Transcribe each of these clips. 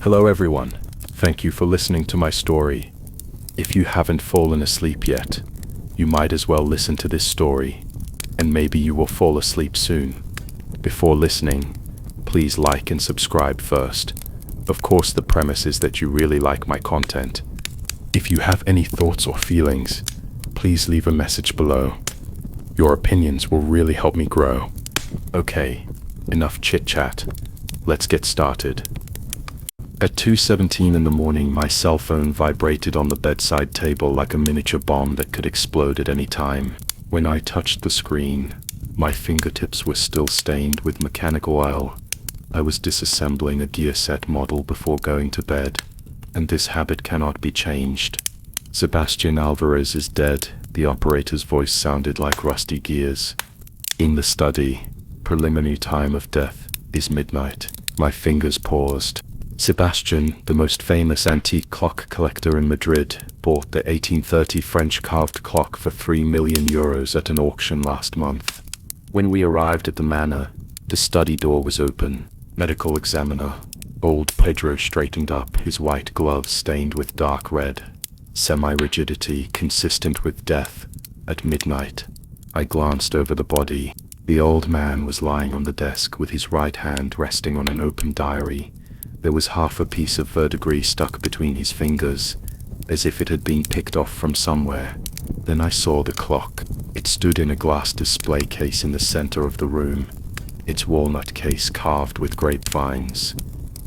Hello everyone, thank you for listening to my story. If you haven't fallen asleep yet, you might as well listen to this story, and maybe you will fall asleep soon. Before listening, please like and subscribe first. Of course, the premise is that you really like my content. If you have any thoughts or feelings, please leave a message below. Your opinions will really help me grow. Okay, enough chit-chat. Let's get started. At 2:17 in the morning, my cell phone vibrated on the bedside table like a miniature bomb that could explode at any time. When I touched the screen, my fingertips were still stained with mechanical oil. I was disassembling a gear set model before going to bed, and this habit cannot be changed. Sebastian Alvarez is dead, the operator's voice sounded like rusty gears. In the study, preliminary time of death is midnight. My fingers paused. Sebastian, the most famous antique clock collector in Madrid, bought the 1830 French carved clock for €3 million at an auction last month. When we arrived at the manor, the study door was open. Medical examiner, old Pedro straightened up, his white gloves stained with dark red. Semi-rigidity consistent with death. At midnight, I glanced over the body. The old man was lying on the desk with his right hand resting on an open diary. There was half a piece of verdigris stuck between his fingers, as if it had been picked off from somewhere. Then I saw the clock. It stood in a glass display case in the center of the room, its walnut case carved with grapevines.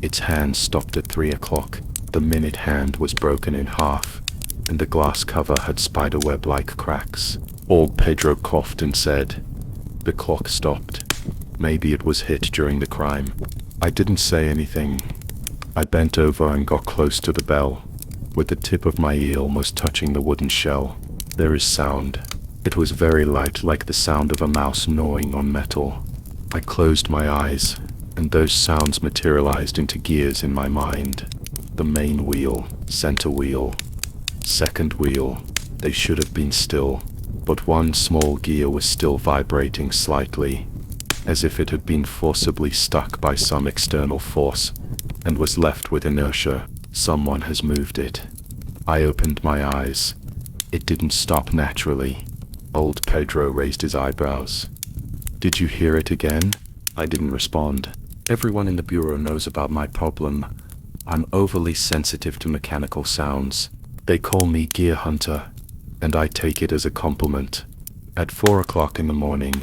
Its hand stopped at 3 o'clock. The minute hand was broken in half, and the glass cover had spiderweb-like cracks. Old Pedro coughed and said, "The clock stopped. Maybe it was hit during the crime." I didn't say anything. I bent over and got close to the bell, with the tip of my ear almost touching the wooden shell. There is sound. It was very light, like the sound of a mouse gnawing on metal. I closed my eyes, and those sounds materialized into gears in my mind. The main wheel, center wheel, second wheel. They should have been still, but one small gear was still vibrating slightly, as if it had been forcibly stuck by some external force, and was left with inertia. Someone has moved it. I opened my eyes. It didn't stop naturally. Old Pedro raised his eyebrows. "Did you hear it again?" I didn't respond. Everyone in the bureau knows about my problem. I'm overly sensitive to mechanical sounds. They call me Gear Hunter, and I take it as a compliment. At 4 o'clock in the morning,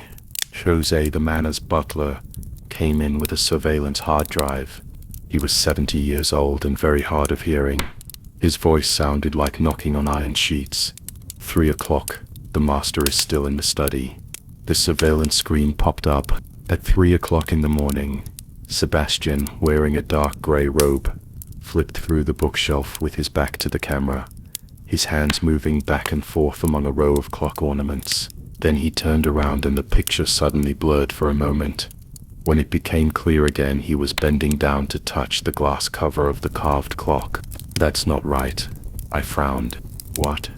Jose, the manor's butler, came in with a surveillance hard drive. He was 70 years old and very hard of hearing. His voice sounded like knocking on iron sheets. 3 o'clock. The master is still in the study. The surveillance screen popped up. At 3 o'clock in the morning, Sebastian, wearing a dark gray robe, flipped through the bookshelf with his back to the camera, his hands moving back and forth among a row of clock ornaments. Then he turned around and the picture suddenly blurred for a moment. When it became clear again, he was bending down to touch the glass cover of the carved clock. "That's not right." I frowned. "What?"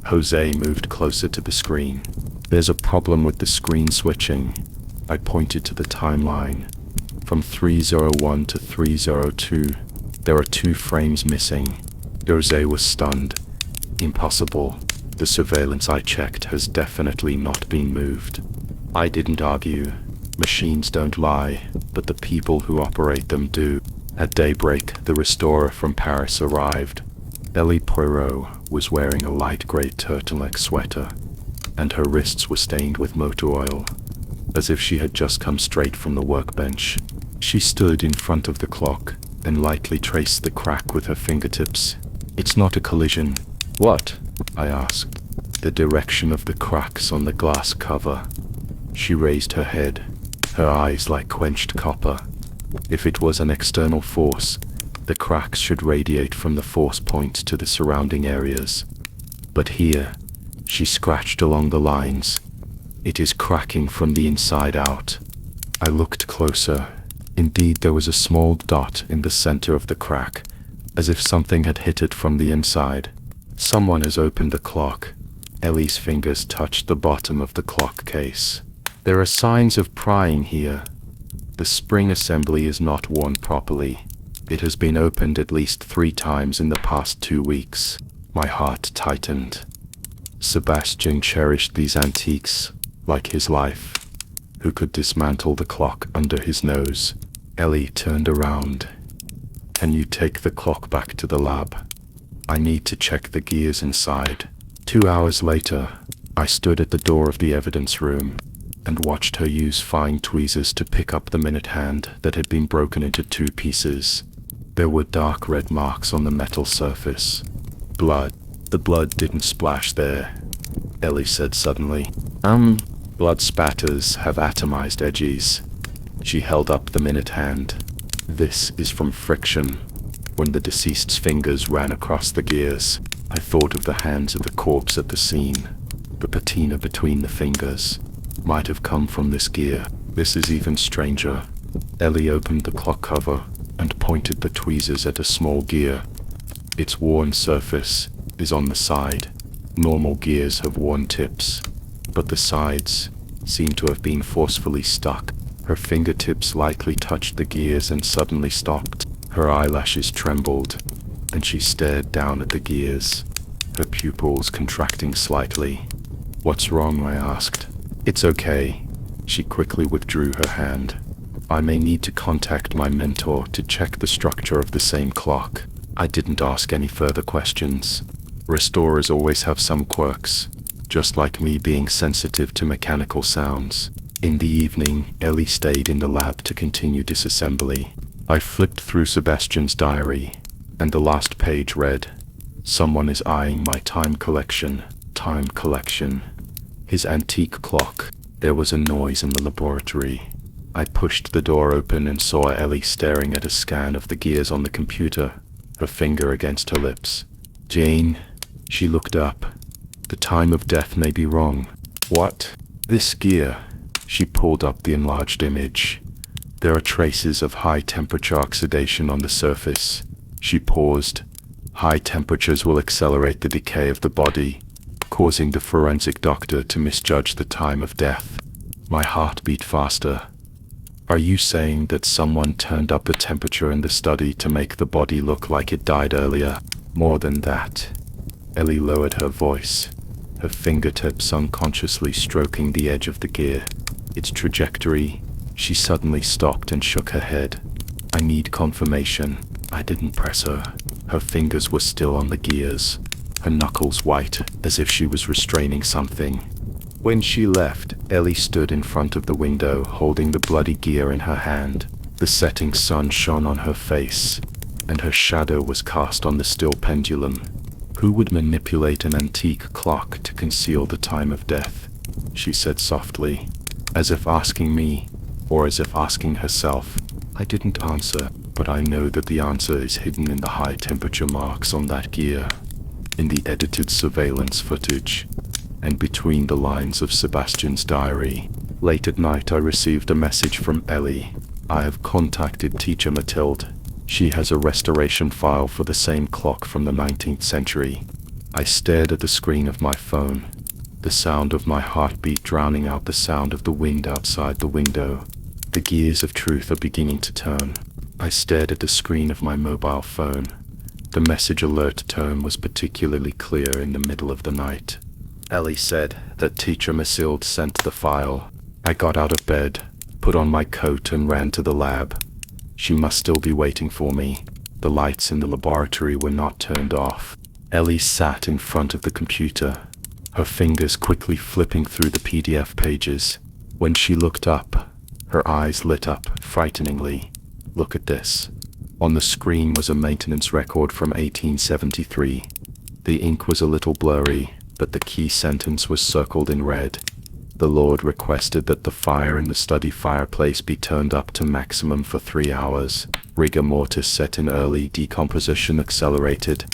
Jose moved closer to the screen. "There's a problem with the screen switching." I pointed to the timeline. From 301 to 302, there are 2 frames missing. Jose was stunned. "Impossible. The surveillance I checked has definitely not been moved." I didn't argue. Machines don't lie, but the people who operate them do. At daybreak, the restorer from Paris arrived. Ellie Poirot was wearing a light gray turtleneck sweater, and her wrists were stained with motor oil, as if she had just come straight from the workbench. She stood in front of the clock and lightly traced the crack with her fingertips. "It's not a collision." "What?" I asked. "The direction of the cracks on the glass cover." She raised her head, her eyes like quenched copper. "If it was an external force, the cracks should radiate from the force point to the surrounding areas. But here," she scratched along the lines, "it is cracking from the inside out." I looked closer. Indeed, there was a small dot in the center of the crack, as if something had hit it from the inside. "Someone has opened the clock." Ellie's fingers touched the bottom of the clock case. "There are signs of prying here. The spring assembly is not worn properly." It has been opened at least 3 times in the past 2 weeks. My heart tightened. Sebastian cherished these antiques, like his life. Who could dismantle the clock under his nose? Ellie turned around. Can you take the clock back to the lab? I need to check the gears inside. 2 hours later, I stood at the door of the evidence room and watched her use fine tweezers to pick up the minute hand that had been broken into 2 pieces. There were dark red marks on the metal surface. Blood. The blood didn't splash there, Ellie said suddenly. Blood spatters have atomized edges. She held up the minute hand. This is from friction. When the deceased's fingers ran across the gears, I thought of the hands of the corpse at the scene. The patina between the fingers might have come from this gear. This is even stranger. Ellie opened the clock cover and pointed the tweezers at a small gear. Its worn surface is on the side. Normal gears have worn tips, but the sides seem to have been forcefully stuck. Her fingertips lightly touched the gears and suddenly stopped. Her eyelashes trembled, and she stared down at the gears, her pupils contracting slightly. What's wrong? I asked. It's okay. She quickly withdrew her hand. I may need to contact my mentor to check the structure of the same clock. I didn't ask any further questions. Restorers always have some quirks, just like me being sensitive to mechanical sounds. In the evening, Ellie stayed in the lab to continue disassembly. I flipped through Sebastian's diary, and the last page read, "Someone is eyeing my time collection. Time collection." His antique clock. There was a noise in the laboratory. I pushed the door open and saw Ellie staring at a scan of the gears on the computer, her finger against her lips. "Jane," she looked up. "The time of death may be wrong." "What?" "This gear." She pulled up the enlarged image. "There are traces of high-temperature oxidation on the surface." She paused. "High temperatures will accelerate the decay of the body, causing the forensic doctor to misjudge the time of death." My heart beat faster. "Are you saying that someone turned up the temperature in the study to make the body look like it died earlier?" "More than that." Ellie lowered her voice, her fingertips unconsciously stroking the edge of the gear. Its trajectory. She suddenly stopped and shook her head. "I need confirmation." I didn't press her. Her fingers were still on the gears, her knuckles white, as if she was restraining something. When she left, Ellie stood in front of the window, holding the bloody gear in her hand. The setting sun shone on her face, and her shadow was cast on the still pendulum. Who would manipulate an antique clock to conceal the time of death? She said softly, as if asking me, or as if asking herself. I didn't answer, but I know that the answer is hidden in the high temperature marks on that gear, in the edited surveillance footage, and between the lines of Sebastian's diary. Late at night I received a message from Ellie. "I have contacted teacher Mathilde. She has a restoration file for the same clock from the 19th century." I stared at the screen of my phone, the sound of my heartbeat drowning out the sound of the wind outside the window. The gears of truth are beginning to turn. I stared at the screen of my mobile phone. The message alert tone was particularly clear in the middle of the night. Ellie said that teacher Mathilde sent the file. I got out of bed, put on my coat and ran to the lab. She must still be waiting for me. The lights in the laboratory were not turned off. Ellie sat in front of the computer, her fingers quickly flipping through the PDF pages. When she looked up, her eyes lit up frighteningly. "Look at this." On the screen was a maintenance record from 1873. The ink was a little blurry, but the key sentence was circled in red. "The Lord requested that the fire in the study fireplace be turned up to maximum for 3 hours. Rigor mortis set in early, decomposition accelerated,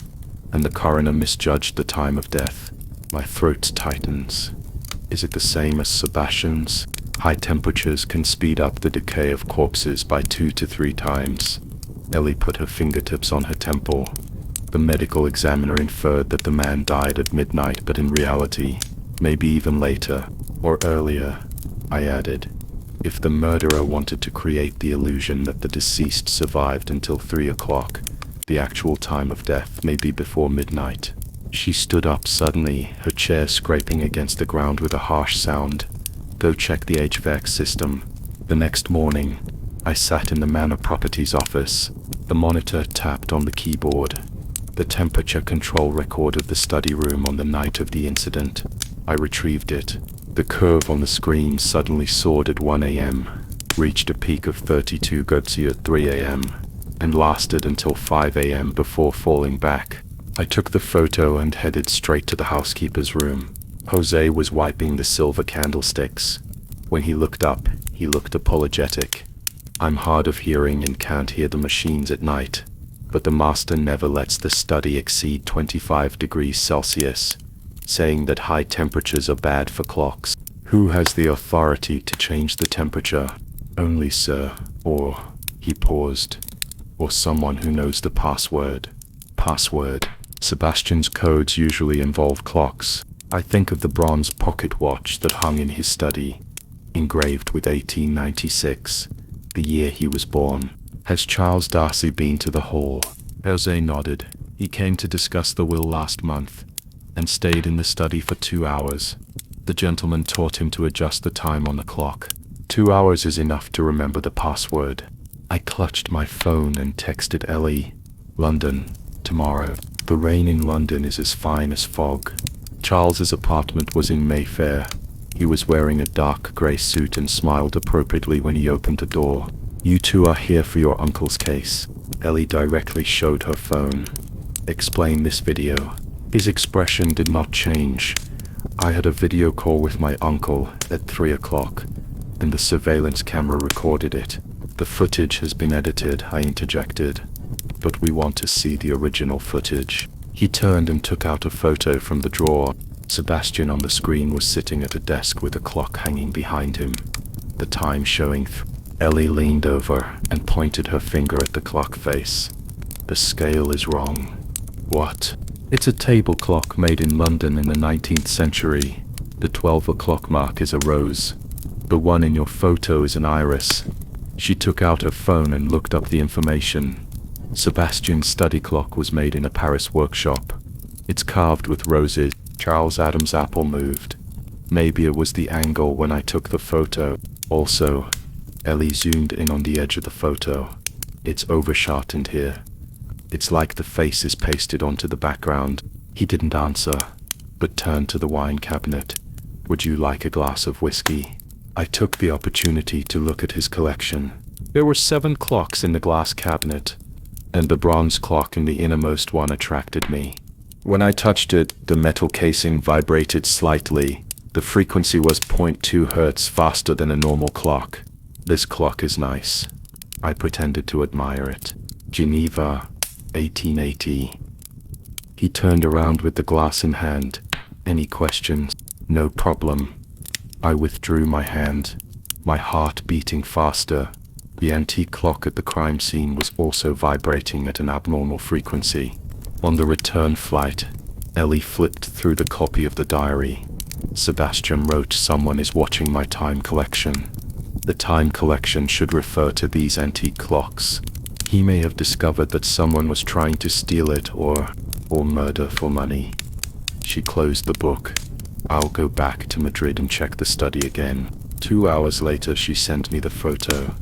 and the coroner misjudged the time of death." My throat tightens. Is it the same as Sebastian's? High temperatures can speed up the decay of corpses by 2 to 3 times. Ellie put her fingertips on her temple. The medical examiner inferred that the man died at midnight, but in reality, maybe even later, or earlier, I added. If the murderer wanted to create the illusion that the deceased survived until 3 o'clock, the actual time of death may be before midnight. She stood up suddenly, her chair scraping against the ground with a harsh sound. Go check the HVAC system. The next morning, I sat in the Manor Properties office. The monitor tapped on the keyboard. The temperature control recorded the study room on the night of the incident. I retrieved it. The curve on the screen suddenly soared at 1 a.m., reached a peak of 32 Hz at 3 a.m., and lasted until 5 a.m. before falling back. I took the photo and headed straight to the housekeeper's room. Jose was wiping the silver candlesticks. When he looked up, he looked apologetic. I'm hard of hearing and can't hear the machines at night, but the master never lets the study exceed 25 degrees Celsius, saying that high temperatures are bad for clocks. Who has the authority to change the temperature? Only, sir, or, he paused, or someone who knows the password. Password. Sebastian's codes usually involve clocks. I think of the bronze pocket watch that hung in his study, engraved with 1896, the year he was born. Has Charles Darcy been to the hall? Jose nodded. He came to discuss the will last month, and stayed in the study for 2 hours. The gentleman taught him to adjust the time on the clock. 2 hours is enough to remember the password. I clutched my phone and texted Ellie. London, tomorrow. The rain in London is as fine as fog. Charles's apartment was in Mayfair. He was wearing a dark grey suit and smiled appropriately when he opened the door. You two are here for your uncle's case. Ellie directly showed her phone. Explain this video. His expression did not change. I had a video call with my uncle at 3 o'clock, and the surveillance camera recorded it. The footage has been edited, I interjected, but we want to see the original footage. He turned and took out a photo from the drawer. Sebastian on the screen was sitting at a desk with a clock hanging behind him, the time showing. Ellie leaned over and pointed her finger at the clock face. The scale is wrong. What? It's a table clock made in London in the 19th century. The 12 o'clock mark is a rose. The one in your photo is an iris. She took out her phone and looked up the information. Sebastian's study clock was made in a Paris workshop. It's carved with roses. Charles Adams' apple moved. Maybe it was the angle when I took the photo. Also, Ellie zoomed in on the edge of the photo. It's overshot here. It's like the face is pasted onto the background. He didn't answer, but turned to the wine cabinet. Would you like a glass of whiskey? I took the opportunity to look at his collection. There were 7 clocks in the glass cabinet, and the bronze clock in the innermost one attracted me. When I touched it, the metal casing vibrated slightly. The frequency was 0.2 Hz faster than a normal clock. This clock is nice. I pretended to admire it. Geneva, 1880. He turned around with the glass in hand. Any questions? No problem. I withdrew my hand, my heart beating faster. The antique clock at the crime scene was also vibrating at an abnormal frequency. On the return flight, Ellie flipped through the copy of the diary. Sebastian wrote, "Someone is watching my time collection." The time collection should refer to these antique clocks. He may have discovered that someone was trying to steal it or murder for money. She closed the book. I'll go back to Madrid and check the study again. 2 hours later, she sent me the photo.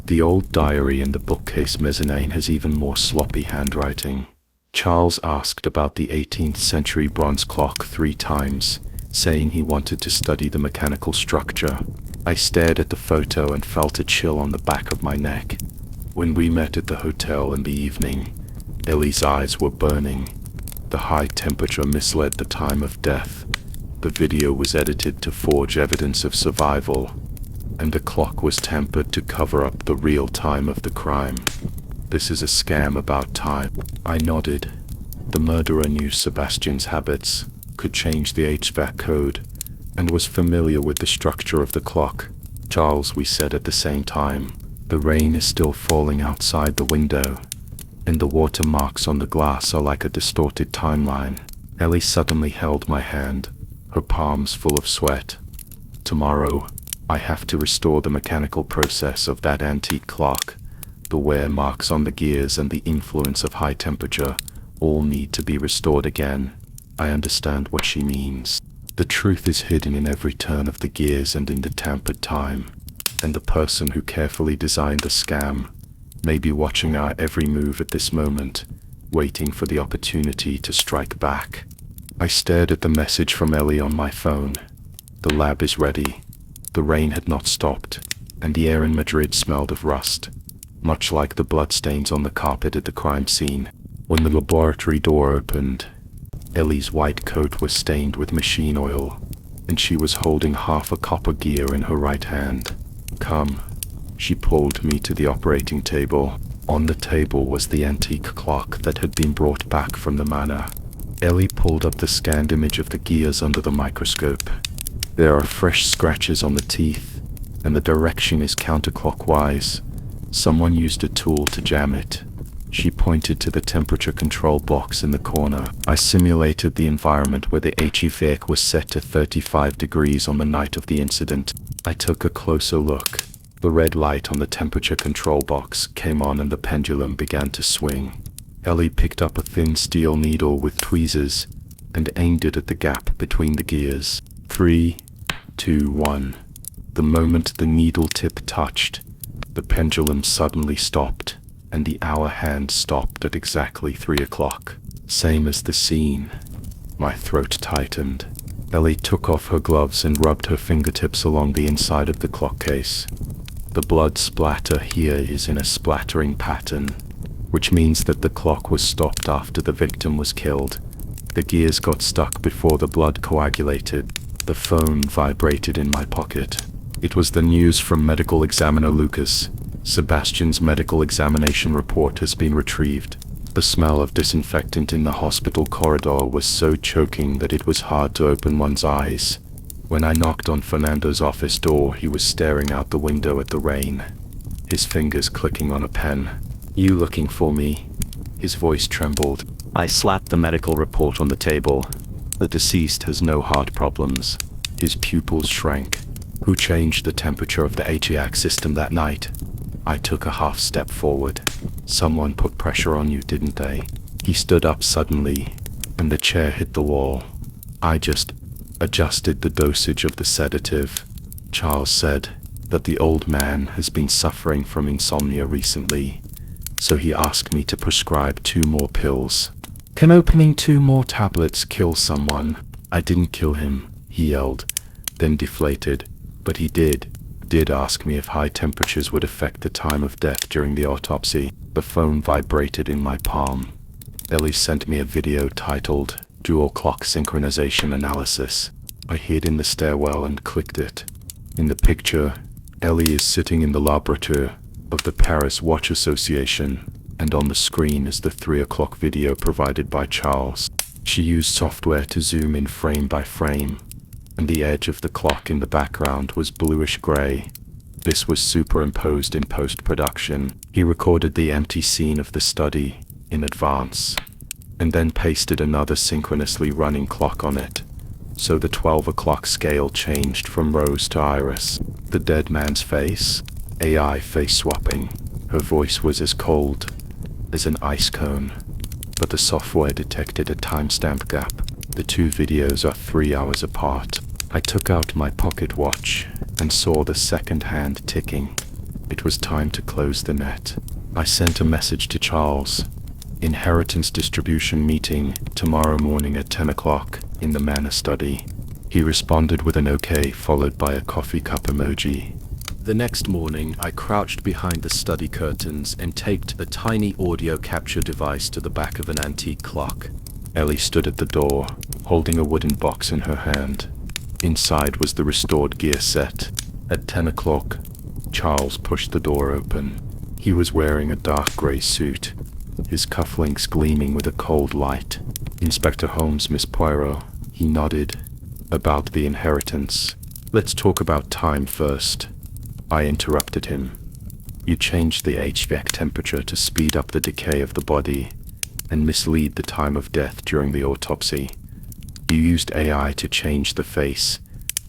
The old diary in the bookcase mezzanine has even more sloppy handwriting. Charles asked about the 18th century bronze clock 3 times, saying he wanted to study the mechanical structure. I stared at the photo and felt a chill on the back of my neck. When we met at the hotel in the evening, Ellie's eyes were burning. The high temperature misled the time of death. The video was edited to forge evidence of survival, and the clock was tampered to cover up the real time of the crime. This is a scam about time. I nodded. The murderer knew Sebastian's habits, could change the HVAC code, and was familiar with the structure of the clock. Charles, we said at the same time. The rain is still falling outside the window, and the watermarks on the glass are like a distorted timeline. Ellie suddenly held my hand, her palms full of sweat. Tomorrow, I have to restore the mechanical process of that antique clock. The wear marks on the gears and the influence of high temperature all need to be restored again. I understand what she means. The truth is hidden in every turn of the gears and in the tampered time. And the person who carefully designed the scam may be watching our every move at this moment, waiting for the opportunity to strike back. I stared at the message from Ellie on my phone. The lab is ready. The rain had not stopped, and the air in Madrid smelled of rust, much like the bloodstains on the carpet at the crime scene. When the laboratory door opened, Ellie's white coat was stained with machine oil, and she was holding half a copper gear in her right hand. Come. She pulled me to the operating table. On the table was the antique clock that had been brought back from the manor. Ellie pulled up the scanned image of the gears under the microscope. There are fresh scratches on the teeth, and the direction is counterclockwise. Someone used a tool to jam it. She pointed to the temperature control box in the corner. I simulated the environment where the HVAC was set to 35 degrees on the night of the incident. I took a closer look. The red light on the temperature control box came on and the pendulum began to swing. Ellie picked up a thin steel needle with tweezers and aimed it at the gap between the gears. 3, 2, 1. The moment the needle tip touched, the pendulum suddenly stopped, and the hour hand stopped at exactly 3 o'clock. Same as the scene. My throat tightened. Ellie took off her gloves and rubbed her fingertips along the inside of the clock case. The blood splatter here is in a splattering pattern, which means that the clock was stopped after the victim was killed. The gears got stuck before the blood coagulated. The phone vibrated in my pocket. It was the news from medical examiner Lucas. Sebastian's medical examination report has been retrieved. The smell of disinfectant in the hospital corridor was so choking that it was hard to open one's eyes. When I knocked on Fernando's office door, he was staring out the window at the rain, his fingers clicking on a pen. "You looking for me?" His voice trembled. I slapped the medical report on the table. The deceased has no heart problems. His pupils shrank. Who changed the temperature of the HVAC system that night? I took a half step forward. Someone put pressure on you, didn't they? He stood up suddenly, and the chair hit the wall. I just adjusted the dosage of the sedative. Charles said that the old man has been suffering from insomnia recently, so he asked me to prescribe 2 more pills. Can opening 2 more tablets kill someone? I didn't kill him, he yelled, then deflated. But he did ask me if high temperatures would affect the time of death during the autopsy. The phone vibrated in my palm. Ellie sent me a video titled Dual Clock Synchronization Analysis. I hid in the stairwell and clicked it. In the picture, Ellie is sitting in the laboratory of the Paris Watch Association, and on the screen is the 3 o'clock video provided by Charles. She used software to zoom in frame by frame, and the edge of the clock in the background was bluish-gray. This was superimposed in post-production. He recorded the empty scene of the study in advance, and then pasted another synchronously running clock on it, so the 12 o'clock scale changed from rose to iris. The dead man's face, AI face swapping. Her voice was as cold as an ice cone, but the software detected a timestamp gap. The 2 videos are 3 hours apart. I took out my pocket watch and saw the second hand ticking. It was time to close the net. I sent a message to Charles. Inheritance distribution meeting tomorrow morning at 10 o'clock in the manor study. He responded with an OK followed by a coffee cup emoji. The next morning, I crouched behind the study curtains and taped a tiny audio capture device to the back of an antique clock. Ellie stood at the door, holding a wooden box in her hand. Inside was the restored gear set. At 10 o'clock, Charles pushed the door open. He was wearing a dark grey suit, his cufflinks gleaming with a cold light. "Inspector Holmes, Miss Poirot," he nodded. "About the inheritance. Let's talk about time first." I interrupted him. "You changed the HVAC temperature to speed up the decay of the body and mislead the time of death during the autopsy. You used AI to change the face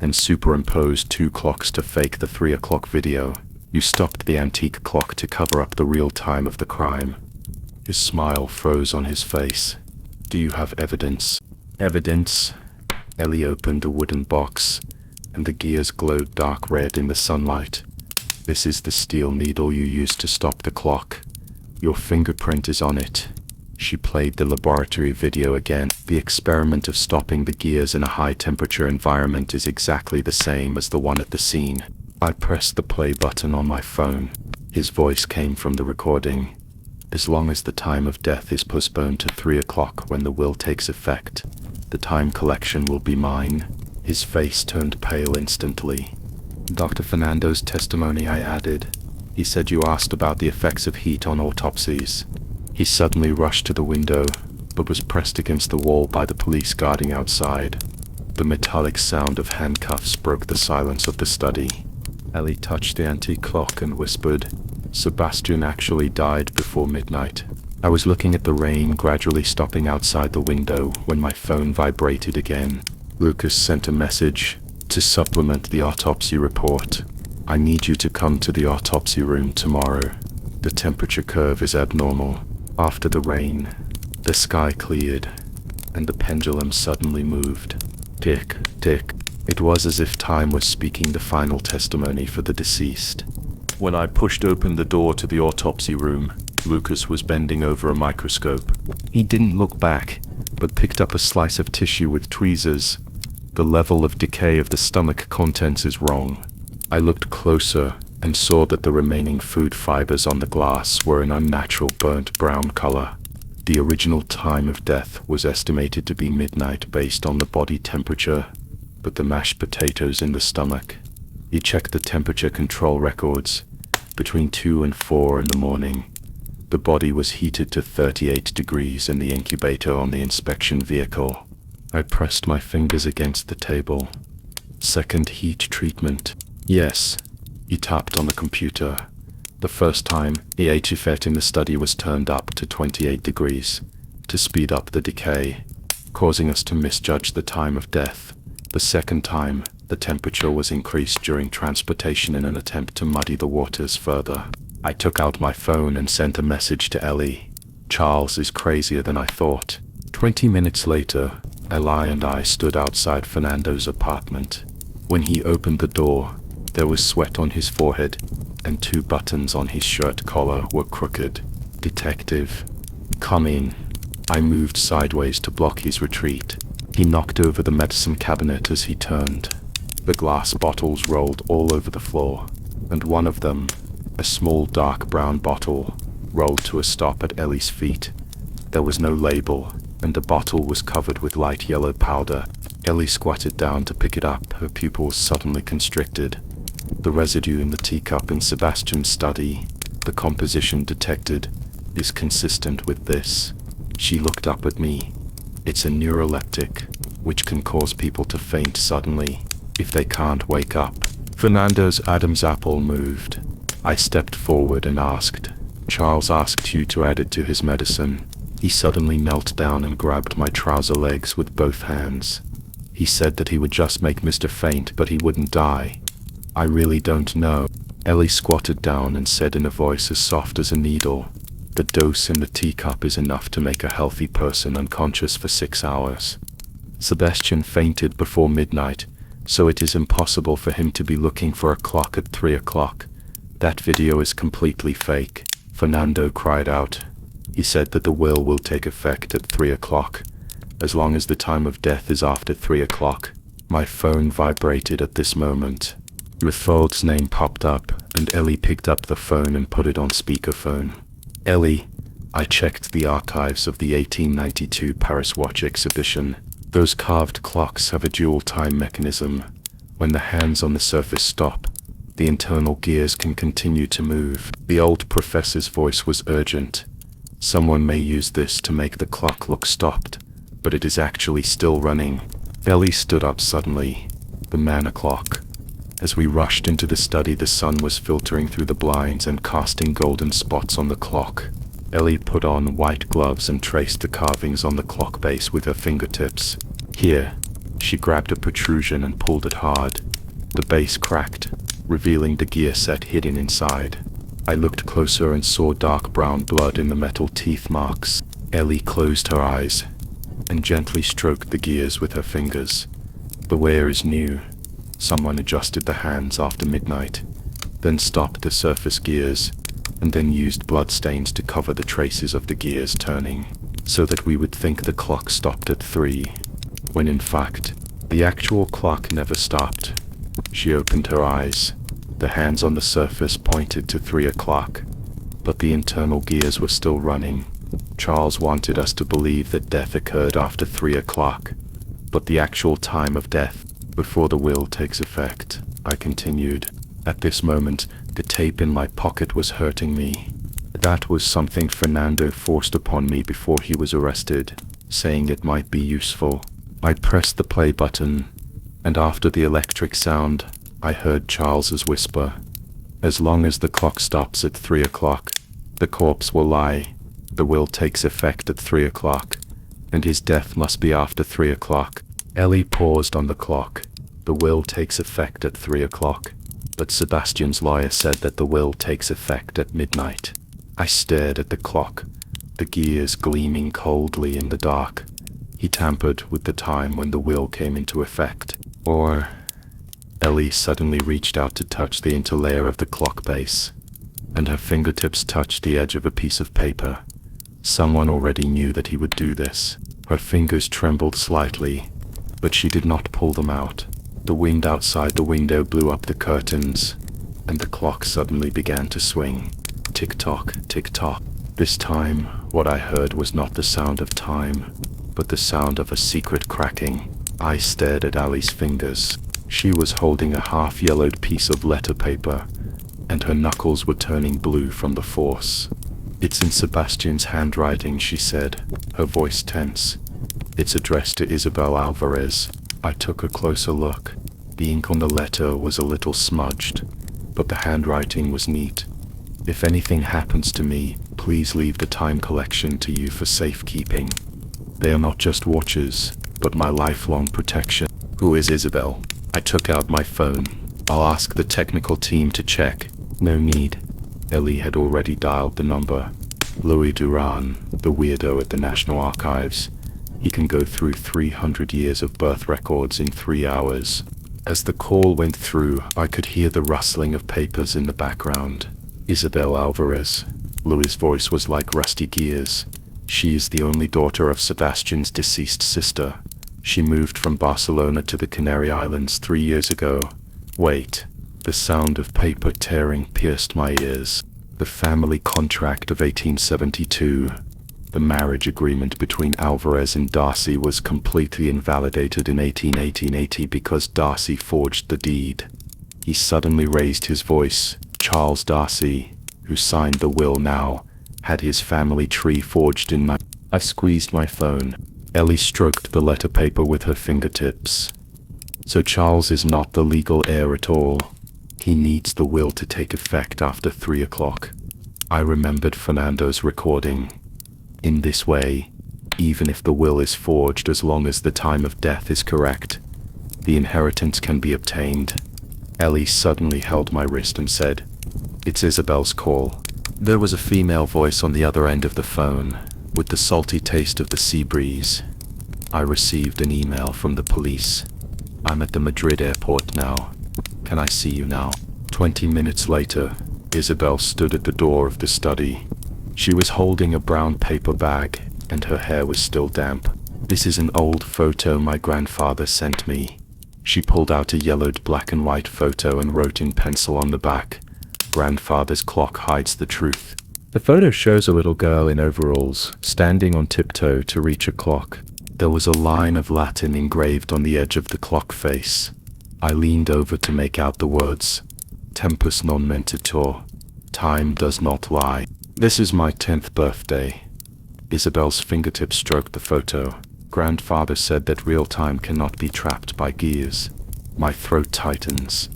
and superimposed 2 clocks to fake the 3 o'clock video. You stopped the antique clock to cover up the real time of the crime. His smile froze on his face. Do you have evidence? Evidence? Ellie opened a wooden box, and the gears glowed dark red in the sunlight. This is the steel needle you used to stop the clock. Your fingerprint is on it. She played the laboratory video again. The experiment of stopping the gears in a high-temperature environment is exactly the same as the one at the scene. I pressed the play button on my phone. His voice came from the recording. As long as the time of death is postponed to 3 o'clock when the will takes effect, the time collection will be mine. His face turned pale instantly. Dr. Fernando's testimony, I added. He said you asked about the effects of heat on autopsies. He suddenly rushed to the window, but was pressed against the wall by the police guarding outside. The metallic sound of handcuffs broke the silence of the study. Ellie touched the antique clock and whispered, Sebastian actually died before midnight. I was looking at the rain gradually stopping outside the window when my phone vibrated again. Lucas sent a message to supplement the autopsy report. I need you to come to the autopsy room tomorrow. The temperature curve is abnormal. After the rain, the sky cleared, and the pendulum suddenly moved. Tick, tick. It was as if time was speaking the final testimony for the deceased. When I pushed open the door to the autopsy room, Lucas was bending over a microscope. He didn't look back, but picked up a slice of tissue with tweezers. The level of decay of the stomach contents is wrong. I looked closer and saw that the remaining food fibers on the glass were an unnatural burnt brown color. The original time of death was estimated to be midnight based on the body temperature, but the mashed potatoes in the stomach. He checked the temperature control records. Between 2 and 4 in the morning, the body was heated to 38 degrees in the incubator on the inspection vehicle. I pressed my fingers against the table. Second heat treatment. Yes. He tapped on the computer. The first time, the HFET in the study was turned up to 28 degrees, to speed up the decay, causing us to misjudge the time of death. The second time, the temperature was increased during transportation in an attempt to muddy the waters further. I took out my phone and sent a message to Ellie. Charles is crazier than I thought. 20 minutes later, Eli and I stood outside Fernando's apartment. When he opened the door, there was sweat on his forehead, and 2 buttons on his shirt collar were crooked. Detective, come in. I moved sideways to block his retreat. He knocked over the medicine cabinet as he turned. The glass bottles rolled all over the floor, and one of them, a small dark brown bottle, rolled to a stop at Ellie's feet. There was no label, and the bottle was covered with light yellow powder. Ellie squatted down to pick it up, her pupils suddenly constricted. The residue in the teacup in Sebastian's study, the composition detected, is consistent with this. She looked up at me. It's a neuroleptic, which can cause people to faint suddenly, if they can't wake up. Fernando's Adam's apple moved. I stepped forward and asked, Charles asked you to add it to his medicine. He suddenly knelt down and grabbed my trouser legs with both hands. He said that he would just make Mr. faint, but he wouldn't die. I really don't know. Ellie squatted down and said in a voice as soft as a needle, the dose in the teacup is enough to make a healthy person unconscious for 6 hours. Sebastian fainted before midnight, so it is impossible for him to be looking for a clock at 3 o'clock. That video is completely fake. Fernando cried out. He said that the will take effect at 3 o'clock, as long as the time of death is after 3 o'clock. My phone vibrated at this moment. Ruthold's name popped up, and Ellie picked up the phone and put it on speakerphone. Ellie, I checked the archives of the 1892 Paris Watch exhibition. Those carved clocks have a dual time mechanism. When the hands on the surface stop, the internal gears can continue to move. The old professor's voice was urgent. Someone may use this to make the clock look stopped, but it is actually still running. Ellie stood up suddenly. The man o'clock. As we rushed into the study, the sun was filtering through the blinds and casting golden spots on the clock. Ellie put on white gloves and traced the carvings on the clock base with her fingertips. Here, She grabbed a protrusion and pulled it hard. The base cracked, revealing the gear set hidden inside. I looked closer and saw dark brown blood in the metal teeth marks. Ellie closed her eyes and gently stroked the gears with her fingers. The wear is new. Someone adjusted the hands after midnight, then stopped the surface gears, and then used bloodstains to cover the traces of the gears turning, so that we would think the clock stopped at 3, when in fact, the actual clock never stopped. She opened her eyes. The hands on the surface pointed to 3 o'clock, but the internal gears were still running. Charles wanted us to believe that death occurred after 3 o'clock, but the actual time of death, before the will takes effect, I continued. At this moment, the tape in my pocket was hurting me. That was something Fernando forced upon me before he was arrested, saying it might be useful. I pressed the play button, and after the electric sound, I heard Charles's whisper. As long as the clock stops at 3 o'clock, the corpse will lie. The will takes effect at 3 o'clock, and his death must be after 3 o'clock. Ellie paused on the clock. The will takes effect at 3 o'clock, but Sebastian's lawyer said that the will takes effect at midnight. I stared at the clock, the gears gleaming coldly in the dark. He tampered with the time when the will came into effect. Or... Ellie suddenly reached out to touch the interlayer of the clock base, and her fingertips touched the edge of a piece of paper. Someone already knew that he would do this. Her fingers trembled slightly, but she did not pull them out. The wind outside the window blew up the curtains, and the clock suddenly began to swing. Tick-tock, tick-tock. This time, what I heard was not the sound of time, but the sound of a secret cracking. I stared at Ali's fingers. She was holding a half-yellowed piece of letter paper, and her knuckles were turning blue from the force. "It's in Sebastian's handwriting," she said, her voice tense. "It's addressed to Isabel Alvarez." I took a closer look. The ink on the letter was a little smudged, but the handwriting was neat. "If anything happens to me, please leave the time collection to you for safekeeping. They are not just watches, but my lifelong protection." "Who is Isabel?" I took out my phone. "I'll ask the technical team to check." "No need." Ellie had already dialed the number. "Louis Duran, the weirdo at the National Archives. He can go through 300 years of birth records in 3 hours." As the call went through, I could hear the rustling of papers in the background. "Isabel Alvarez." Louis' voice was like rusty gears. "She is the only daughter of Sebastian's deceased sister. She moved from Barcelona to the Canary Islands 3 years ago." Wait. The sound of paper tearing pierced my ears. The family contract of 1872. The marriage agreement between Alvarez and Darcy was completely invalidated in 1880 because Darcy forged the deed. He suddenly raised his voice. Charles Darcy, who signed the will now, had his family tree forged in my... I squeezed my phone. Ellie stroked the letter paper with her fingertips. "So Charles is not the legal heir at all. He needs the will to take effect after 3 o'clock." I remembered Fernando's recording. In this way, even if the will is forged as long as the time of death is correct, the inheritance can be obtained. Ellie suddenly held my wrist and said, "It's Isabel's call." There was a female voice on the other end of the phone, with the salty taste of the sea breeze. "I received an email from the police. I'm at the Madrid airport now. Can I see you now?" 20 minutes later, Isabel stood at the door of the study. She was holding a brown paper bag, and her hair was still damp. "This is an old photo my grandfather sent me." She pulled out a yellowed black and white photo and wrote in pencil on the back, "Grandfather's clock hides the truth." The photo shows a little girl in overalls, standing on tiptoe to reach a clock. There was a line of Latin engraved on the edge of the clock face. I leaned over to make out the words, "Tempus non mentitur." Time does not lie. "This is my 10th birthday." Isabel's fingertips stroked the photo. "Grandfather said that real time cannot be trapped by gears." My throat tightens.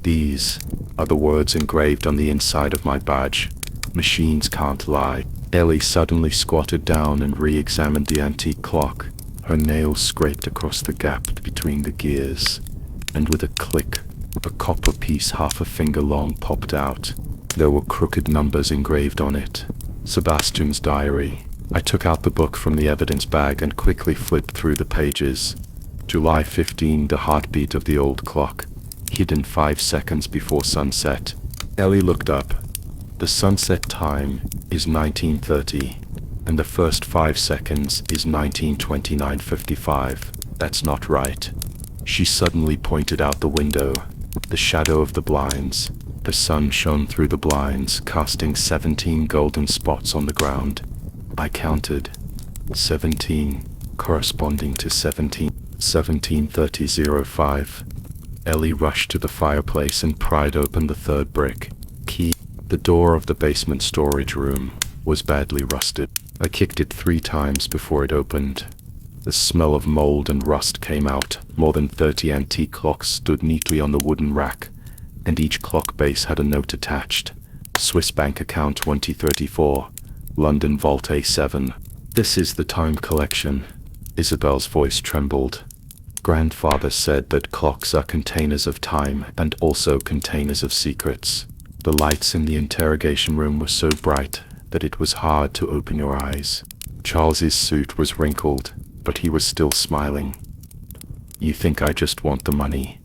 These are the words engraved on the inside of my badge. "Machines can't lie." Ellie suddenly squatted down and re-examined the antique clock. Her nails scraped across the gap between the gears, and with a click, a copper piece half a finger long popped out. There were crooked numbers engraved on it. Sebastian's diary. I took out the book from the evidence bag and quickly flipped through the pages. July 15, the heartbeat of the old clock, hidden 5 seconds before sunset. Ellie looked up. The sunset time is 19:30, and the first 5 seconds is 19:29:55. That's not right. She suddenly pointed out the window. The shadow of the blinds. The sun shone through the blinds, casting 17 golden spots on the ground. I counted 17, corresponding to 17:30:05. Ellie rushed to the fireplace and pried open the third brick. Key. The door of the basement storage room was badly rusted. I kicked it 3 times before it opened. The smell of mold and rust came out. More than 30 antique clocks stood neatly on the wooden rack, and each clock base had a note attached. Swiss bank account 2034, London Vault A7. This is the time collection. Isabel's voice trembled. Grandfather said that clocks are containers of time and also containers of secrets. The lights in the interrogation room were so bright that it was hard to open your eyes. Charles's suit was wrinkled, but he was still smiling. You think I just want the money?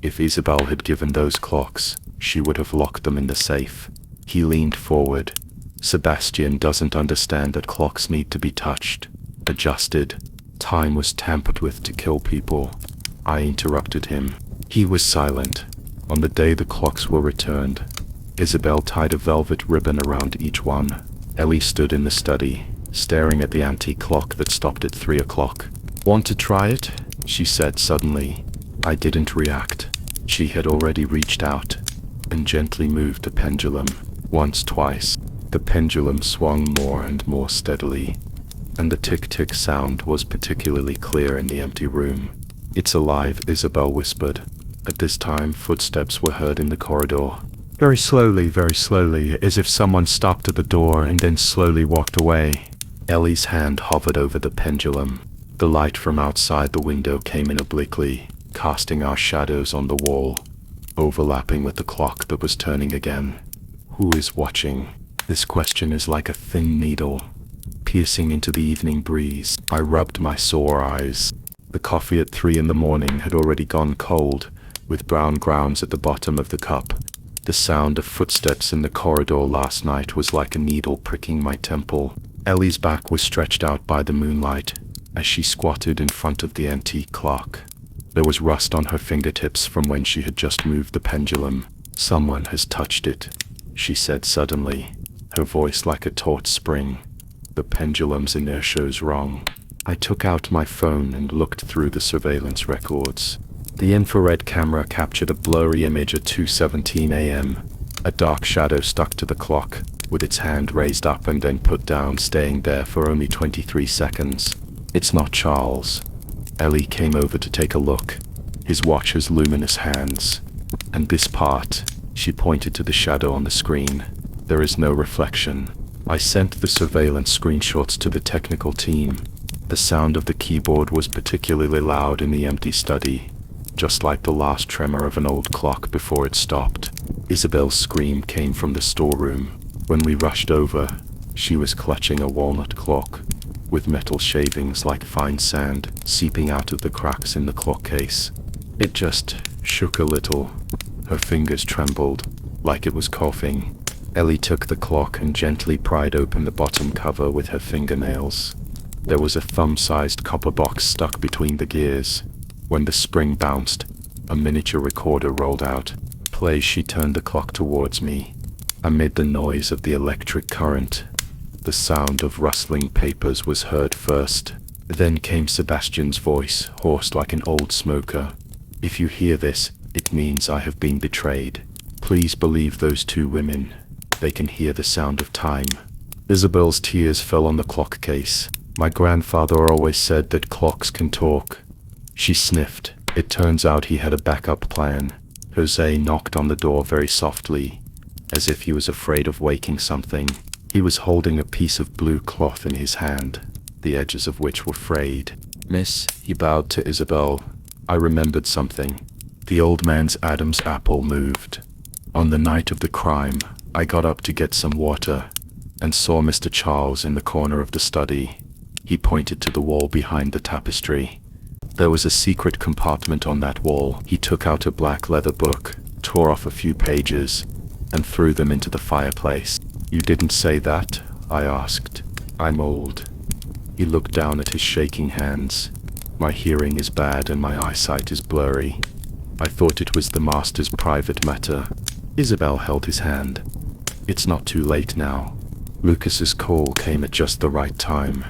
If Isabel had given those clocks, she would have locked them in the safe. He leaned forward. Sebastian doesn't understand that clocks need to be touched, adjusted. Time was tampered with to kill people. I interrupted him. He was silent. On the day the clocks were returned, Isabel tied a velvet ribbon around each one. Ellie stood in the study, staring at the antique clock that stopped at 3 o'clock. Want to try it? She said suddenly. I didn't react. She had already reached out and gently moved the pendulum. Once, twice. The pendulum swung more and more steadily, and the tick-tick sound was particularly clear in the empty room. It's alive, Isabel whispered. At this time, footsteps were heard in the corridor. Very slowly, as if someone stopped at the door and then slowly walked away. Ellie's hand hovered over the pendulum. The light from outside the window came in obliquely, casting our shadows on the wall, overlapping with the clock that was turning again. Who is watching? This question is like a thin needle, piercing into the evening breeze. I rubbed my sore eyes. The coffee at 3 in the morning had already gone cold, with brown grounds at the bottom of the cup. The sound of footsteps in the corridor last night was like a needle pricking my temple. Ellie's back was stretched out by the moonlight as she squatted in front of the antique clock. There was rust on her fingertips from when she had just moved the pendulum. Someone has touched it, she said suddenly, her voice like a taut spring. The pendulum's inertia's wrong. I took out my phone and looked through the surveillance records. The infrared camera captured a blurry image at 2:17 a.m. A dark shadow stuck to the clock, with its hand raised up and then put down, staying there for only 23 seconds. It's not Charles. Ellie came over to take a look. His watch has luminous hands. And this part, she pointed to the shadow on the screen. There is no reflection. I sent the surveillance screenshots to the technical team. The sound of the keyboard was particularly loud in the empty study, just like the last tremor of an old clock before it stopped. Isabel's scream came from the storeroom. When we rushed over, she was clutching a walnut clock, with metal shavings like fine sand seeping out of the cracks in the clock case. It just shook a little. Her fingers trembled, like it was coughing. Ellie took the clock and gently pried open the bottom cover with her fingernails. There was a thumb-sized copper box stuck between the gears. When the spring bounced, a miniature recorder rolled out. Play. She turned the clock towards me. Amid the noise of the electric current, the sound of rustling papers was heard first. Then came Sebastian's voice, hoarse like an old smoker. If you hear this, it means I have been betrayed. Please believe those 2 women. They can hear the sound of time. Isabel's tears fell on the clock case. My grandfather always said that clocks can talk. She sniffed. It turns out he had a backup plan. Jose knocked on the door very softly, as if he was afraid of waking something. He was holding a piece of blue cloth in his hand, the edges of which were frayed. Miss, he bowed to Isabel. I remembered something. The old man's Adam's apple moved. On the night of the crime, I got up to get some water and saw Mr. Charles in the corner of the study. He pointed to the wall behind the tapestry. There was a secret compartment on that wall. He took out a black leather book, tore off a few pages, and threw them into the fireplace. You didn't say that? I asked. I'm old. He looked down at his shaking hands. My hearing is bad and my eyesight is blurry. I thought it was the master's private matter. Isabel held his hand. It's not too late now. Lucas's call came at just the right time.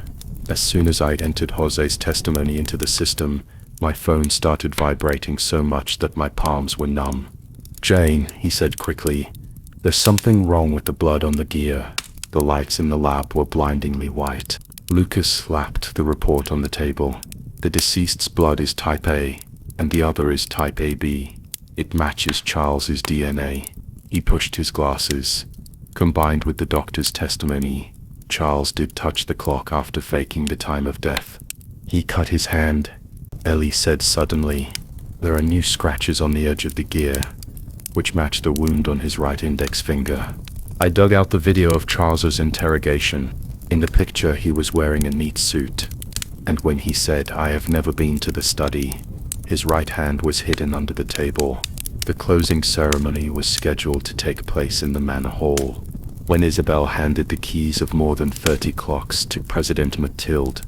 As soon as I'd entered Jose's testimony into the system, my phone started vibrating so much that my palms were numb. Jane, he said quickly, there's something wrong with the blood on the gear. The lights in the lab were blindingly white. Lucas slapped the report on the table. The deceased's blood is type A, and the other is type AB. It matches Charles's DNA. He pushed his glasses. Combined with the doctor's testimony, Charles did touch the clock after faking the time of death. He cut his hand, Ellie said suddenly. There are new scratches on the edge of the gear, which match the wound on his right index finger. I dug out the video of Charles's interrogation. In the picture he was wearing a neat suit, and when he said, I have never been to the study, his right hand was hidden under the table. The closing ceremony was scheduled to take place in the manor hall. When Isabel handed the keys of more than 30 clocks to President Mathilde,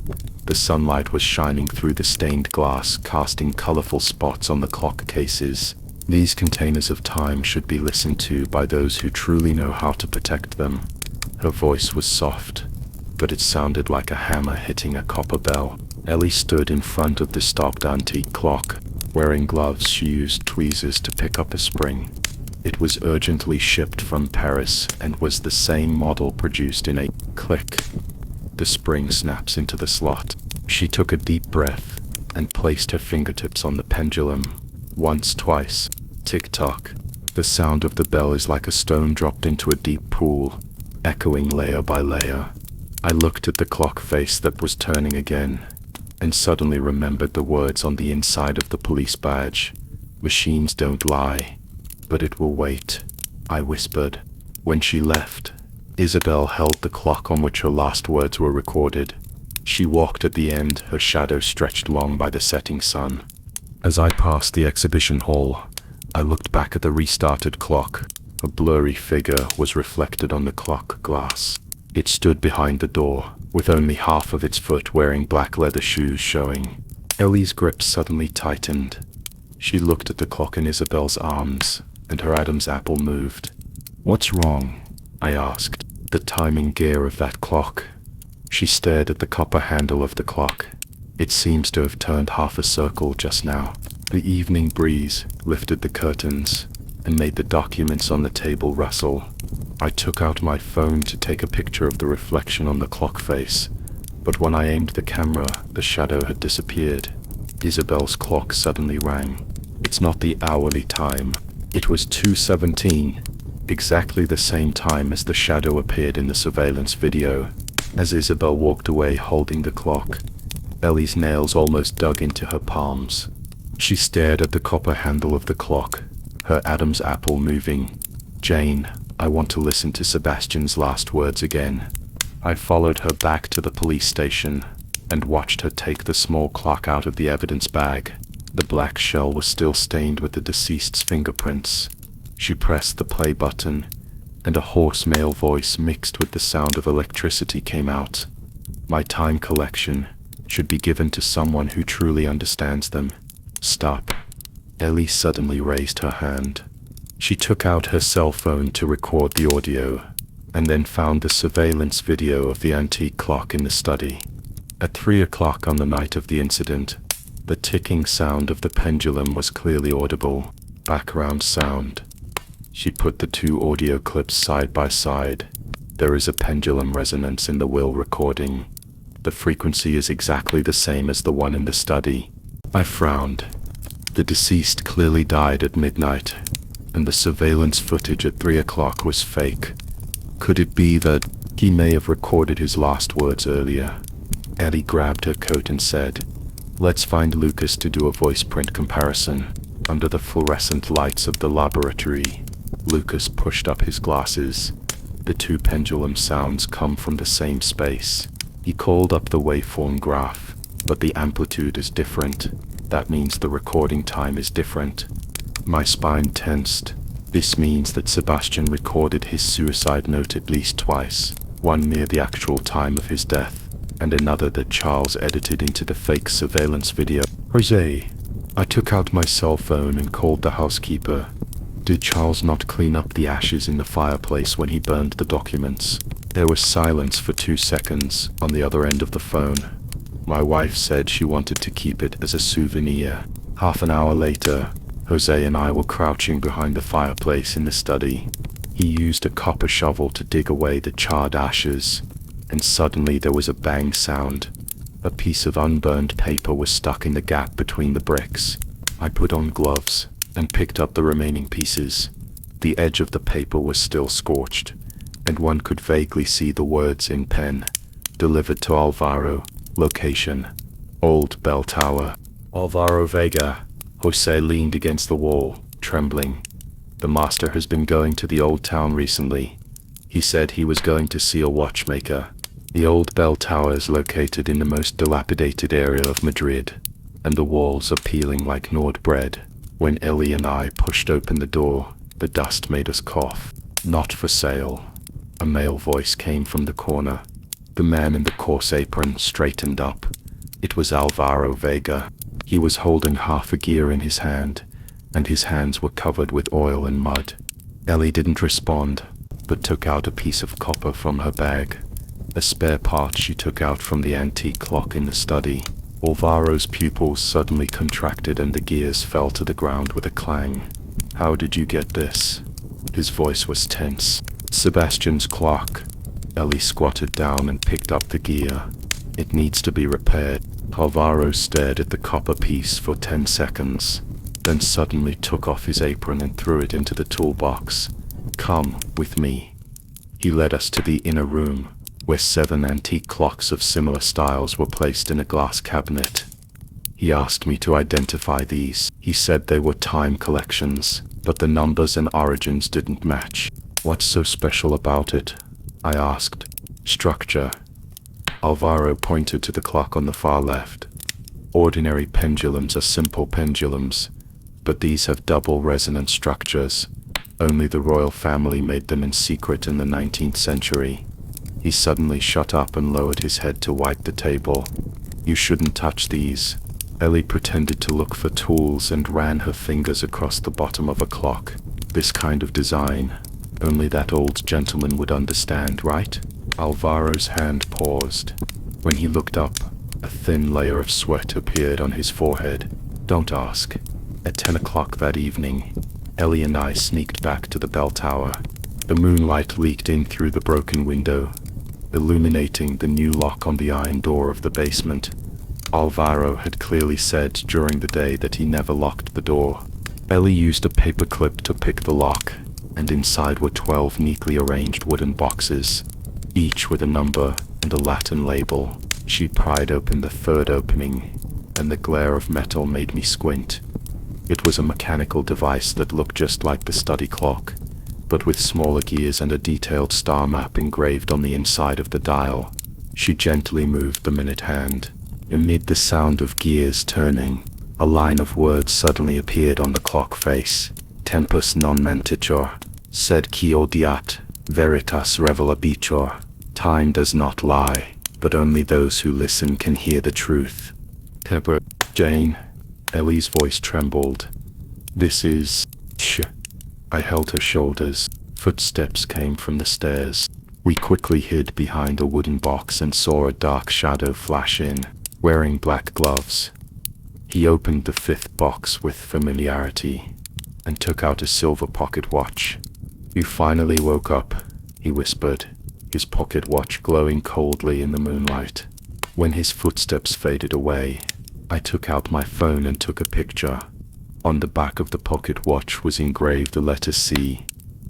the sunlight was shining through the stained glass, casting colorful spots on the clock cases. These containers of time should be listened to by those who truly know how to protect them. Her voice was soft, but it sounded like a hammer hitting a copper bell. Ellie stood in front of the stopped antique clock. Wearing gloves, she used tweezers to pick up a spring. It was urgently shipped from Paris and was the same model produced in a click. The spring snaps into the slot. She took a deep breath and placed her fingertips on the pendulum. Once, twice. Tick-tock. The sound of the bell is like a stone dropped into a deep pool, echoing layer by layer. I looked at the clock face that was turning again, and suddenly remembered the words on the inside of the police badge. Machines don't lie, but it will wait, I whispered. When she left, Isabel held the clock on which her last words were recorded. She walked at the end, her shadow stretched long by the setting sun. As I passed the exhibition hall, I looked back at the restarted clock. A blurry figure was reflected on the clock glass. It stood behind the door, with only half of its foot wearing black leather shoes showing. Ellie's grip suddenly tightened. She looked at the clock in Isabel's arms, and her Adam's apple moved. What's wrong? I asked. The timing gear of that clock. She stared at the copper handle of the clock. It seems to have turned half a circle just now. The evening breeze lifted the curtains and made the documents on the table rustle. I took out my phone to take a picture of the reflection on the clock face, but when I aimed the camera, the shadow had disappeared. Isabel's clock suddenly rang. It's not the hourly time. It was 2:17, exactly the same time as the shadow appeared in the surveillance video. As Isabel walked away holding the clock, Ellie's nails almost dug into her palms. She stared at the copper handle of the clock, her Adam's apple moving. Jane, I want to listen to Sebastian's last words again. I followed her back to the police station and watched her take the small clock out of the evidence bag. The black shell was still stained with the deceased's fingerprints. She pressed the play button, and a hoarse male voice mixed with the sound of electricity came out. My time collection should be given to someone who truly understands them. Stop. Ellie suddenly raised her hand. She took out her cell phone to record the audio, and then found the surveillance video of the antique clock in the study. At 3 o'clock on the night of the incident, the ticking sound of the pendulum was clearly audible. Background sound. She put the two audio clips side by side. There is a pendulum resonance in the will recording. The frequency is exactly the same as the one in the study. I frowned. The deceased clearly died at midnight, and the surveillance footage at 3 o'clock was fake. Could it be that he may have recorded his last words earlier? Ellie grabbed her coat and said, Let's find Lucas to do a voice print comparison. Under the fluorescent lights of the laboratory, Lucas pushed up his glasses. The two pendulum sounds come from the same space. He called up the waveform graph, but the amplitude is different. That means the recording time is different. My spine tensed. This means that Sebastian recorded his suicide note at least twice, one near the actual time of his death, and another that Charles edited into the fake surveillance video. Jose, I took out my cell phone and called the housekeeper. Did Charles not clean up the ashes in the fireplace when he burned the documents? There was silence for 2 seconds on the other end of the phone. My wife said she wanted to keep it as a souvenir. Half an hour later, Jose and I were crouching behind the fireplace in the study. He used a copper shovel to dig away the charred ashes, and suddenly there was a bang sound. A piece of unburned paper was stuck in the gap between the bricks. I put on gloves and picked up the remaining pieces. The edge of the paper was still scorched, and one could vaguely see the words in pen. Delivered to Alvaro. Location: Old Bell Tower. Alvaro Vega. Jose leaned against the wall, trembling. The master has been going to the old town recently. He said he was going to see a watchmaker. The Old Bell Tower is located in the most dilapidated area of Madrid, and the walls are peeling like gnawed bread. When Ellie and I pushed open the door, the dust made us cough. Not for sale. A male voice came from the corner. The man in the coarse apron straightened up. It was Alvaro Vega. He was holding half a gear in his hand, and his hands were covered with oil and mud. Ellie didn't respond, but took out a piece of copper from her bag, a spare part she took out from the antique clock in the study. Alvaro's pupils suddenly contracted and the gears fell to the ground with a clang. How did you get this? His voice was tense. Sebastian's clock. Ellie squatted down and picked up the gear. It needs to be repaired. Alvaro stared at the copper piece for 10 seconds, then suddenly took off his apron and threw it into the toolbox. Come with me. He led us to the inner room, where 7 antique clocks of similar styles were placed in a glass cabinet. He asked me to identify these. He said they were time collections, but the numbers and origins didn't match. What's so special about it? I asked. Structure. Alvaro pointed to the clock on the far left. Ordinary pendulums are simple pendulums, but these have double resonance structures. Only the royal family made them in secret in the 19th century. He suddenly shut up and lowered his head to wipe the table. You shouldn't touch these. Ellie pretended to look for tools and ran her fingers across the bottom of a clock. This kind of design, only that old gentleman would understand, right? Alvaro's hand paused. When he looked up, a thin layer of sweat appeared on his forehead. Don't ask. At 10 o'clock that evening, Ellie and I sneaked back to the bell tower. The moonlight leaked in through the broken window, illuminating the new lock on the iron door of the basement. Alvaro had clearly said during the day that he never locked the door. Ellie used a paper clip to pick the lock, and inside were 12 neatly arranged wooden boxes, each with a number and a Latin label. She pried open the third opening, and the glare of metal made me squint. It was a mechanical device that looked just like the study clock, but with smaller gears and a detailed star map engraved on the inside of the dial. She gently moved the minute hand. Amid the sound of gears turning, a line of words suddenly appeared on the clock face. Tempus non mentitur, sed qui odiat, veritas revelabitur. Time does not lie, but only those who listen can hear the truth. Pepper, Jane. Ellie's voice trembled. This is... Shh. I held her shoulders. Footsteps came from the stairs. We quickly hid behind a wooden box and saw a dark shadow flash in, wearing black gloves. He opened the 5th box with familiarity, and took out a silver pocket watch. You finally woke up, he whispered, his pocket watch glowing coldly in the moonlight. When his footsteps faded away, I took out my phone and took a picture. On the back of the pocket watch was engraved the letter C,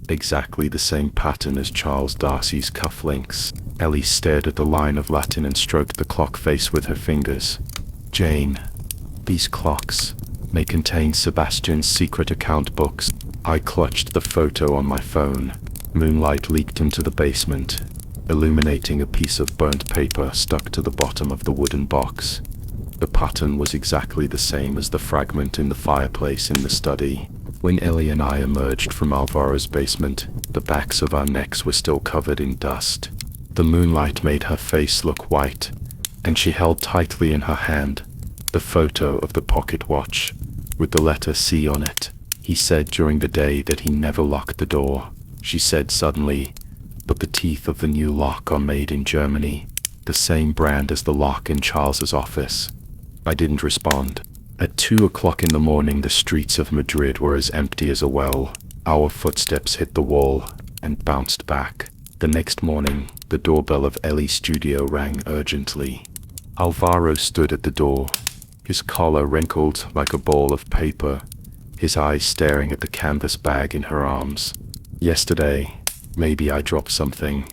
exactly the same pattern as Charles Darcy's cufflinks. Ellie stared at the line of Latin and stroked the clock face with her fingers. Jane, These clocks may contain Sebastian's secret account books. I clutched the photo on my phone. Moonlight leaked into the basement, illuminating a piece of burnt paper stuck to the bottom of the wooden box. The pattern was exactly the same as the fragment in the fireplace in the study. When Ellie and I emerged from Alvaro's basement, the backs of our necks were still covered in dust. The moonlight made her face look white, and she held tightly in her hand the photo of the pocket watch with the letter C on it. He said during the day that he never locked the door, she said suddenly, but the teeth of the new lock are made in Germany, the same brand as the lock in Charles's office. I didn't respond. At 2 o'clock in the morning, the streets of Madrid were as empty as a well. Our footsteps hit the wall and bounced back. The next morning, the doorbell of Ellie's studio rang urgently. Alvaro stood at the door, his collar wrinkled like a ball of paper, his eyes staring at the canvas bag in her arms. Yesterday, maybe I dropped something.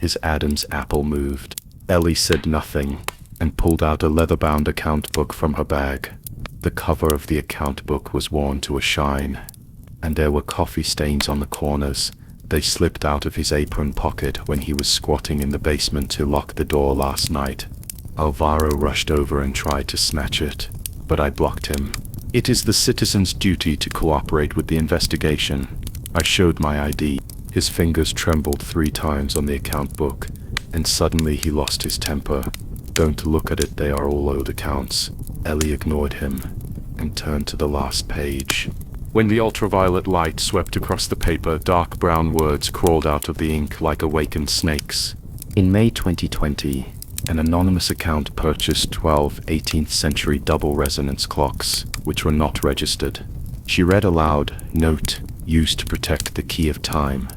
His Adam's apple moved. Ellie said nothing and pulled out a leather-bound account book from her bag. The cover of the account book was worn to a shine, and there were coffee stains on the corners. They slipped out of his apron pocket when he was squatting in the basement to lock the door last night. Alvaro rushed over and tried to snatch it, but I blocked him. It is the citizen's duty to cooperate with the investigation. I showed my ID. His fingers trembled 3 times on the account book, and suddenly he lost his temper. Don't look at it, they are all old accounts. Ellie ignored him and turned to the last page. When the ultraviolet light swept across the paper, dark brown words crawled out of the ink like awakened snakes. In May 2020, an anonymous account purchased 12 18th century double resonance clocks, which were not registered. She read aloud, "Note, used to protect the key of time."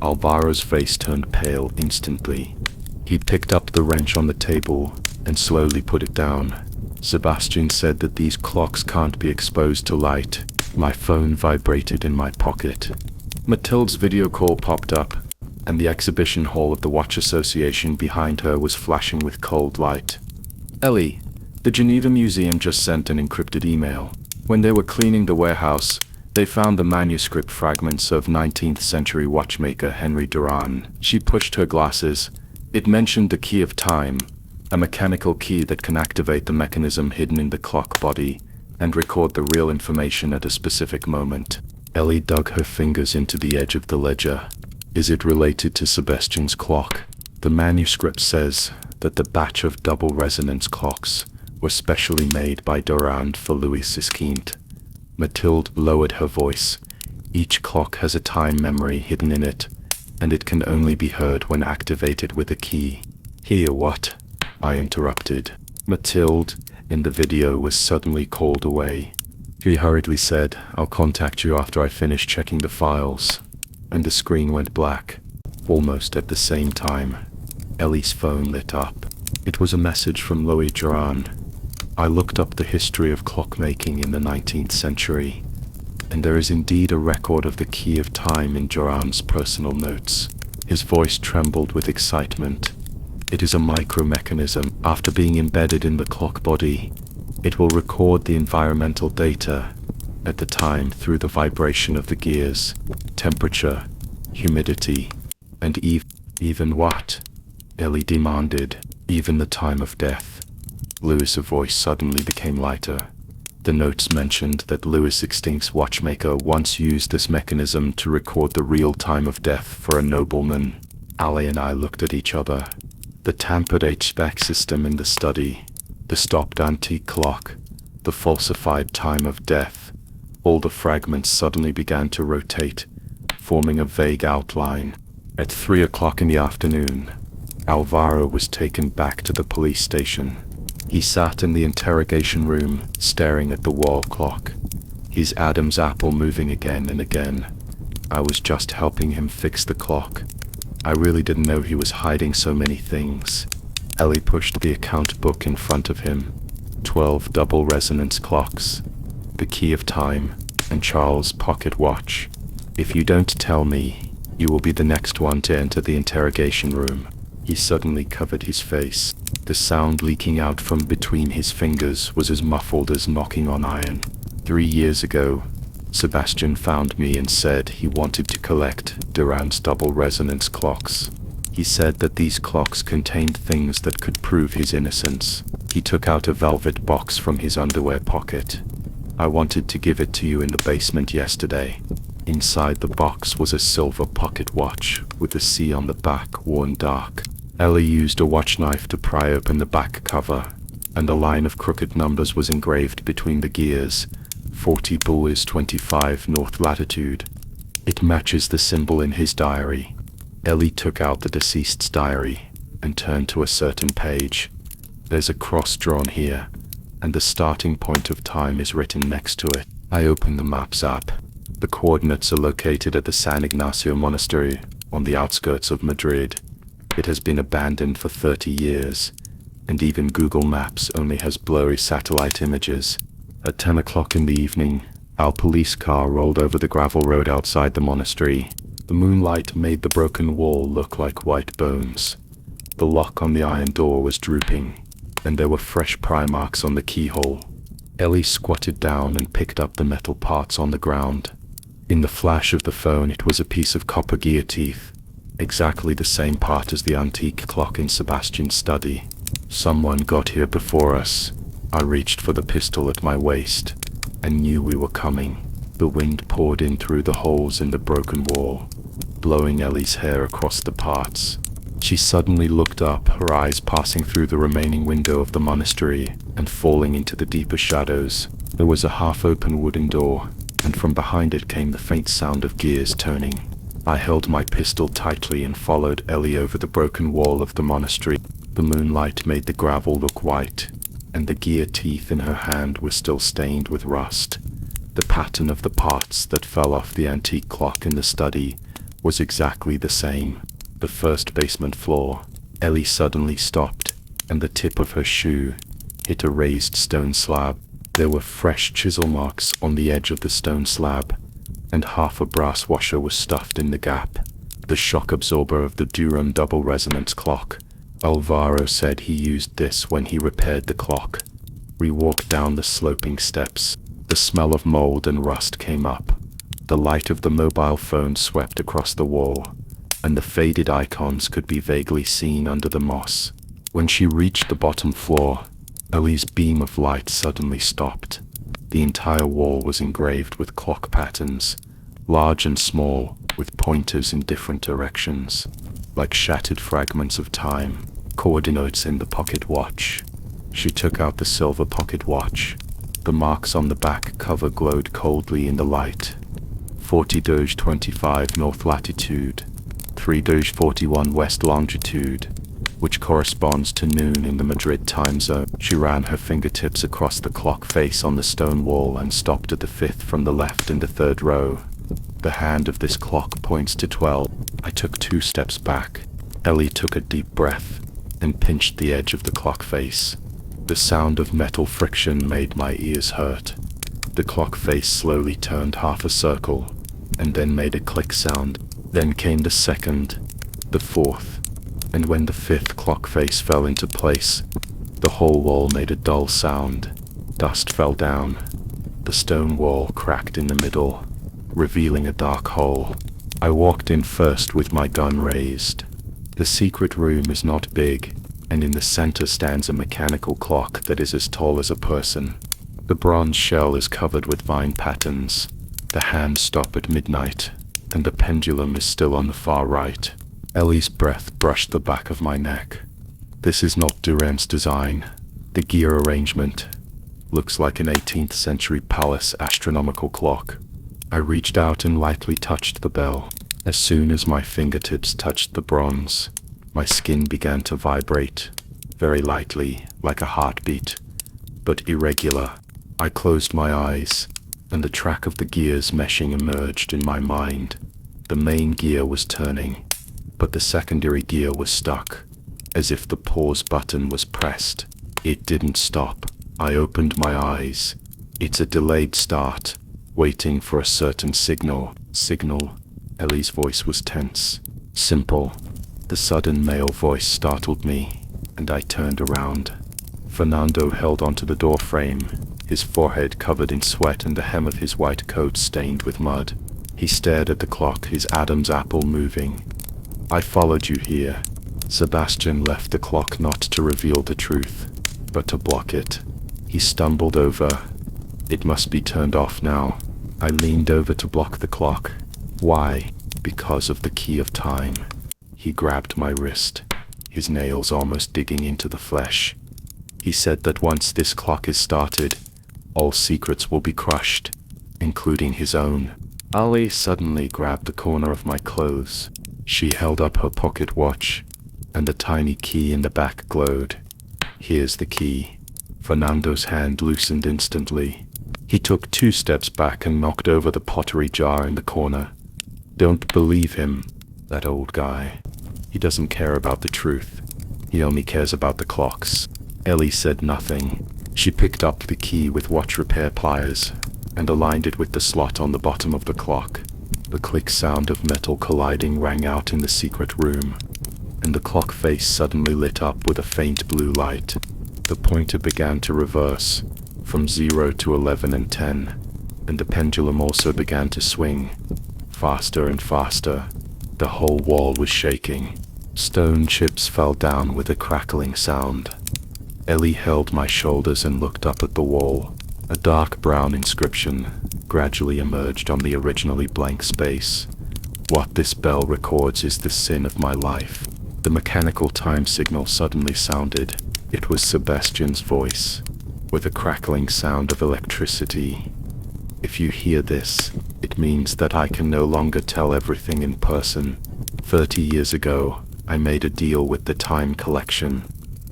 Alvaro's face turned pale instantly. He picked up the wrench on the table and slowly put it down. Sebastian said that these clocks can't be exposed to light. My phone vibrated in my pocket. Mathilde's video call popped up, and the exhibition hall of the Watch Association behind her was flashing with cold light. "Ellie, the Geneva Museum just sent an encrypted email. When they were cleaning the warehouse, they found the manuscript fragments of 19th century watchmaker Henry Durand." She pushed her glasses. It mentioned the key of time, a mechanical key that can activate the mechanism hidden in the clock body and record the real information at a specific moment. Ellie dug her fingers into the edge of the ledger. Is it related to Sebastian's clock? The manuscript says that the batch of double resonance clocks were specially made by Durand for Louis XVI. Mathilde lowered her voice. Each clock has a time memory hidden in it, and it can only be heard when activated with a key. Hear what? I interrupted. Mathilde, in the video, was suddenly called away. She hurriedly said, "I'll contact you after I finish checking the files." And the screen went black. Almost at the same time, Ellie's phone lit up. It was a message from Louis Durand. I looked up the history of clockmaking in the 19th century, and there is indeed a record of the key of time in Durand's personal notes. His voice trembled with excitement. It is a micro-mechanism. After being embedded in the clock body, it will record the environmental data at the time through the vibration of the gears, temperature, humidity, and even what? Ellie demanded. Even the time of death. Louis' voice suddenly became lighter. The notes mentioned that Louis XVI's watchmaker once used this mechanism to record the real time of death for a nobleman. Ali and I looked at each other. The tampered HVAC system in the study, the stopped antique clock, the falsified time of death. All the fragments suddenly began to rotate, forming a vague outline. At 3 o'clock in the afternoon, Alvaro was taken back to the police station. He sat in the interrogation room, staring at the wall clock, his Adam's apple moving again and again. I was just helping him fix the clock. I really didn't know he was hiding so many things. Ellie pushed the account book in front of him. 12 double resonance clocks, the key of time, and Charles' pocket watch. If you don't tell me, you will be the next one to enter the interrogation room. He suddenly covered his face. The sound leaking out from between his fingers was as muffled as knocking on iron. 3 years ago, Sebastian found me and said he wanted to collect Durand's double resonance clocks. He said that these clocks contained things that could prove his innocence. He took out a velvet box from his underwear pocket. I wanted to give it to you in the basement yesterday. Inside the box was a silver pocket watch with a C on the back worn dark. Ellie used a watch knife to pry open the back cover, and a line of crooked numbers was engraved between the gears. 40 Bull 25 North Latitude. It matches the symbol in his diary. Ellie took out the deceased's diary and turned to a certain page. There's a cross drawn here, and the starting point of time is written next to it. I opened the Maps app. The coordinates are located at the San Ignacio Monastery on the outskirts of Madrid. It has been abandoned for 30 years, and even Google Maps only has blurry satellite images. At 10 o'clock in the evening, our police car rolled over the gravel road outside the monastery. The moonlight made the broken wall look like white bones. The lock on the iron door was drooping, and there were fresh pry marks on the keyhole. Ellie squatted down and picked up the metal parts on the ground. In the flash of the phone, it was a piece of copper gear teeth, exactly the same part as the antique clock in Sebastian's study. Someone got here before us. I reached for the pistol at my waist and knew we were coming. The wind poured in through the holes in the broken wall, blowing Ellie's hair across the parts. She suddenly looked up, her eyes passing through the remaining window of the monastery and falling into the deeper shadows. There was a half-open wooden door, and from behind it came the faint sound of gears turning. I held my pistol tightly and followed Ellie over the broken wall of the monastery. The moonlight made the gravel look white, and the gear teeth in her hand were still stained with rust. The pattern of the parts that fell off the antique clock in the study was exactly the same. The first basement floor. Ellie suddenly stopped, and the tip of her shoe hit a raised stone slab. There were fresh chisel marks on the edge of the stone slab, and half a brass washer was stuffed in the gap. The shock absorber of the Durand double resonance clock. Alvaro said he used this when he repaired the clock. We walked down the sloping steps. The smell of mold and rust came up. The light of the mobile phone swept across the wall, and the faded icons could be vaguely seen under the moss. When she reached the bottom floor, Ellie's beam of light suddenly stopped. The entire wall was engraved with clock patterns, large and small, with pointers in different directions, like shattered fragments of time, coordinates in the pocket watch. She took out the silver pocket watch. The marks on the back cover glowed coldly in the light. 40-25 North Latitude, 3-41 West Longitude, which corresponds to noon in the Madrid time zone. She ran her fingertips across the clock face on the stone wall and stopped at the 5th from the left in the 3rd row. The hand of this clock points to 12. I took 2 steps back. Ellie took a deep breath and pinched the edge of the clock face. The sound of metal friction made my ears hurt. The clock face slowly turned half a circle, and then made a click sound. Then came the 2nd, the 4th, and when the 5th clock face fell into place, the whole wall made a dull sound. Dust fell down. The stone wall cracked in the middle, revealing a dark hole. I walked in first with my gun raised. The secret room is not big, and in the center stands a mechanical clock that is as tall as a person. The bronze shell is covered with vine patterns. The hands stop at midnight, and the pendulum is still on the far right. Ellie's breath brushed the back of my neck. This is not Durand's design. The gear arrangement looks like an 18th century palace astronomical clock. I reached out and lightly touched the bell. As soon as my fingertips touched the bronze, my skin began to vibrate, very lightly, like a heartbeat, but irregular. I closed my eyes, and the track of the gears meshing emerged in my mind. The main gear was turning, but the secondary gear was stuck, as if the pause button was pressed. It didn't stop. I opened my eyes. It's a delayed start, waiting for a certain signal. Ellie's voice was tense. Simple. The sudden male voice startled me, and I turned around. Fernando held onto the door frame, his forehead covered in sweat and the hem of his white coat stained with mud. He stared at the clock, his Adam's apple moving. "I followed you here." Sebastian left the clock not to reveal the truth, but to block it. He stumbled over. "It must be turned off now." I leaned over to block the clock. "Why?" "Because of the key of time." He grabbed my wrist, his nails almost digging into the flesh. He said that once this clock is started, all secrets will be crushed, including his own. Ali suddenly grabbed the corner of my clothes. She held up her pocket watch, and the tiny key in the back glowed. "Here's the key." Fernando's hand loosened instantly. He took 2 steps back and knocked over the pottery jar in the corner. "Don't believe him, that old guy. He doesn't care about the truth. He only cares about the clocks." Ellie said nothing. She picked up the key with watch repair pliers and aligned it with the slot on the bottom of the clock. The click sound of metal colliding rang out in the secret room, and the clock face suddenly lit up with a faint blue light. The pointer began to reverse, from 0 to 11 and 10, and the pendulum also began to swing, faster and faster. The whole wall was shaking. Stone chips fell down with a crackling sound. Ellie held my shoulders and looked up at the wall. A dark brown inscription gradually emerged on the originally blank space. "What this bell records is the sin of my life." The mechanical time signal suddenly sounded. It was Sebastian's voice, with a crackling sound of electricity. "If you hear this, it means that I can no longer tell everything in person. 30 years ago, I made a deal with the Time Collection.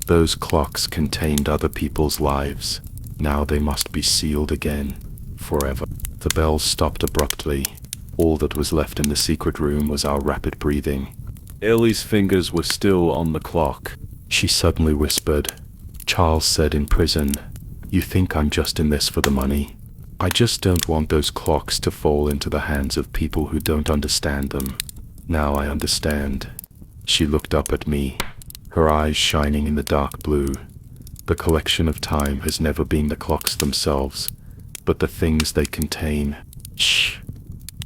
Those clocks contained other people's lives. Now they must be sealed again, forever." The bell stopped abruptly. All that was left in the secret room was our rapid breathing. Ellie's fingers were still on the clock. She suddenly whispered. "Charles said in prison, 'You think I'm just in this for the money? I just don't want those clocks to fall into the hands of people who don't understand them.' Now I understand." She looked up at me, her eyes shining in the dark blue. "The collection of time has never been the clocks themselves, but the things they contain." "Shh."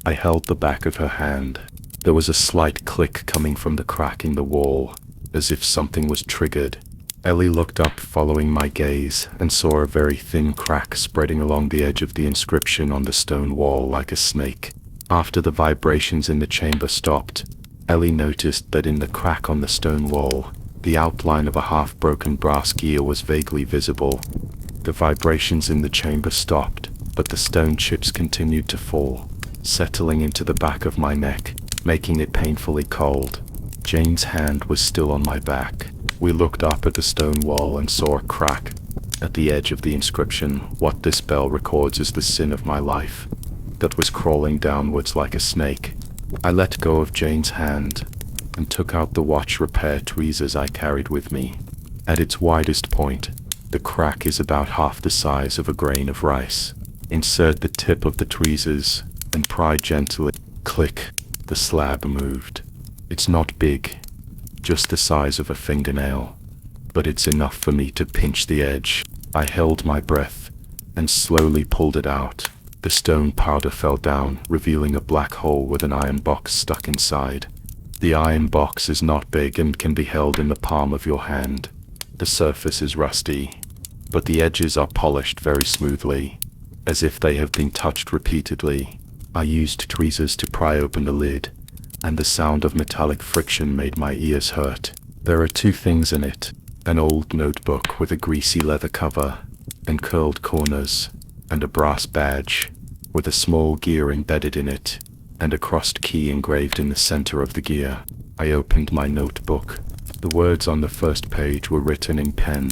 I held the back of her hand. There was a slight click coming from the crack in the wall, as if something was triggered. Ellie looked up, following my gaze, and saw a very thin crack spreading along the edge of the inscription on the stone wall like a snake. After the vibrations in the chamber stopped, Ellie noticed that in the crack on the stone wall, the outline of a half-broken brass gear was vaguely visible. The vibrations in the chamber stopped, but the stone chips continued to fall, settling into the back of my neck, making it painfully cold. Jane's hand was still on my back. We looked up at the stone wall and saw a crack. At the edge of the inscription, "What this bell records is the sin of my life," that was crawling downwards like a snake. I let go of Jane's hand and took out the watch repair tweezers I carried with me. At its widest point, the crack is about half the size of a grain of rice. Insert the tip of the tweezers and pry gently. Click. The slab moved. It's not big, just the size of a fingernail, but it's enough for me to pinch the edge. I held my breath and slowly pulled it out. The stone powder fell down, revealing a black hole with an iron box stuck inside. The iron box is not big and can be held in the palm of your hand. The surface is rusty, but the edges are polished very smoothly, as if they have been touched repeatedly. I used tweezers to pry open the lid, and the sound of metallic friction made my ears hurt. There are 2 things in it: an old notebook with a greasy leather cover and curled corners, and a brass badge with a small gear embedded in it, and a crossed key engraved in the center of the gear. I opened my notebook. The words on the first page were written in pen,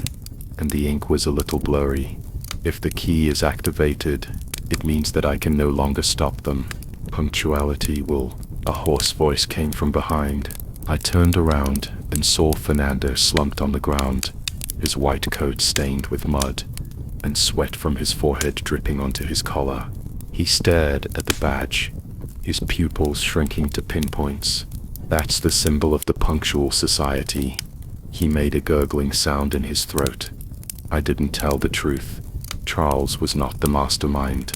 and the ink was a little blurry. "If the key is activated, it means that I can no longer stop them. Punctuality will..." A hoarse voice came from behind. I turned around and saw Fernando slumped on the ground, his white coat stained with mud, and sweat from his forehead dripping onto his collar. He stared at the badge, his pupils shrinking to pinpoints. That's the symbol of the punctual society. He made a gurgling sound in his throat. I didn't tell the truth. Charles was not the mastermind.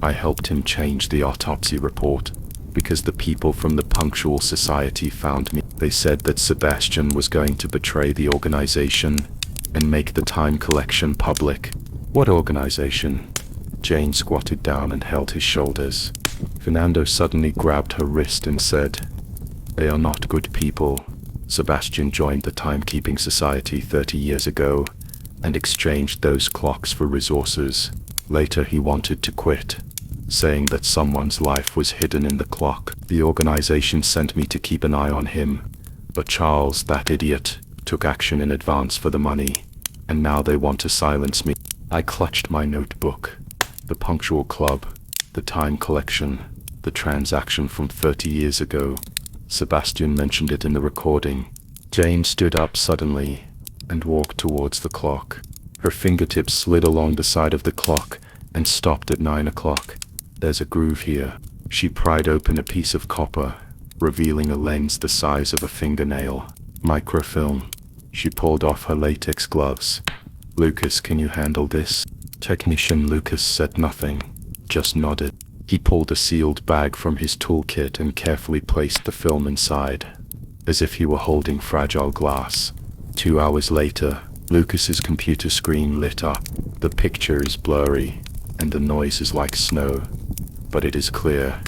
I helped him change the autopsy report, because the people from the punctual society found me. They said that Sebastian was going to betray the organization and make the time collection public. What organization? Jane squatted down and held his shoulders. Fernando suddenly grabbed her wrist and said, "They are not good people. Sebastian joined the timekeeping society 30 years ago and exchanged those clocks for resources. Later he wanted to quit, saying that someone's life was hidden in the clock. The organization sent me to keep an eye on him, but Charles, that idiot, took action in advance for the money, and now they want to silence me." I clutched my notebook. The punctual club, the time collection, the transaction from 30 years ago. Sebastian mentioned it in the recording. Jane stood up suddenly and walked towards the clock. Her fingertips slid along the side of the clock and stopped at 9 o'clock. "There's a groove here." She pried open a piece of copper, revealing a lens the size of a fingernail. "Microfilm." She pulled off her latex gloves. "Lucas, can you handle this?" Technician Lucas said nothing, just nodded. He pulled a sealed bag from his toolkit and carefully placed the film inside, as if he were holding fragile glass. 2 hours later, Lucas's computer screen lit up. The picture is blurry, and the noise is like snow, but it is clear.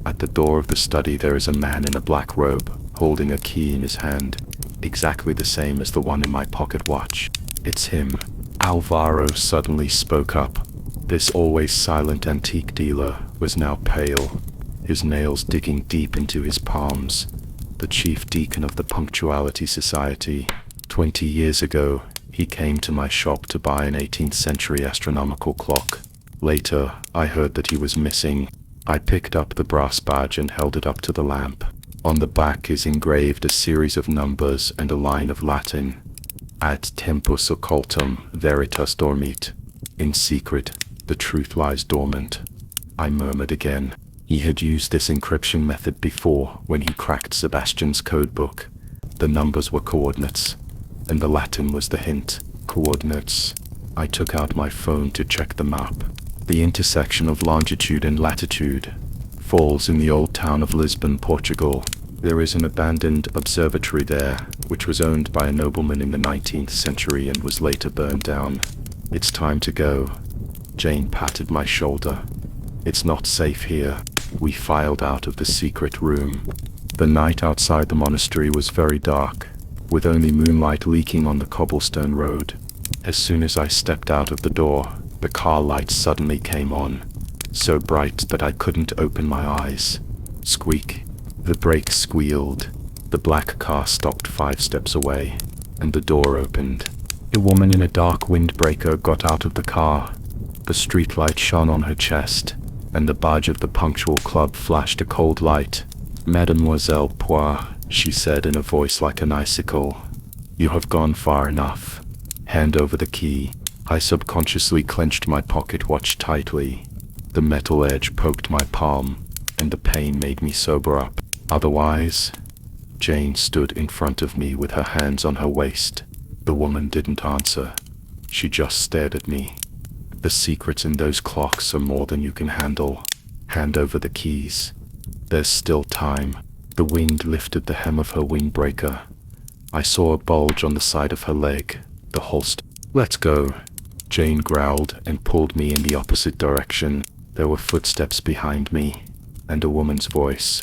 At the door of the study there is a man in a black robe, holding a key in his hand, exactly the same as the one in my pocket watch. "It's him." Alvaro suddenly spoke up. This always silent antique dealer was now pale, his nails digging deep into his palms. "The chief deacon of the Punctuality Society. 20 years ago, he came to my shop to buy an 18th century astronomical clock. Later, I heard that he was missing. I picked up the brass badge and held it up to the lamp. On the back is engraved a series of numbers and a line of Latin. Ad tempus occultum veritas dormit. In secret, the truth lies dormant." I murmured again. He had used this encryption method before when he cracked Sebastian's codebook. The numbers were coordinates, and the Latin was the hint. Coordinates. I took out my phone to check the map. The intersection of longitude and latitude falls in the old town of Lisbon, Portugal. There is an abandoned observatory there, which was owned by a nobleman in the 19th century and was later burned down. "It's time to go." Jane patted my shoulder. "It's not safe here." We filed out of the secret room. The night outside the monastery was very dark, with only moonlight leaking on the cobblestone road. As soon as I stepped out of the door, the car lights suddenly came on, so bright that I couldn't open my eyes. Squeak. The brakes squealed. The black car stopped 5 steps away, and the door opened. A woman in a dark windbreaker got out of the car. The streetlight shone on her chest, and the badge of the Punctual Club flashed a cold light. "Mademoiselle Poire," she said in a voice like an icicle, "you have gone far enough. Hand over the key." I subconsciously clenched my pocket watch tightly. The metal edge poked my palm, and the pain made me sober up. Otherwise, Jane stood in front of me with her hands on her waist. The woman didn't answer. She just stared at me. "The secrets in those clocks are more than you can handle. Hand over the keys. There's still time." The wind lifted the hem of her windbreaker. I saw a bulge on the side of her leg, the holster. "Let's go." Jane growled and pulled me in the opposite direction. There were footsteps behind me, and a woman's voice.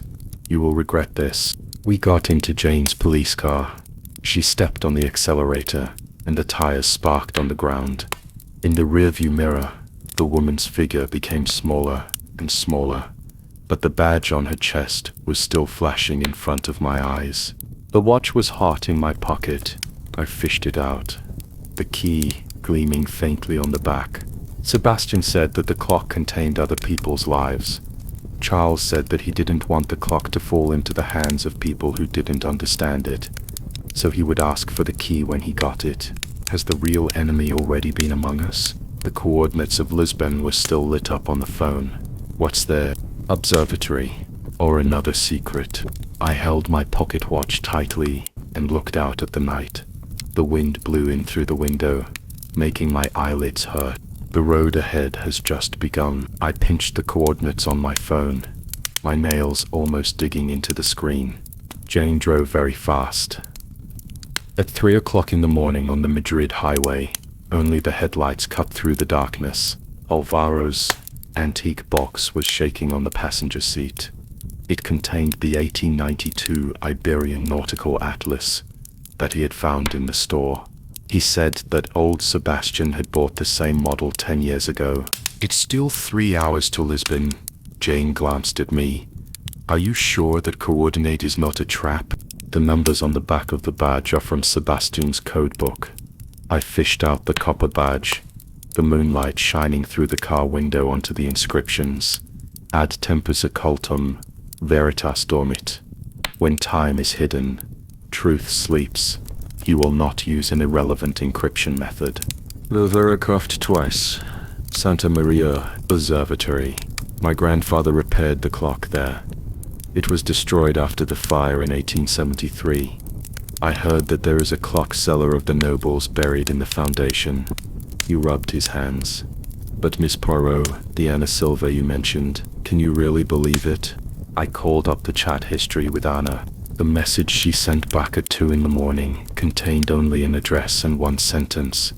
"You will regret this." We got into Jane's police car. She stepped on the accelerator, and the tires sparked on the ground. In the rearview mirror, the woman's figure became smaller and smaller, but the badge on her chest was still flashing in front of my eyes. The watch was hot in my pocket. I fished it out, the key gleaming faintly on the back. Sebastian said that the clock contained other people's lives. Charles said that he didn't want the clock to fall into the hands of people who didn't understand it, so he would ask for the key when he got it. Has the real enemy already been among us? The coordinates of Lisbon were still lit up on the phone. What's there? Observatory. Or another secret? I held my pocket watch tightly and looked out at the night. The wind blew in through the window, making my eyelids hurt. The road ahead has just begun. I pinched the coordinates on my phone, my nails almost digging into the screen. Jane drove very fast. At 3 o'clock in the morning on the Madrid highway, only the headlights cut through the darkness. Alvaro's antique box was shaking on the passenger seat. It contained the 1892 Iberian Nautical Atlas that he had found in the store. He said that old Sebastian had bought the same model 10 years ago. It's still 3 hours to Lisbon. Jane glanced at me. Are you sure that coordinate is not a trap? The numbers on the back of the badge are from Sebastian's codebook. I fished out the copper badge, the moonlight shining through the car window onto the inscriptions. Ad tempus occultum, veritas dormit. When time is hidden, truth sleeps. He will not use an irrelevant encryption method. The Veracraft twice. Santa Maria Observatory. My grandfather repaired the clock there. It was destroyed after the fire in 1873. I heard that there is a clock cellar of the nobles buried in the foundation. He rubbed his hands. But Miss Poirot, the Anna Silva you mentioned, can you really believe it? I called up the chat history with Anna. The message she sent back at 2 in the morning contained only an address and one sentence.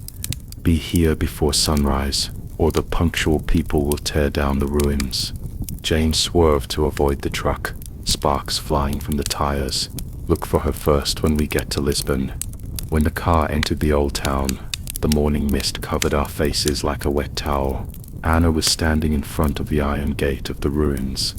Be here before sunrise, or the punctual people will tear down the ruins. Jane swerved to avoid the truck, sparks flying from the tires. Look for her first when we get to Lisbon. When the car entered the old town, the morning mist covered our faces like a wet towel. Anna was standing in front of the iron gate of the ruins,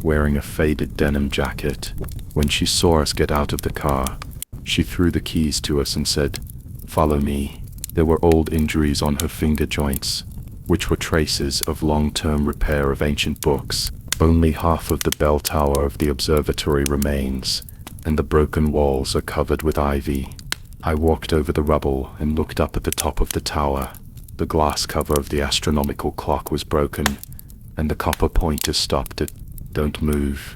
wearing a faded denim jacket. When she saw us get out of the car, she threw the keys to us and said, "Follow me." There were old injuries on her finger joints, which were traces of long-term repair of ancient books. Only half of the bell tower of the observatory remains, and the broken walls are covered with ivy. I walked over the rubble and looked up at the top of the tower. The glass cover of the astronomical clock was broken, and the copper pointer stopped it. Don't move.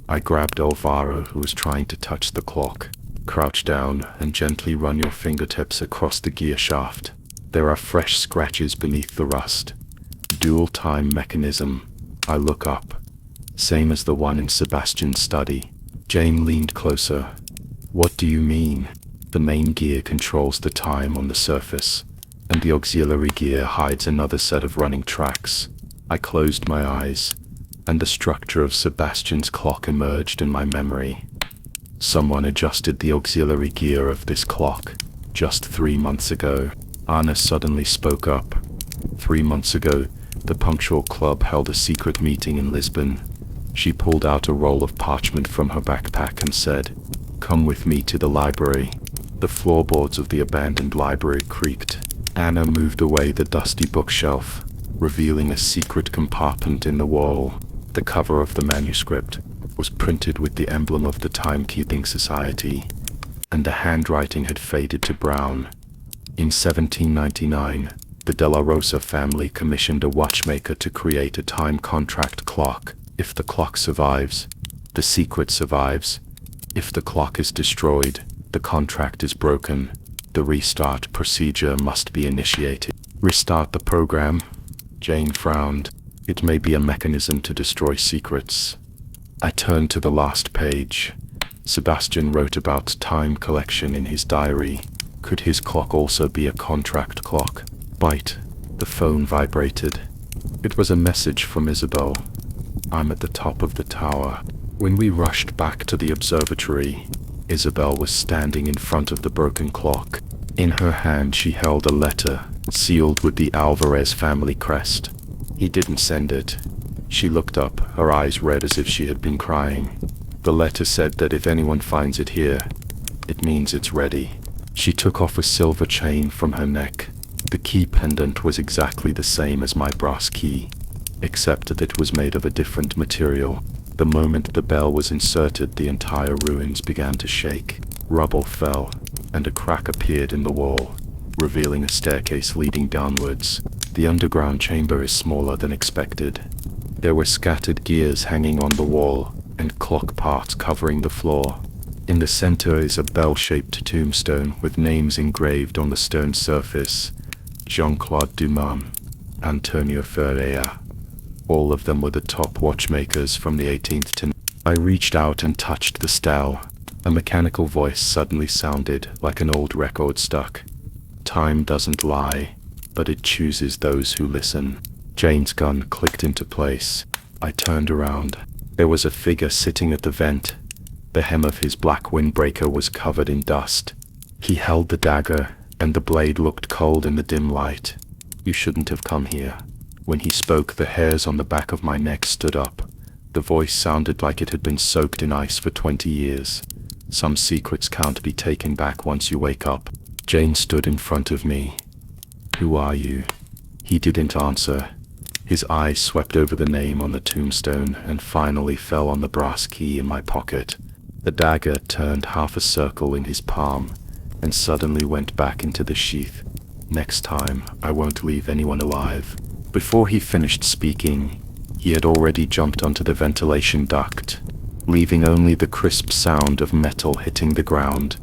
I grabbed Alvaro, who was trying to touch the clock. Crouch down and gently run your fingertips across the gear shaft. There are fresh scratches beneath the rust. Dual time mechanism. I look up. Same as the one in Sebastian's study. Jane leaned closer. What do you mean? The main gear controls the time on the surface, and the auxiliary gear hides another set of running tracks. I closed my eyes, and the structure of Sebastian's clock emerged in my memory. Someone adjusted the auxiliary gear of this clock just 3 months ago. Anna suddenly spoke up. 3 months ago, the Punctual Club held a secret meeting in Lisbon. She pulled out a roll of parchment from her backpack and said, "Come with me to the library." The floorboards of the abandoned library creaked. Anna moved away the dusty bookshelf, revealing a secret compartment in the wall. The cover of the manuscript was printed with the emblem of the Timekeeping Society, and the handwriting had faded to brown. In 1799, the De La Rosa family commissioned a watchmaker to create a time contract clock. If the clock survives, the secret survives. If the clock is destroyed, the contract is broken. The restart procedure must be initiated. Restart the program? Jane frowned. It may be a mechanism to destroy secrets. I turned to the last page. Sebastian wrote about time collection in his diary. Could his clock also be a contract clock? Bite. The phone vibrated. It was a message from Isabel. I'm at the top of the tower. When we rushed back to the observatory, Isabel was standing in front of the broken clock. In her hand she held a letter, sealed with the Alvarez family crest. He didn't send it. She looked up, her eyes red as if she had been crying. The letter said that if anyone finds it here, it means it's ready. She took off a silver chain from her neck. The key pendant was exactly the same as my brass key, except that it was made of a different material. The moment the bell was inserted, the entire ruins began to shake. Rubble fell, and a crack appeared in the wall, revealing a staircase leading downwards. The underground chamber is smaller than expected. There were scattered gears hanging on the wall, and clock parts covering the floor. In the center is a bell-shaped tombstone with names engraved on the stone surface: Jean-Claude Dumas, Antonio Ferreira. All of them were the top watchmakers from the 18th to... I reached out and touched the stele. A mechanical voice suddenly sounded like an old record stuck. Time doesn't lie, but it chooses those who listen. Jane's gun clicked into place. I turned around. There was a figure sitting at the vent. The hem of his black windbreaker was covered in dust. He held the dagger, and the blade looked cold in the dim light. "You shouldn't have come here." When he spoke, the hairs on the back of my neck stood up. The voice sounded like it had been soaked in ice for 20 years. "Some secrets can't be taken back once you wake up." Jane stood in front of me. "Who are you?" He didn't answer. His eyes swept over the name on the tombstone and finally fell on the brass key in my pocket. The dagger turned half a circle in his palm and suddenly went back into the sheath. "Next time, I won't leave anyone alive." Before he finished speaking, he had already jumped onto the ventilation duct, leaving only the crisp sound of metal hitting the ground.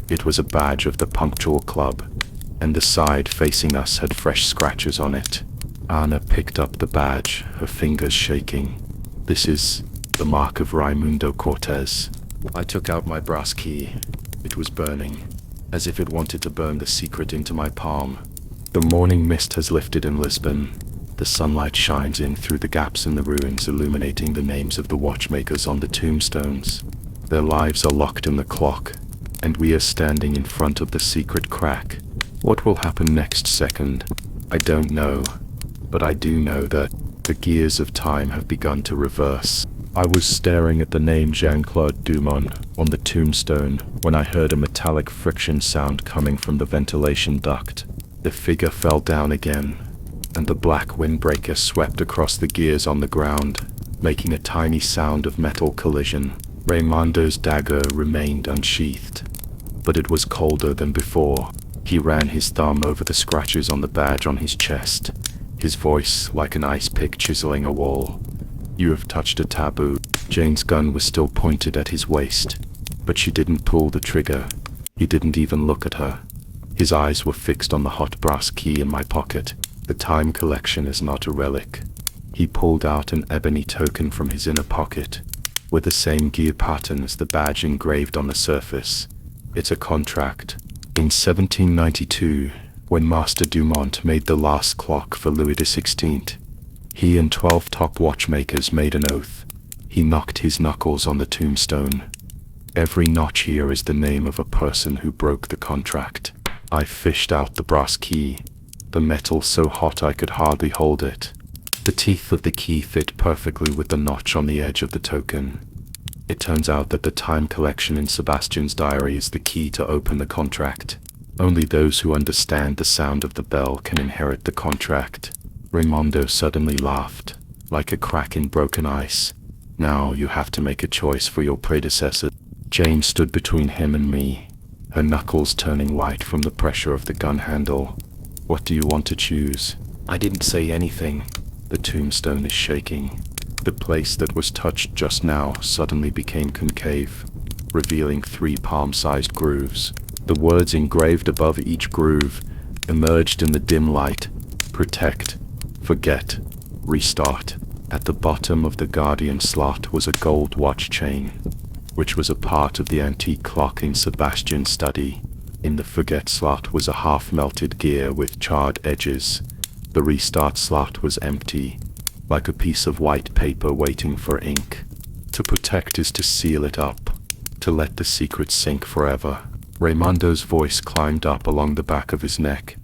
It was a badge of the Punctual Club, and the side facing us had fresh scratches on it. Anna picked up the badge, her fingers shaking. "This is the mark of Raimundo Cortez." I took out my brass key. It was burning, as if it wanted to burn the secret into my palm. The morning mist has lifted in Lisbon. The sunlight shines in through the gaps in the ruins, illuminating the names of the watchmakers on the tombstones. Their lives are locked in the clock, and we are standing in front of the secret crack. What will happen next second? I don't know, but I do know that the gears of time have begun to reverse. I was staring at the name Jean-Claude Dumas on the tombstone when I heard a metallic friction sound coming from the ventilation duct. The figure fell down again, and the black windbreaker swept across the gears on the ground, making a tiny sound of metal collision. Raimundo's dagger remained unsheathed, but it was colder than before. He ran his thumb over the scratches on the badge on his chest, his voice like an ice pick chiseling a wall. "You have touched a taboo." Jane's gun was still pointed at his waist, but she didn't pull the trigger. He didn't even look at her. His eyes were fixed on the hot brass key in my pocket. "The time collection is not a relic." He pulled out an ebony token from his inner pocket, with the same gear pattern as the badge engraved on the surface. "It's a contract. In 1792, when Master Dumont made the last clock for Louis XVI, he and 12 top watchmakers made an oath. He knocked his knuckles on the tombstone. Every notch here is the name of a person who broke the contract." I fished out the brass key, the metal so hot I could hardly hold it. The teeth of the key fit perfectly with the notch on the edge of the token. It turns out that the time collection in Sebastian's diary is the key to open the contract. Only those who understand the sound of the bell can inherit the contract. Raimundo suddenly laughed, like a crack in broken ice. "Now you have to make a choice for your predecessor." Jane stood between him and me, her knuckles turning white from the pressure of the gun handle. "What do you want to choose?" I didn't say anything. The tombstone is shaking. The place that was touched just now suddenly became concave, revealing 3 palm-sized grooves. The words engraved above each groove emerged in the dim light: "Protect, forget, restart." At the bottom of the guardian slot was a gold watch chain, which was a part of the antique clock in Sebastian's study. In the forget slot was a half-melted gear with charred edges. The restart slot was empty, like a piece of white paper waiting for ink. To protect is to seal it up, to let the secret sink forever. Raimundo's voice climbed up along the back of his neck.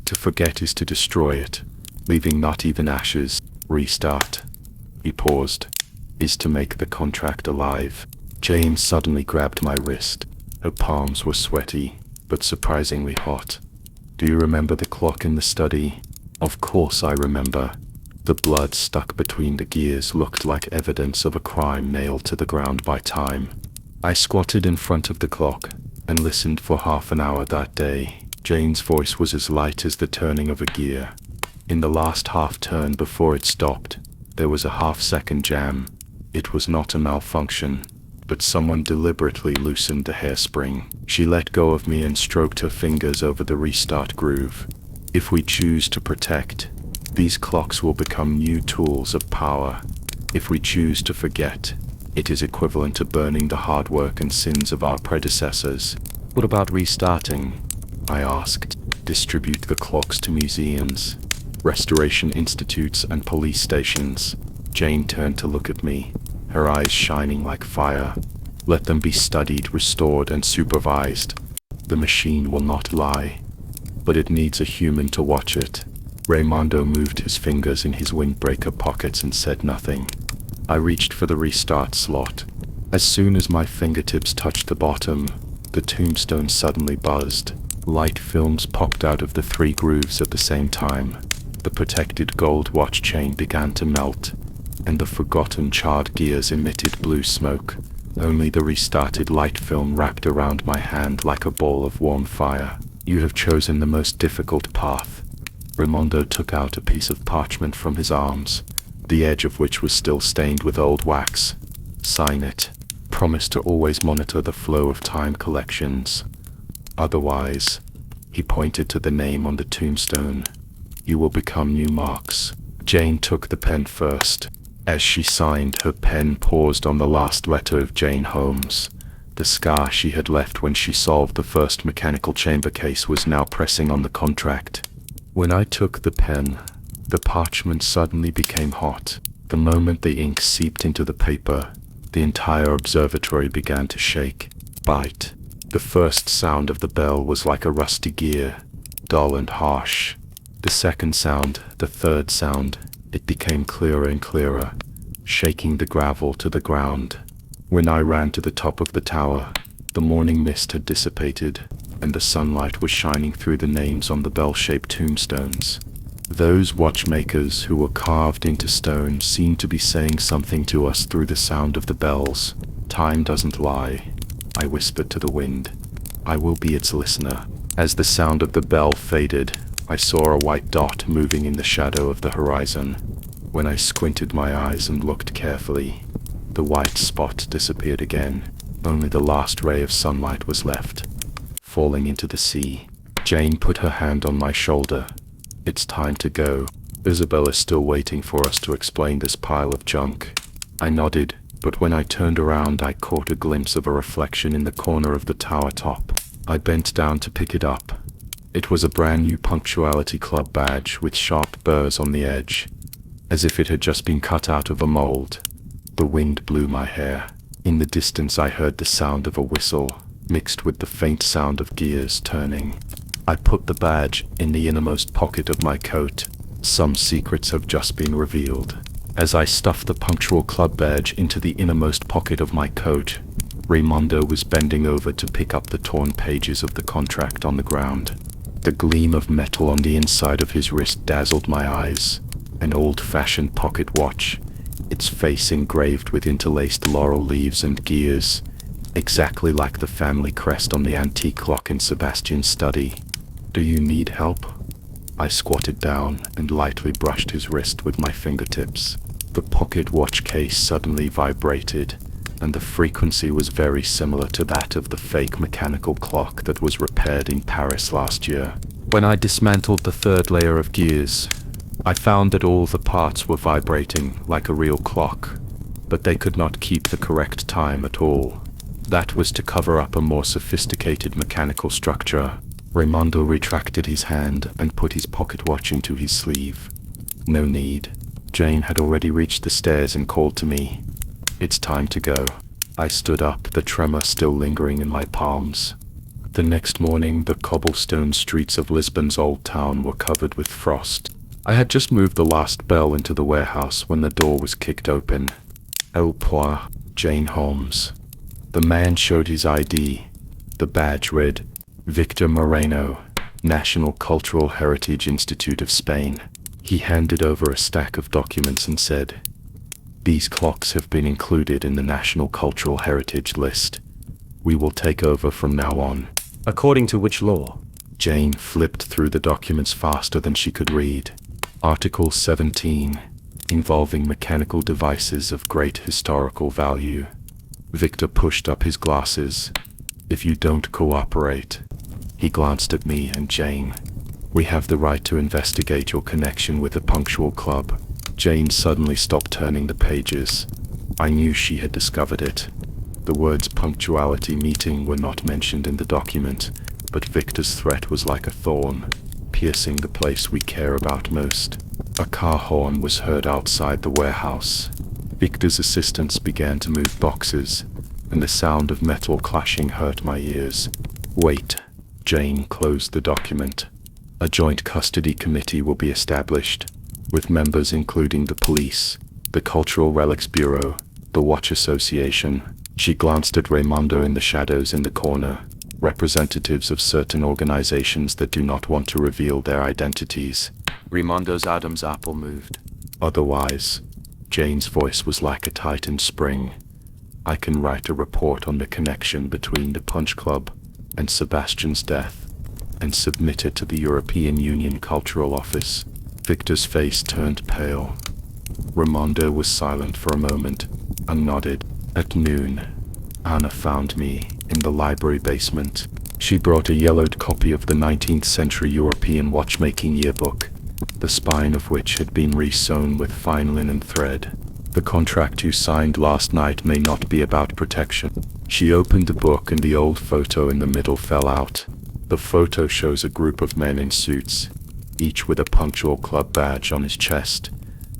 To forget is to destroy it, leaving not even ashes. Restart, he paused, is to make the contract alive. Jane suddenly grabbed my wrist. Her palms were sweaty, but surprisingly hot. "Do you remember the clock in the study?" Of course I remember. The blood stuck between the gears looked like evidence of a crime nailed to the ground by time. I squatted in front of the clock and listened for half an hour that day. Jane's voice was as light as the turning of a gear. In the last half turn before it stopped, there was a half-second jam. It was not a malfunction, but someone deliberately loosened the hairspring. She let go of me and stroked her fingers over the restart groove. If we choose to protect, these clocks will become new tools of power. If we choose to forget, it is equivalent to burning the hard work and sins of our predecessors. What about restarting? I asked. Distribute the clocks to museums, restoration institutes, and police stations. Jane turned to look at me, her eyes shining like fire. Let them be studied, restored, and supervised. The machine will not lie, but it needs a human to watch it. Raimondo moved his fingers in his windbreaker pockets and said nothing. I reached for the restart slot. As soon as my fingertips touched the bottom, the tombstone suddenly buzzed. Light films popped out of the 3 grooves at the same time. The protected gold watch chain began to melt, and the forgotten charred gears emitted blue smoke. Only the restarted light film wrapped around my hand like a ball of warm fire. You have chosen the most difficult path. Raimondo took out a piece of parchment from his arms, the edge of which was still stained with old wax. Sign it. Promise to always monitor the flow of time collections. Otherwise, he pointed to the name on the tombstone, you will become new marks. Jane took the pen first. As she signed, her pen paused on the last letter of Jane Holmes. The scar she had left when she solved the first mechanical chamber case was now pressing on the contract. When I took the pen, the parchment suddenly became hot. The moment the ink seeped into the paper, the entire observatory began to shake. Bite. The first sound of the bell was like a rusty gear, dull and harsh. The second sound, the third sound, it became clearer and clearer, shaking the gravel to the ground. When I ran to the top of the tower, the morning mist had dissipated, and the sunlight was shining through the names on the bell-shaped tombstones. Those watchmakers who were carved into stone seemed to be saying something to us through the sound of the bells. Time doesn't lie, I whispered to the wind. I will be its listener. As the sound of the bell faded, I saw a white dot moving in the shadow of the horizon. When I squinted my eyes and looked carefully, the white spot disappeared again. Only the last ray of sunlight was left, falling into the sea. Jane put her hand on my shoulder. It's time to go. Isabel is still waiting for us to explain this pile of junk. I nodded, but when I turned around I caught a glimpse of a reflection in the corner of the tower top. I bent down to pick it up. It was a brand new Punctuality Club badge with sharp burrs on the edge, as if it had just been cut out of a mold. The wind blew my hair. In the distance I heard the sound of a whistle, mixed with the faint sound of gears turning. I put the badge in the innermost pocket of my coat. Some secrets have just been revealed. As I stuffed the Punctual Club badge into the innermost pocket of my coat, Raimondo was bending over to pick up the torn pages of the contract on the ground. The gleam of metal on the inside of his wrist dazzled my eyes. An old-fashioned pocket watch, its face engraved with interlaced laurel leaves and gears, exactly like the family crest on the antique clock in Sebastian's study. Do you need help? I squatted down and lightly brushed his wrist with my fingertips. The pocket watch case suddenly vibrated, and the frequency was very similar to that of the fake mechanical clock that was repaired in Paris last year. When I dismantled the third layer of gears, I found that all the parts were vibrating like a real clock, but they could not keep the correct time at all. That was to cover up a more sophisticated mechanical structure. Raimondo retracted his hand and put his pocket watch into his sleeve. No need. Jane had already reached the stairs and called to me. It's time to go. I stood up, the tremor still lingering in my palms. The next morning, the cobblestone streets of Lisbon's old town were covered with frost. I had just moved the last bell into the warehouse when the door was kicked open. El Poir, Jane Holmes. The man showed his ID. The badge read, Victor Moreno, National Cultural Heritage Institute of Spain. He handed over a stack of documents and said, "These clocks have been included in the National Cultural Heritage list. We will take over from now on." According to which law? Jane flipped through the documents faster than she could read. Article 17. involving mechanical devices of great historical value. Victor pushed up his glasses. If you don't cooperate, he glanced at me and Jane. We have the right to investigate your connection with the Punctual Club. Jane suddenly stopped turning the pages. I knew she had discovered it. The words punctuality meeting were not mentioned in the document, but Victor's threat was like a thorn, piercing the place we care about most. A car horn was heard outside the warehouse. Victor's assistants began to move boxes, and the sound of metal clashing hurt my ears. Wait. Jane closed the document. A joint custody committee will be established, with members including the police, the Cultural Relics Bureau, the Watch Association. She glanced at Raymondo in the shadows in the corner, representatives of certain organizations that do not want to reveal their identities. Raymondo's Adam's apple moved. Otherwise, Jane's voice was like a tightened spring. I can write a report on the connection between the Punch Club and Sebastian's death, and submit it to the European Union Cultural Office. Victor's face turned pale. Raymondo was silent for a moment, and nodded. At noon, Anna found me in the library basement. She brought a yellowed copy of the 19th century European watchmaking yearbook, the spine of which had been re-sewn with fine linen thread. The contract you signed last night may not be about protection. She opened the book and the old photo in the middle fell out. The photo shows a group of men in suits, each with a Punctual Club badge on his chest,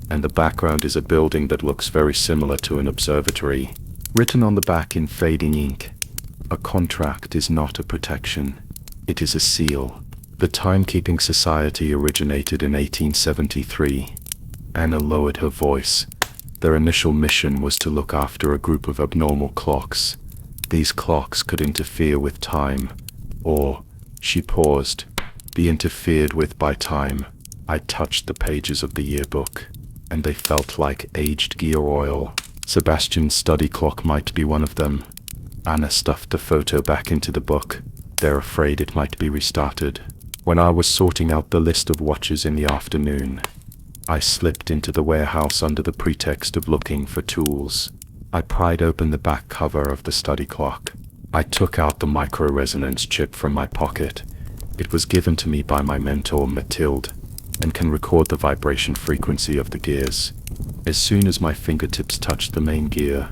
and the background is a building that looks very similar to an observatory. Written on the back in fading ink, a contract is not a protection, it is a seal. The Timekeeping Society originated in 1873. Anna lowered her voice. Their initial mission was to look after a group of abnormal clocks. These clocks could interfere with time, or, she paused, be interfered with by time. I touched the pages of the yearbook, and they felt like aged gear oil. Sebastian's study clock might be one of them. Anna stuffed the photo back into the book. They're afraid it might be restarted. When I was sorting out the list of watches in the afternoon, I slipped into the warehouse under the pretext of looking for tools. I pried open the back cover of the study clock. I took out the micro-resonance chip from my pocket. It was given to me by my mentor Mathilde, and can record the vibration frequency of the gears. As soon as my fingertips touched the main gear,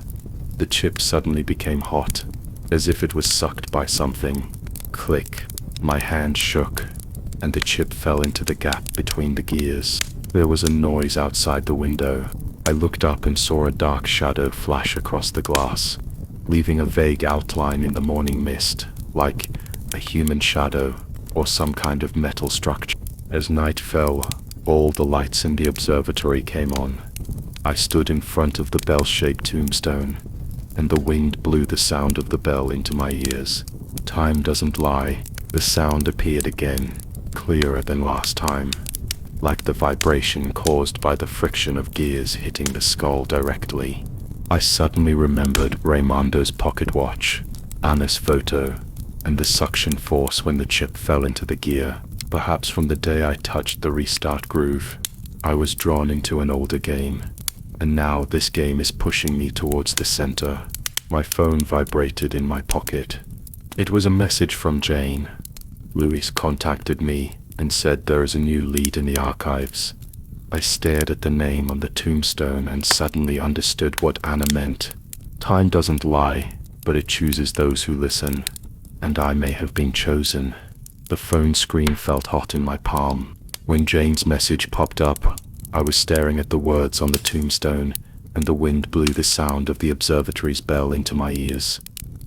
the chip suddenly became hot, as if it was sucked by something. Click. My hand shook, and the chip fell into the gap between the gears. There was a noise outside the window. I looked up and saw a dark shadow flash across the glass, leaving a vague outline in the morning mist, like a human shadow or some kind of metal structure. As night fell, all the lights in the observatory came on. I stood in front of the bell-shaped tombstone, and the wind blew the sound of the bell into my ears. Time doesn't lie. The sound appeared again, clearer than last time, like the vibration caused by the friction of gears hitting the skull directly. I suddenly remembered Raymondo's pocket watch, Anna's photo, and the suction force when the chip fell into the gear. Perhaps from the day I touched the restart groove, I was drawn into an older game, and now this game is pushing me towards the center. My phone vibrated in my pocket. It was a message from Jane. Louis contacted me and said there is a new lead in the archives. I stared at the name on the tombstone and suddenly understood what Anna meant. Time doesn't lie, but it chooses those who listen, and I may have been chosen. The phone screen felt hot in my palm. When Jane's message popped up, I was staring at the words on the tombstone, and the wind blew the sound of the observatory's bell into my ears.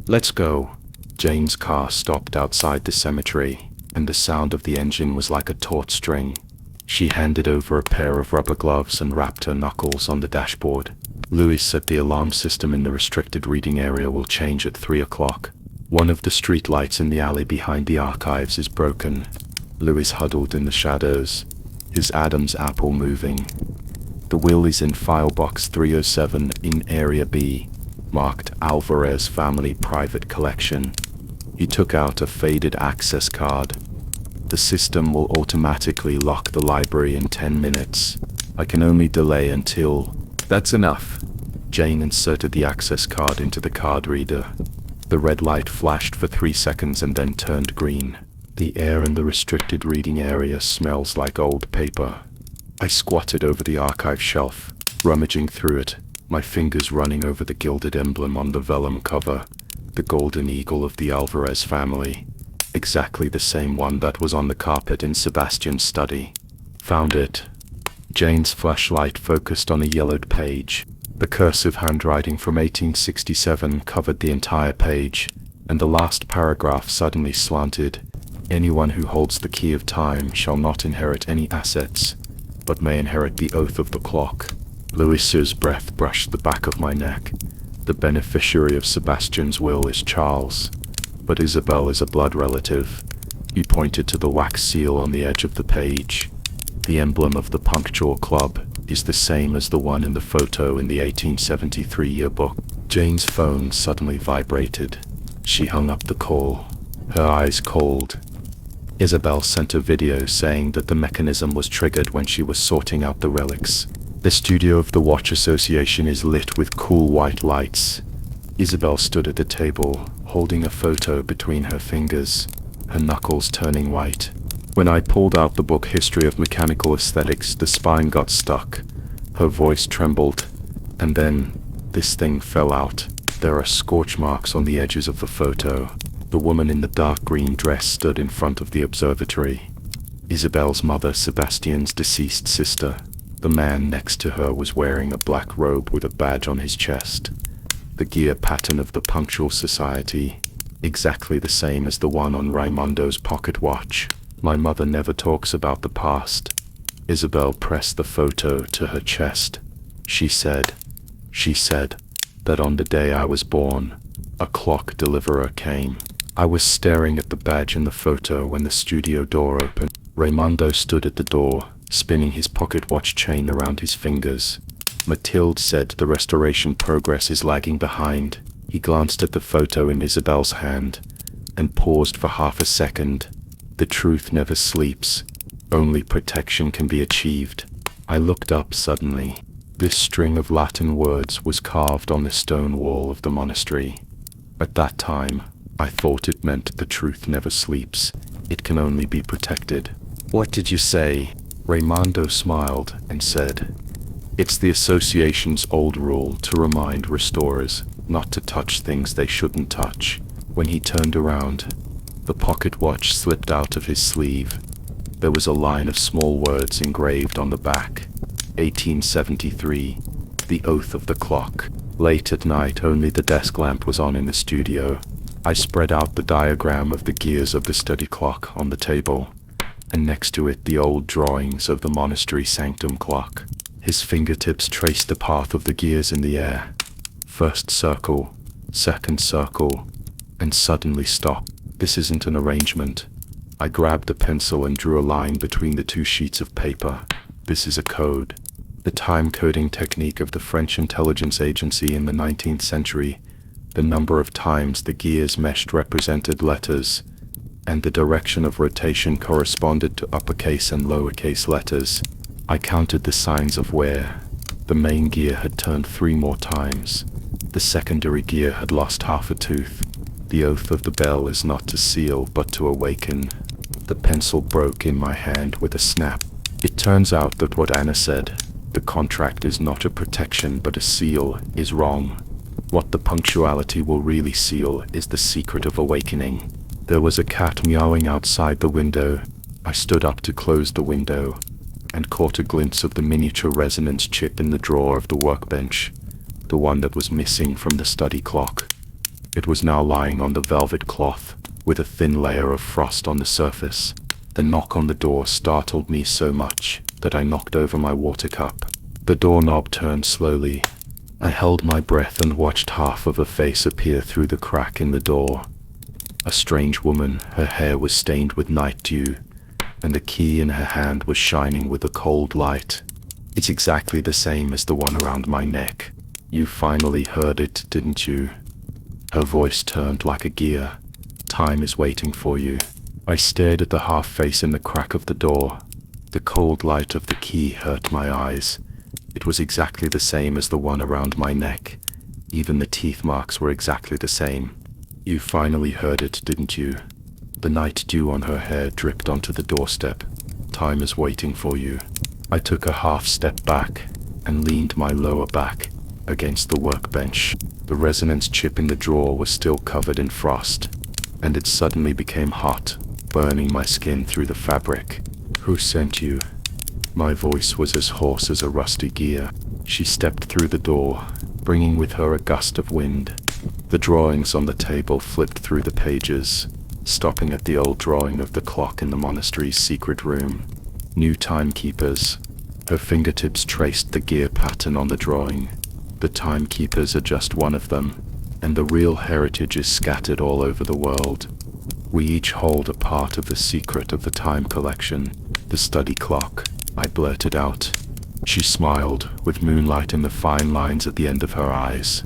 Let's go. Jane's car stopped outside the cemetery, and the sound of the engine was like a taut string. She handed over a pair of rubber gloves and wrapped her knuckles on the dashboard. Louis said the alarm system in the restricted reading area will change at 3 o'clock. One of the street lights in the alley behind the archives is broken. Louis huddled in the shadows, his Adam's apple moving. The will is in file box 307 in Area B, marked Alvarez Family Private Collection. He took out a faded access card. The system will automatically lock the library in 10 minutes. I can only delay until... That's enough. Jane inserted the access card into the card reader. The red light flashed for 3 seconds and then turned green. The air in the restricted reading area smells like old paper. I squatted over the archive shelf, rummaging through it, my fingers running over the gilded emblem on the vellum cover, the golden eagle of the Alvarez family, exactly the same one that was on the carpet in Sebastian's study. Found it. Jane's flashlight focused on a yellowed page. The cursive handwriting from 1867 covered the entire page, and the last paragraph suddenly slanted. Anyone who holds the key of time shall not inherit any assets, but may inherit the oath of the clock. Louisa's breath brushed the back of my neck. The beneficiary of Sebastian's will is Charles, but Isabel is a blood relative. He pointed to the wax seal on the edge of the page. The emblem of the Punctual Club is the same as the one in the photo in the 1873 yearbook. Jane's phone suddenly vibrated. She hung up the call, her eyes cold. Isabel sent a video saying that the mechanism was triggered when she was sorting out the relics. The studio of the Watch Association is lit with cool white lights. Isabel stood at the table, holding a photo between her fingers, her knuckles turning white. When I pulled out the book History of Mechanical Aesthetics, the spine got stuck. Her voice trembled, and then this thing fell out. There are scorch marks on the edges of the photo. The woman in the dark green dress stood in front of the observatory. Isabel's mother, Sebastian's deceased sister. The man next to her was wearing a black robe with a badge on his chest. The gear pattern of the Punctual Society, exactly the same as the one on Raimondo's pocket watch. My mother never talks about the past. Isabel pressed the photo to her chest. She said that on the day I was born, a clock deliverer came. I was staring at the badge in the photo when the studio door opened. Raimondo stood at the door, spinning his pocket watch chain around his fingers. Mathilde said the restoration progress is lagging behind. He glanced at the photo in Isabel's hand, and paused for half a second. The truth never sleeps. Only protection can be achieved. I looked up suddenly. This string of Latin words was carved on the stone wall of the monastery. At that time, I thought it meant the truth never sleeps. It can only be protected. What did you say? Raimondo smiled and said, "It's the association's old rule to remind restorers not to touch things they shouldn't touch." When he turned around, the pocket watch slipped out of his sleeve. There was a line of small words engraved on the back. 1873, the oath of the clock. Late at night, only the desk lamp was on in the studio. I spread out the diagram of the gears of the study clock on the table, and next to it the old drawings of the monastery sanctum clock. His fingertips traced the path of the gears in the air. First circle, second circle, and suddenly stopped. This isn't an arrangement. I grabbed a pencil and drew a line between the two sheets of paper. This is a code. The time-coding technique of the French intelligence agency in the 19th century. The number of times the gears meshed represented letters, and the direction of rotation corresponded to uppercase and lowercase letters. I counted the signs of wear. The main gear had turned 3 more times. The secondary gear had lost half a tooth. The oath of the bell is not to seal, but to awaken. The pencil broke in my hand with a snap. It turns out that what Anna said, the contract is not a protection but a seal, is wrong. What the punctuality will really seal is the secret of awakening. There was a cat meowing outside the window. I stood up to close the window, and caught a glimpse of the miniature resonance chip in the drawer of the workbench, the one that was missing from the study clock. It was now lying on the velvet cloth, with a thin layer of frost on the surface. The knock on the door startled me so much that I knocked over my water cup. The doorknob turned slowly. I held my breath and watched half of a face appear through the crack in the door. A strange woman, her hair was stained with night dew, and the key in her hand was shining with a cold light. It's exactly the same as the one around my neck. You finally heard it, didn't you? Her voice turned like a gear. Time is waiting for you. I stared at the half face in the crack of the door. The cold light of the key hurt my eyes. It was exactly the same as the one around my neck. Even the teeth marks were exactly the same. You finally heard it, didn't you? The night dew on her hair dripped onto the doorstep. Time is waiting for you. I took a half step back and leaned my lower back against the workbench. The resonance chip in the drawer was still covered in frost, and it suddenly became hot, burning my skin through the fabric. Who sent you? My voice was as hoarse as a rusty gear. She stepped through the door, bringing with her a gust of wind. The drawings on the table flipped through the pages, stopping at the old drawing of the clock in the monastery's secret room. New timekeepers. Her fingertips traced the gear pattern on the drawing. The timekeepers are just one of them, and the real heritage is scattered all over the world. We each hold a part of the secret of the time collection, the study clock, I blurted out. She smiled, with moonlight in the fine lines at the end of her eyes.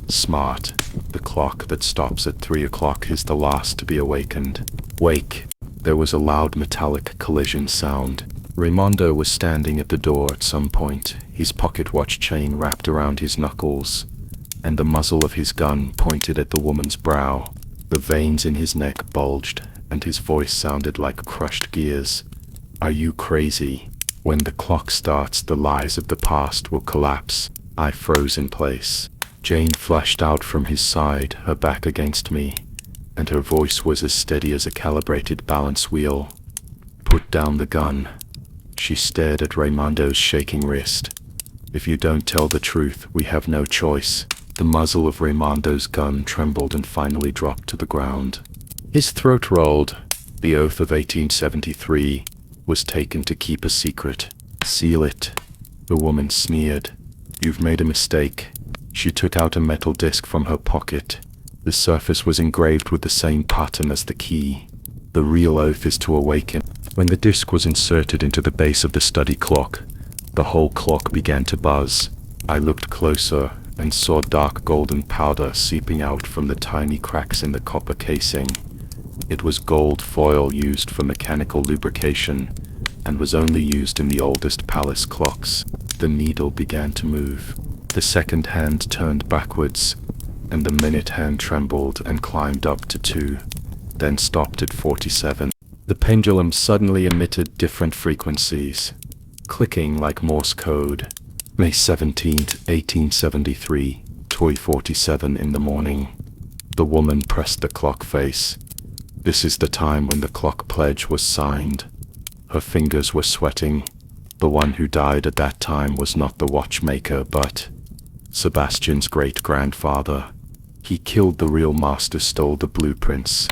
Smart. The clock that stops at 3 o'clock is the last to be awakened. Wake. There was a loud metallic collision sound. Raimondo was standing at the door at some point, his pocket watch chain wrapped around his knuckles, and the muzzle of his gun pointed at the woman's brow. The veins in his neck bulged, and his voice sounded like crushed gears. Are you crazy? When the clock starts, the lies of the past will collapse. I froze in place. Jane flashed out from his side, her back against me, and her voice was as steady as a calibrated balance wheel. Put down the gun. She stared at Raimondo's shaking wrist. If you don't tell the truth, we have no choice. The muzzle of Raimondo's gun trembled and finally dropped to the ground. His throat rolled. The oath of 1873 was taken to keep a secret. Seal it. The woman sneered. You've made a mistake. She took out a metal disc from her pocket. The surface was engraved with the same pattern as the key. The real oath is to awaken. When the disc was inserted into the base of the study clock, the whole clock began to buzz. I looked closer and saw dark golden powder seeping out from the tiny cracks in the copper casing. It was gold foil used for mechanical lubrication, and was only used in the oldest palace clocks. The needle began to move. The second hand turned backwards, and the minute hand trembled and climbed up to 2, then stopped at 47. The pendulum suddenly emitted different frequencies, clicking like Morse code. May 17th, 1873, 2:47 in the morning. The woman pressed the clock face. This is the time when the clock pledge was signed. Her fingers were sweating. The one who died at that time was not the watchmaker, but Sebastian's great-grandfather. He killed the real master, stole the blueprints,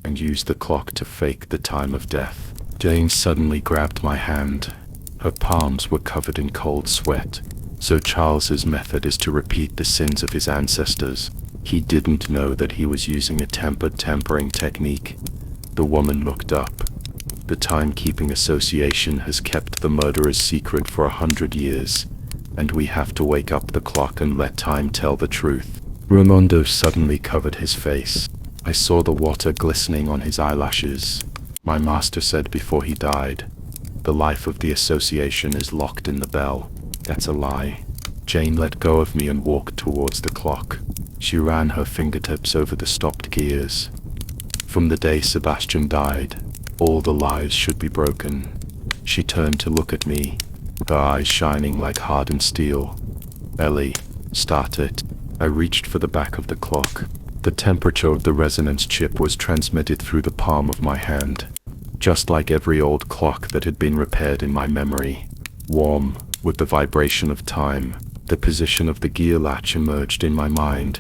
and used the clock to fake the time of death. Jane suddenly grabbed my hand. Her palms were covered in cold sweat. So Charles's method is to repeat the sins of his ancestors. He didn't know that he was using a tempered tempering technique. The woman looked up. The Timekeeping Association has kept the murderer's secret for 100 years, and we have to wake up the clock and let time tell the truth. Raimondo suddenly covered his face. I saw the water glistening on his eyelashes. My master said before he died, the life of the association is locked in the bell. That's a lie. Jane let go of me and walked towards the clock. She ran her fingertips over the stopped gears. From the day Sebastian died, all the lies should be broken. She turned to look at me, her eyes shining like hardened steel. Ellie, start it. I reached for the back of the clock. The temperature of the resonance chip was transmitted through the palm of my hand, just like every old clock that had been repaired in my memory. Warm, with the vibration of time, the position of the gear latch emerged in my mind.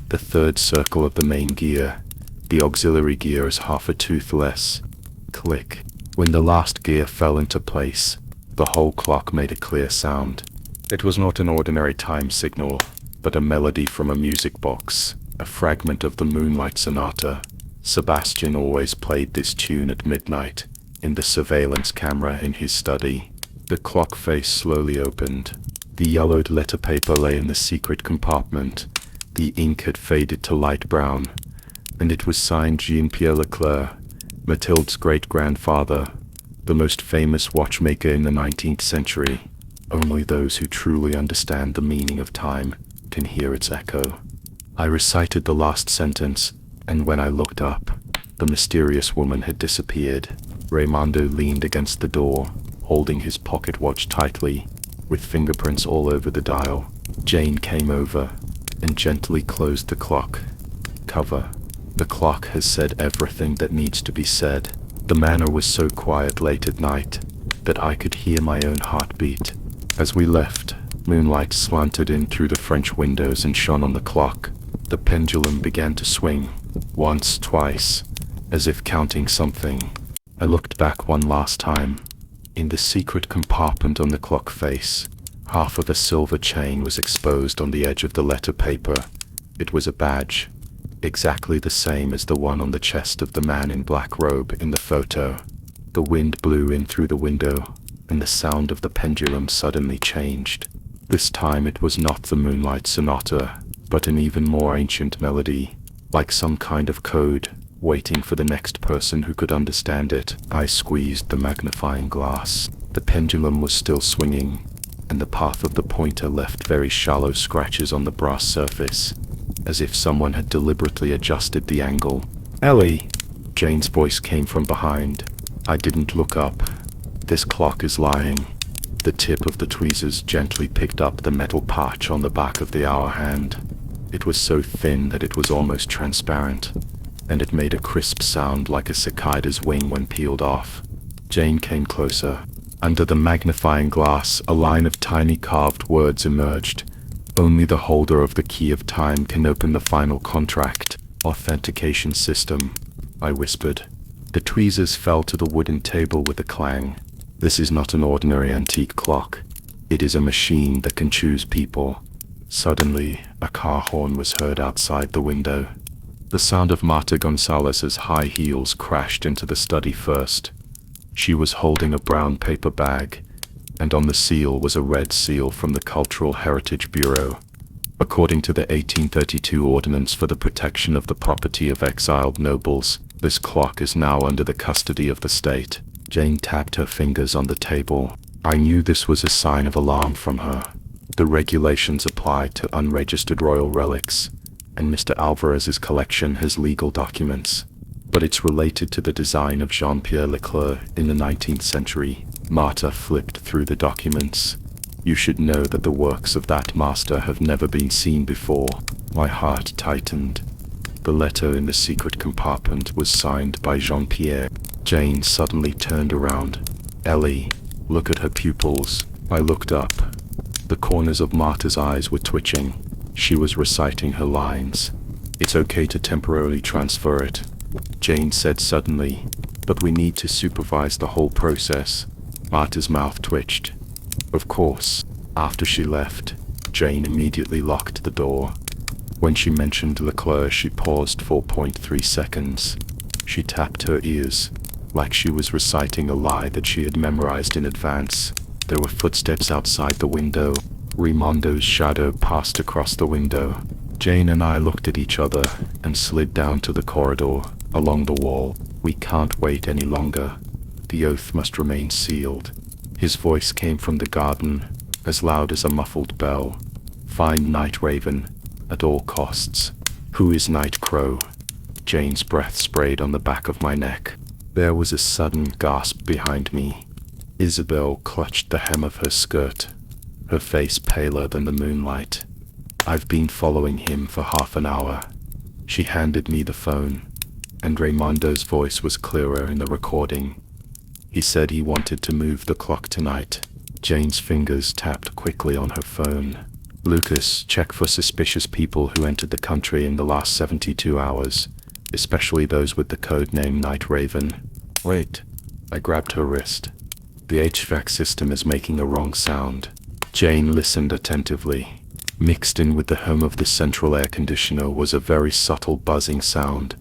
The third circle of the main gear. The auxiliary gear is half a tooth less. Click. When the last gear fell into place, the whole clock made a clear sound. It was not an ordinary time signal, but a melody from a music box, a fragment of the Moonlight Sonata. Sebastian always played this tune at midnight, in the surveillance camera in his study. The clock face slowly opened. The yellowed letter paper lay in the secret compartment. The ink had faded to light brown, and it was signed Jean-Pierre Leclerc, Mathilde's great-grandfather. the most famous watchmaker in the 19th century. Only those who truly understand the meaning of time can hear its echo. I recited the last sentence, and when I looked up, the mysterious woman had disappeared. Raimondo leaned against the door, holding his pocket watch tightly, with fingerprints all over the dial. Jane came over and gently closed the clock cover. The clock has said everything that needs to be said. The manor was so quiet late at night that I could hear my own heartbeat. As we left, moonlight slanted in through the French windows and shone on the clock. The pendulum began to swing, once, twice, as if counting something. I looked back one last time. In the secret compartment on the clock face, half of a silver chain was exposed on the edge of the letter paper. It was a badge, exactly the same as the one on the chest of the man in black robe in the photo. The wind blew in through the window, and the sound of the pendulum suddenly changed. This time it was not the Moonlight Sonata, but an even more ancient melody, like some kind of code, waiting for the next person who could understand it. I squeezed the magnifying glass. The pendulum was still swinging, and the path of the pointer left very shallow scratches on the brass surface, as if someone had deliberately adjusted the angle. "Ellie!" Jane's voice came from behind. I didn't look up. "This clock is lying." The tip of the tweezers gently picked up the metal patch on the back of the hour hand. It was so thin that it was almost transparent, and it made a crisp sound like a cicada's wing when peeled off. Jane came closer. Under the magnifying glass, a line of tiny carved words emerged. "Only the holder of the key of time can open the final contract. Authentication system," I whispered. The tweezers fell to the wooden table with a clang. "This is not an ordinary antique clock. It is a machine that can choose people." Suddenly, a car horn was heard outside the window. The sound of Marta Gonzalez's high heels crashed into the study first. She was holding a brown paper bag, and on the seal was a red seal from the Cultural Heritage Bureau. According to the 1832 Ordinance for the Protection of the Property of Exiled Nobles, this clock is now under the custody of the state. Jane tapped her fingers on the table. I knew this was a sign of alarm from her. The regulations apply to unregistered royal relics, and Mr. Alvarez's collection has legal documents, but it's related to the design of Jean-Pierre Leclerc in the 19th century. Marta flipped through the documents. "You should know that the works of that master have never been seen before." My heart tightened. The letter in the secret compartment was signed by Jean-Pierre. Jane suddenly turned around. "Ellie, look at her pupils." I looked up. The corners of Marta's eyes were twitching. She was reciting her lines. "It's okay to temporarily transfer it," Jane said suddenly, "but we need to supervise the whole process." Marta's mouth twitched. "Of course." After she left, Jane immediately locked the door. When she mentioned Leclerc, she paused 4.3 seconds. She tapped her ears, like she was reciting a lie that she had memorized in advance. There were footsteps outside the window. Raimondo's shadow passed across the window. Jane and I looked at each other and slid down to the corridor, along the wall. "We can't wait any longer. The oath must remain sealed." His voice came from the garden, as loud as a muffled bell. "Find Night Raven, at all costs." "Who is Night Crow?" Jane's breath sprayed on the back of my neck. There was a sudden gasp behind me. Isabel clutched the hem of her skirt, her face paler than the moonlight. "I've been following him for half an hour." She handed me the phone, and Raimondo's voice was clearer in the recording. He said he wanted to move the clock tonight. Jane's fingers tapped quickly on her phone. "Lucas, check for suspicious people who entered the country in the last 72 hours, especially those with the code name Night Raven." "Wait." I grabbed her wrist. "The HVAC system is making a wrong sound." Jane listened attentively. Mixed in with the hum of the central air conditioner was a very subtle buzzing sound,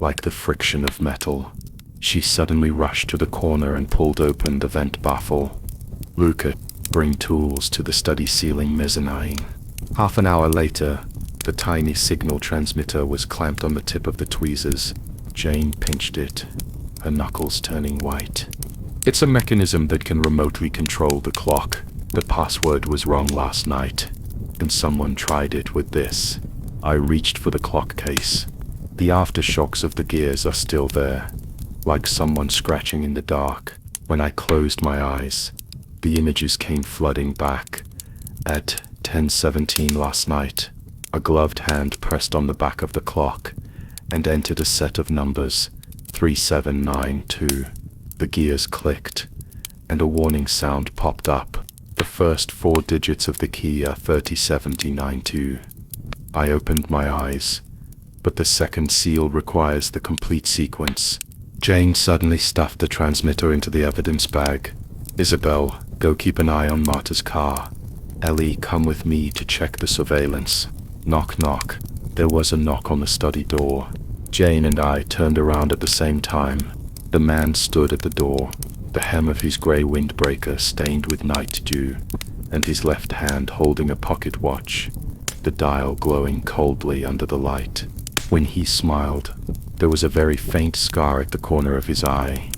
like the friction of metal. She suddenly rushed to the corner and pulled open the vent baffle. "Luca, bring tools to the study ceiling mezzanine." Half an hour later, the tiny signal transmitter was clamped on the tip of the tweezers. Jane pinched it, her knuckles turning white. It's a mechanism that can remotely control the clock. The password was wrong last night, and someone tried it with this. I reached for the clock case. The aftershocks of the gears are still there, like someone scratching in the dark. When I closed my eyes, the images came flooding back. At 10:17 last night, a gloved hand pressed on the back of the clock and entered a set of numbers, 3792. The gears clicked, and a warning sound popped up. The first 4 digits of the key are 307092. I opened my eyes, but the second seal requires the complete sequence. Jane suddenly stuffed the transmitter into the evidence bag. Isabel, go keep an eye on Marta's car. Ellie, come with me to check the surveillance. Knock knock. There was a knock on the study door. Jane and I turned around at the same time. The man stood at the door, the hem of his grey windbreaker stained with night dew, and his left hand holding a pocket watch, the dial glowing coldly under the light. When he smiled, there was a very faint scar at the corner of his eye.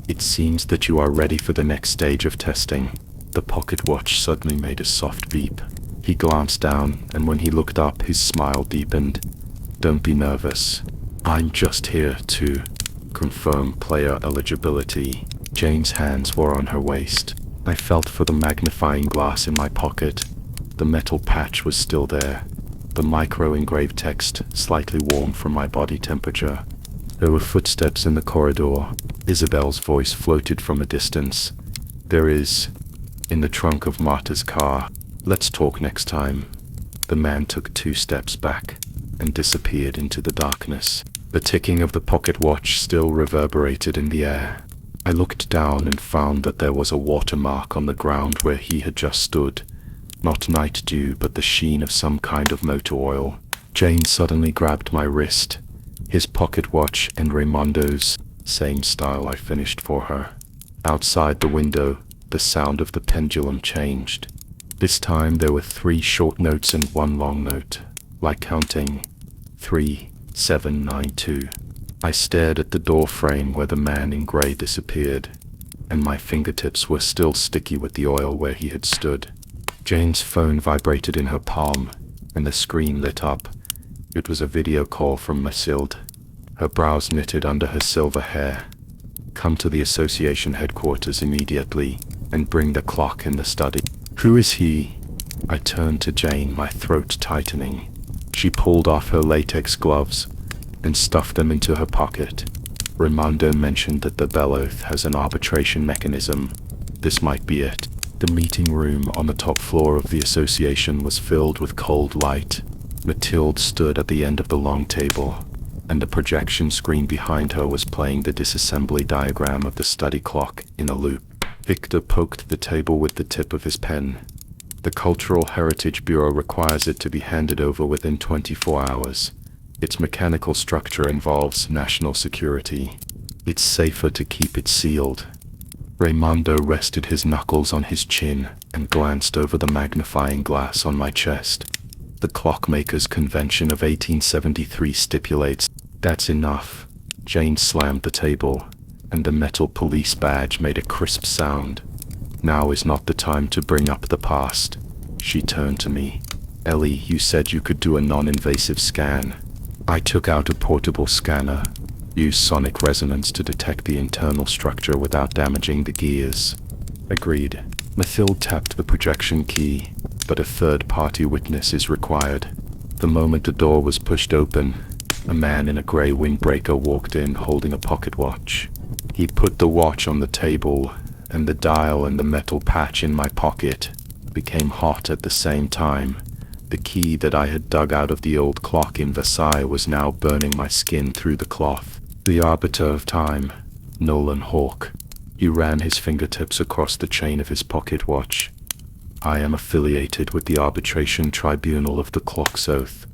It seems that you are ready for the next stage of testing. The pocket watch suddenly made a soft beep. He glanced down, and when he looked up, his smile deepened. Don't be nervous. I'm just here to confirm player eligibility. Jane's hands were on her waist. I felt for the magnifying glass in my pocket. The metal patch was still there. The micro-engraved text slightly warm from my body temperature. There were footsteps in the corridor. Isabel's voice floated from a distance. There is, in the trunk of Marta's car. Let's talk next time. The man took 2 steps back and disappeared into the darkness. The ticking of the pocket watch still reverberated in the air. I looked down and found that there was a watermark on the ground where he had just stood. Not night dew, but the sheen of some kind of motor oil. Jane suddenly grabbed my wrist. His pocket watch and Raimondo's, same style. I finished for her. Outside the window, the sound of the pendulum changed. This time there were 3 short notes and 1 long note, like counting 3792. I stared at the door frame where the man in grey disappeared, and my fingertips were still sticky with the oil where he had stood. Jane's phone vibrated in her palm, and the screen lit up. It was a video call from Mathilde, her brows knitted under her silver hair. Come to the association headquarters immediately, and bring the clock in the study. Who is he? I turned to Jane, my throat tightening. She pulled off her latex gloves and stuffed them into her pocket. Raimondo mentioned that the Belloth has an arbitration mechanism. This might be it. The meeting room on the top floor of the association was filled with cold light. Mathilde stood at the end of the long table, and the projection screen behind her was playing the disassembly diagram of the study clock in a loop. Victor poked the table with the tip of his pen. The Cultural Heritage Bureau requires it to be handed over within 24 hours. Its mechanical structure involves national security. It's safer to keep it sealed. Raimondo rested his knuckles on his chin and glanced over the magnifying glass on my chest. The Clockmakers' Convention of 1873 stipulates. That's enough. Jane slammed the table, and the metal police badge made a crisp sound. Now is not the time to bring up the past. She turned to me. Ellie, you said you could do a non-invasive scan. I took out a portable scanner, used sonic resonance to detect the internal structure without damaging the gears. Agreed. Mathilde tapped the projection key, but a third-party witness is required. The moment the door was pushed open, a man in a grey windbreaker walked in holding a pocket watch. He put the watch on the table, and the dial and the metal patch in my pocket became hot at the same time. The key that I had dug out of the old clock in Versailles was now burning my skin through the cloth. The arbiter of time, Nolan Hawke. He ran his fingertips across the chain of his pocket watch. I am affiliated with the arbitration tribunal of the clock's oath.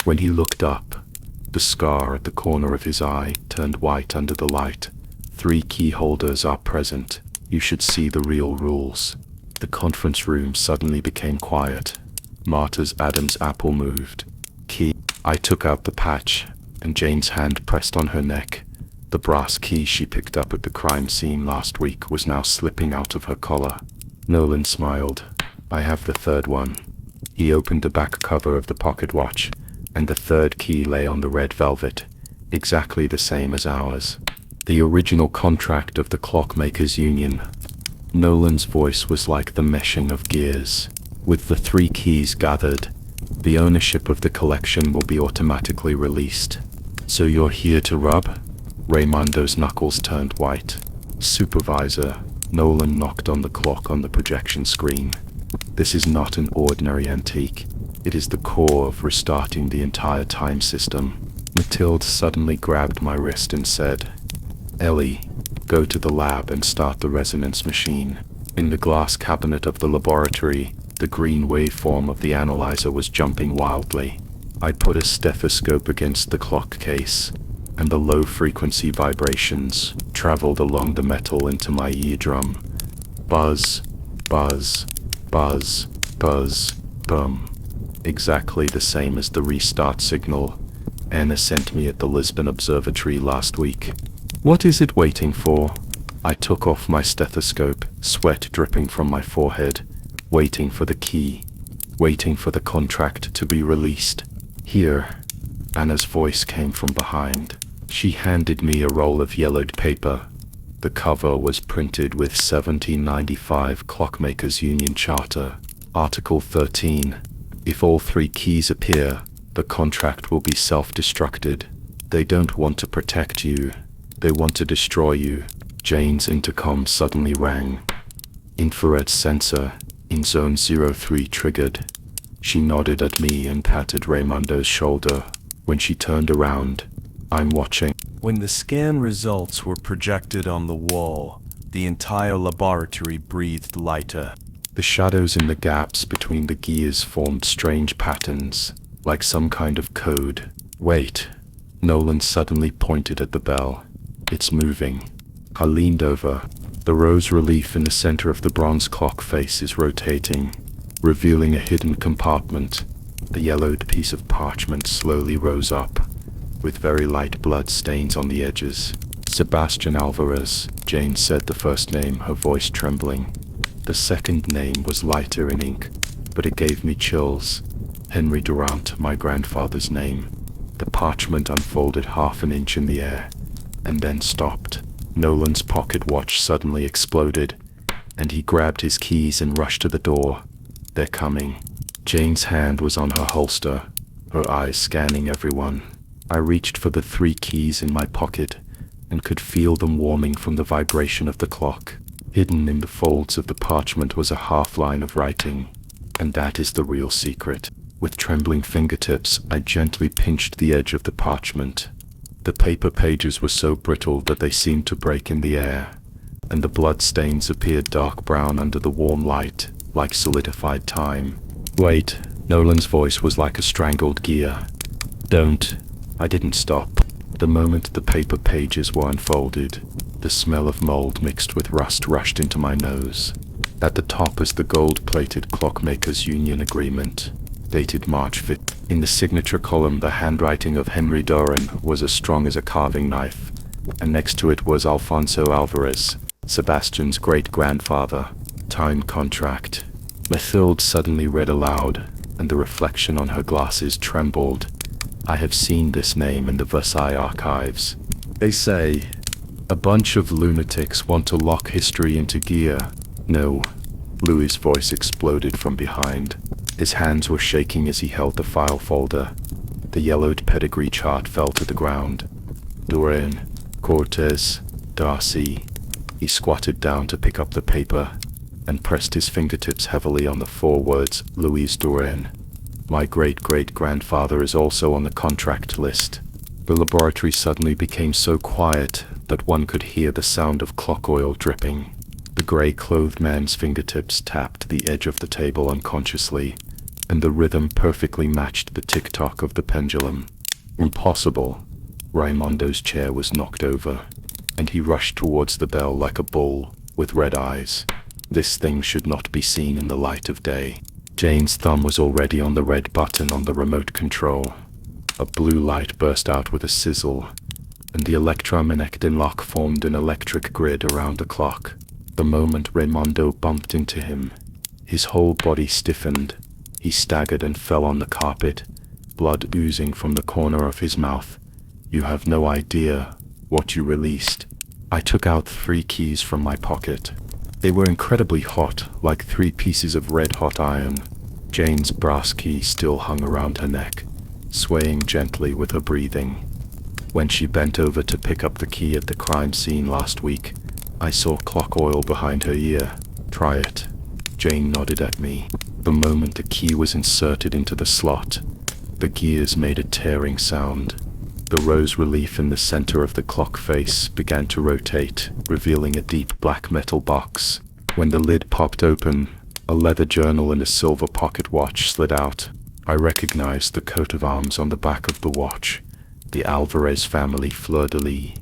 When he looked up, the scar at the corner of his eye turned white under the light. 3 key holders are present. You should see the real rules. The conference room suddenly became quiet. Marta's Adam's apple moved. Key. I took out the patch, and Jane's hand pressed on her neck. The brass key she picked up at the crime scene last week was now slipping out of her collar. Nolan smiled. I have the third one. He opened the back cover of the pocket watch, and the third key lay on the red velvet, exactly the same as ours. The original contract of the Clockmakers Union. Nolan's voice was like the meshing of gears. With the 3 keys gathered, the ownership of the collection will be automatically released. So you're here to rub? Raymondo's knuckles turned white. Supervisor, Nolan knocked on the clock on the projection screen. This is not an ordinary antique. It is the core of restarting the entire time system. Mathilde suddenly grabbed my wrist and said, Ellie, go to the lab and start the resonance machine. In the glass cabinet of the laboratory, the green waveform of the analyzer was jumping wildly. I put a stethoscope against the clock case, and the low-frequency vibrations traveled along the metal into my eardrum. Buzz, buzz, buzz, buzz, bum. Exactly the same as the restart signal Anna sent me at the Lisbon Observatory last week. What is it waiting for? I took off my stethoscope, sweat dripping from my forehead, waiting for the key, waiting for the contract to be released. Here, Anna's voice came from behind. She handed me a roll of yellowed paper. The cover was printed with 1795 Clockmakers Union Charter, Article 13. If all 3 keys appear, the contract will be self-destructed. They don't want to protect you. They want to destroy you. Jane's intercom suddenly rang. Infrared sensor in Zone 03 triggered. She nodded at me and patted Raymondo's shoulder. When she turned around, I'm watching. When the scan results were projected on the wall, the entire laboratory breathed lighter. The shadows in the gaps between the gears formed strange patterns, like some kind of code. Wait. Nolan suddenly pointed at the bell. It's moving. I leaned over. The rose relief in the center of the bronze clock face is rotating, revealing a hidden compartment. The yellowed piece of parchment slowly rose up, with very light blood stains on the edges. Sebastian Alvarez, Jane said the first name, her voice trembling. The second name was lighter in ink, but it gave me chills. Henry Durant, my grandfather's name. The parchment unfolded half an inch in the air, and then stopped. Nolan's pocket watch suddenly exploded, and he grabbed his keys and rushed to the door. They're coming. Jane's hand was on her holster, her eyes scanning everyone. I reached for the 3 keys in my pocket, and could feel them warming from the vibration of the clock. Hidden in the folds of the parchment was a half line of writing, and that is the real secret. With trembling fingertips, I gently pinched the edge of the parchment. The paper pages were so brittle that they seemed to break in the air, and the blood stains appeared dark brown under the warm light, like solidified time. Wait, Nolan's voice was like a strangled gear. Don't. I didn't stop. The moment the paper pages were unfolded, the smell of mold mixed with rust rushed into my nose. At the top is the gold-plated Clockmakers Union Agreement, dated March 5th. In the signature column, the handwriting of Henry Doran was as strong as a carving knife, and next to it was Alfonso Alvarez, Sebastian's great-grandfather. Time contract. Mathilde suddenly read aloud, and the reflection on her glasses trembled. I have seen this name in the Versailles archives. They say, a bunch of lunatics want to lock history into gear. No. Louis's voice exploded from behind. His hands were shaking as he held the file folder. The yellowed pedigree chart fell to the ground. Duran, Cortez, Darcy. He squatted down to pick up the paper, and pressed his fingertips heavily on the 4 words, Louis Duran. My great-great-grandfather is also on the contract list. The laboratory suddenly became so quiet that one could hear the sound of clock oil dripping. The gray-clothed man's fingertips tapped the edge of the table unconsciously, and the rhythm perfectly matched the tick-tock of the pendulum. Impossible. Raymondo's chair was knocked over, and he rushed towards the bell like a bull, with red eyes. This thing should not be seen in the light of day. Jane's thumb was already on the red button on the remote control. A blue light burst out with a sizzle, and the electromagnetic lock formed an electric grid around the clock. The moment Raimondo bumped into him, his whole body stiffened. He staggered and fell on the carpet, blood oozing from the corner of his mouth. "You have no idea what you released." I took out 3 keys from my pocket. They were incredibly hot, like 3 pieces of red-hot iron. Jane's brass key still hung around her neck, swaying gently with her breathing. When she bent over to pick up the key at the crime scene last week, I saw clock oil behind her ear. "Try it." Jane nodded at me. The moment the key was inserted into the slot, the gears made a tearing sound. The rose relief in the center of the clock face began to rotate, revealing a deep black metal box. When the lid popped open, a leather journal and a silver pocket watch slid out. I recognized the coat of arms on the back of the watch, the Alvarez family fleur-de-lis,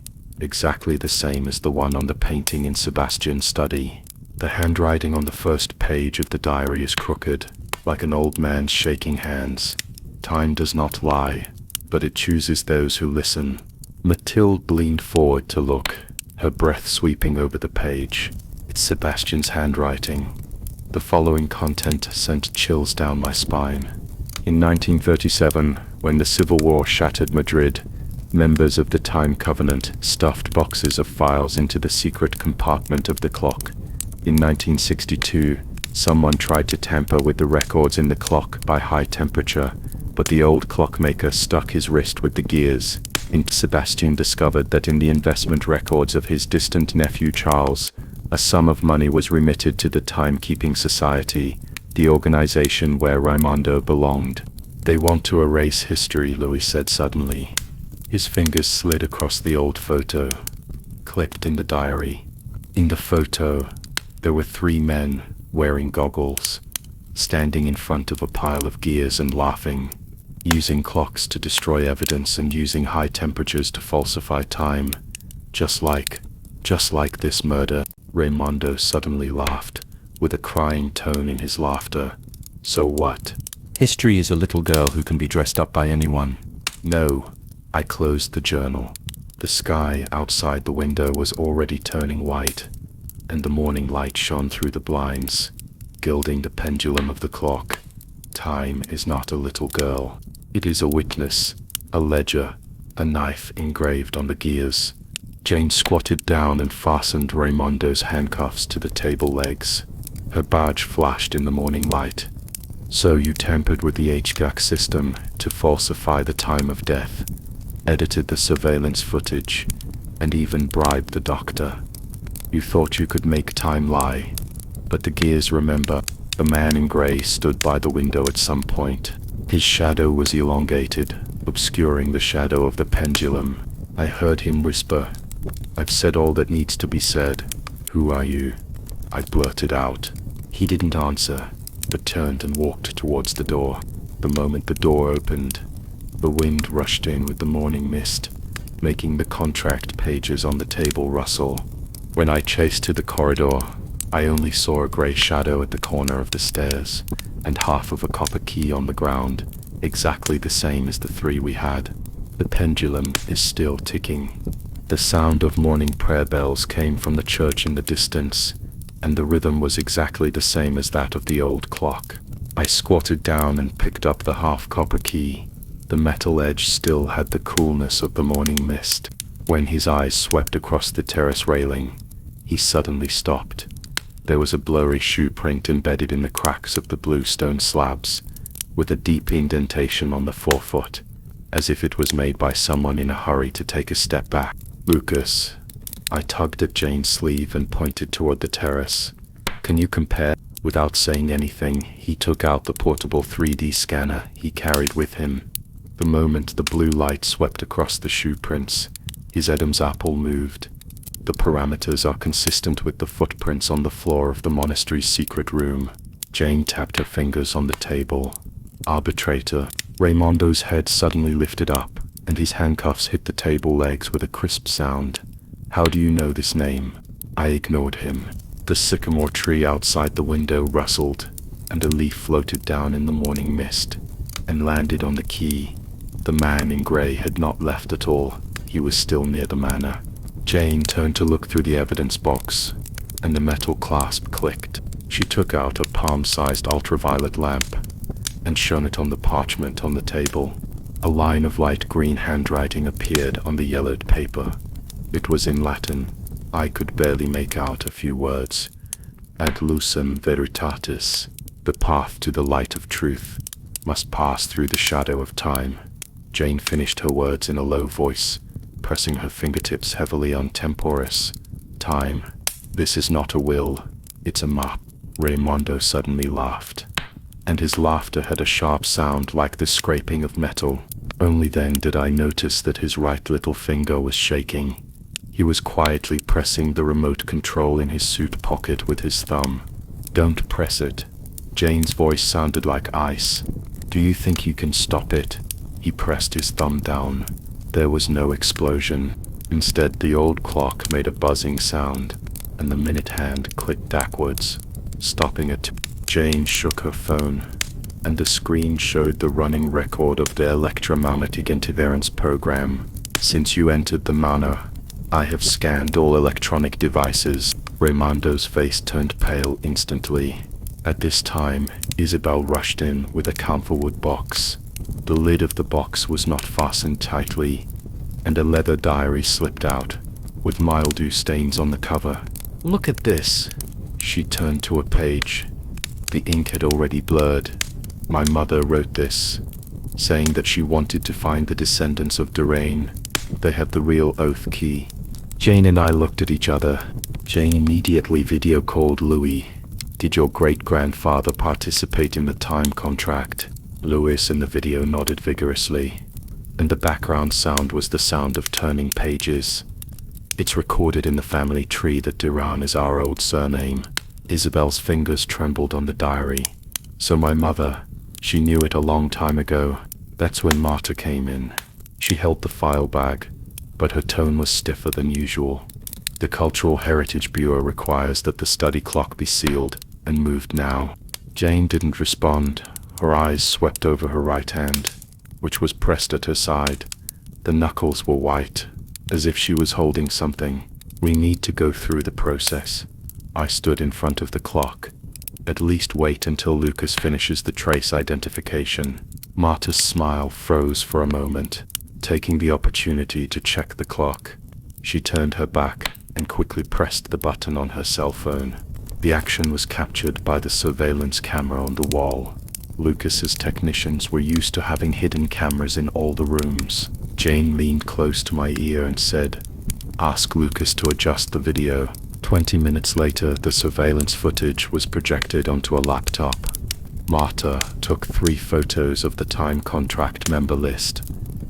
exactly the same as the one on the painting in Sebastian's study. The handwriting on the first page of the diary is crooked, like an old man shaking hands. Time does not lie, but it chooses those who listen. Mathilde leaned forward to look, her breath sweeping over the page. It's Sebastian's handwriting. The following content sent chills down my spine. In 1937, when the Civil War shattered Madrid, members of the Time Covenant stuffed boxes of files into the secret compartment of the clock. In 1962, someone tried to tamper with the records in the clock by high temperature, but the old clockmaker stuck his wrist with the gears. And Sebastian discovered that in the investment records of his distant nephew Charles, a sum of money was remitted to the Timekeeping Society, the organization where Raimondo belonged. "They want to erase history," Louis said suddenly. His fingers slid across the old photo, clipped in the diary. In the photo, there were 3 men, wearing goggles, standing in front of a pile of gears and laughing, using clocks to destroy evidence and using high temperatures to falsify time. Just like this murder." Raimondo suddenly laughed, with a crying tone in his laughter. "So what? History is a little girl who can be dressed up by anyone." "No." I closed the journal. The sky outside the window was already turning white, and the morning light shone through the blinds, gilding the pendulum of the clock. Time is not a little girl. It is a witness, a ledger, a knife engraved on the gears. Jane squatted down and fastened Raimondo's handcuffs to the table legs. Her badge flashed in the morning light. "So you tampered with the HVAC system to falsify the time of death, edited the surveillance footage, and even bribed the doctor. You thought you could make time lie. But the gears remember." The man in gray stood by the window at some point. His shadow was elongated, obscuring the shadow of the pendulum. I heard him whisper, "I've said all that needs to be said. Who are you?" I blurted out. He didn't answer, but turned and walked towards the door. The moment the door opened, the wind rushed in with the morning mist, making the contract pages on the table rustle. When I chased to the corridor, I only saw a gray shadow at the corner of the stairs, and half of a copper key on the ground, exactly the same as the 3 we had. The pendulum is still ticking. The sound of morning prayer bells came from the church in the distance, and the rhythm was exactly the same as that of the old clock. I squatted down and picked up the half-copper key. The metal edge still had the coolness of the morning mist. When his eyes swept across the terrace railing, he suddenly stopped. There was a blurry shoe print embedded in the cracks of the blue stone slabs, with a deep indentation on the forefoot, as if it was made by someone in a hurry to take a step back. "Lucas." I tugged at Jane's sleeve and pointed toward the terrace. "Can you compare?" Without saying anything, he took out the portable 3D scanner he carried with him. The moment the blue light swept across the shoe prints, his Adam's apple moved. The parameters are consistent with the footprints on the floor of the monastery's secret room. Jane tapped her fingers on the table. "Arbitrator." Raimondo's head suddenly lifted up, and his handcuffs hit the table legs with a crisp sound. "How do you know this name?" I ignored him. The sycamore tree outside the window rustled, and a leaf floated down in the morning mist, and landed on the key. The man in gray had not left at all. He was still near the manor. Jane turned to look through the evidence box, and the metal clasp clicked. She took out a palm-sized ultraviolet lamp and shone it on the parchment on the table. A line of light green handwriting appeared on the yellowed paper. It was in Latin. I could barely make out a few words. Ad lucem veritatis, the path to the light of truth, must pass through the shadow of time. Jane finished her words in a low voice, pressing her fingertips heavily on temporis. Time. This is not a will, it's a map. Raimondo suddenly laughed, and his laughter had a sharp sound like the scraping of metal. Only then did I notice that his right little finger was shaking. He was quietly pressing the remote control in his suit pocket with his thumb. Don't press it. Jane's voice sounded like ice. Do you think you can stop it? He pressed his thumb down. There was no explosion. Instead, the old clock made a buzzing sound, and the minute hand clicked backwards, stopping it. Jane shook her phone, and the screen showed the running record of the electromagnetic interference program. Since you entered the manor, I have scanned all electronic devices. Raimondo's face turned pale instantly. At this time, Isabel rushed in with a camphor box. The lid of the box was not fastened tightly, and a leather diary slipped out, with mildew stains on the cover. Look at this. She turned to a page. The ink had already blurred. My mother wrote this, saying that she wanted to find the descendants of Durain. They have the real oath key. Jane and I looked at each other. Jane immediately video called Louis. Did your great-grandfather participate in the time contract? Louis in the video nodded vigorously, and the background sound was the sound of turning pages. It's recorded in the family tree that Duran is our old surname. Isabel's fingers trembled on the diary. So my mother, she knew it a long time ago. That's when Marta came in. She held the file bag, but her tone was stiffer than usual. The Cultural Heritage Bureau requires that the study clock be sealed and moved now. Jane didn't respond. Her eyes swept over her right hand, which was pressed at her side. The knuckles were white, as if she was holding something. We need to go through the process. I stood in front of the clock. At least wait until Lucas finishes the trace identification. Marta's smile froze for a moment, taking the opportunity to check the clock. She turned her back and quickly pressed the button on her cell phone. The action was captured by the surveillance camera on the wall. Lucas's technicians were used to having hidden cameras in all the rooms. Jane leaned close to my ear and said, "Ask Lucas to adjust the video." 20 minutes later, the surveillance footage was projected onto a laptop. Marta took 3 photos of the time contract member list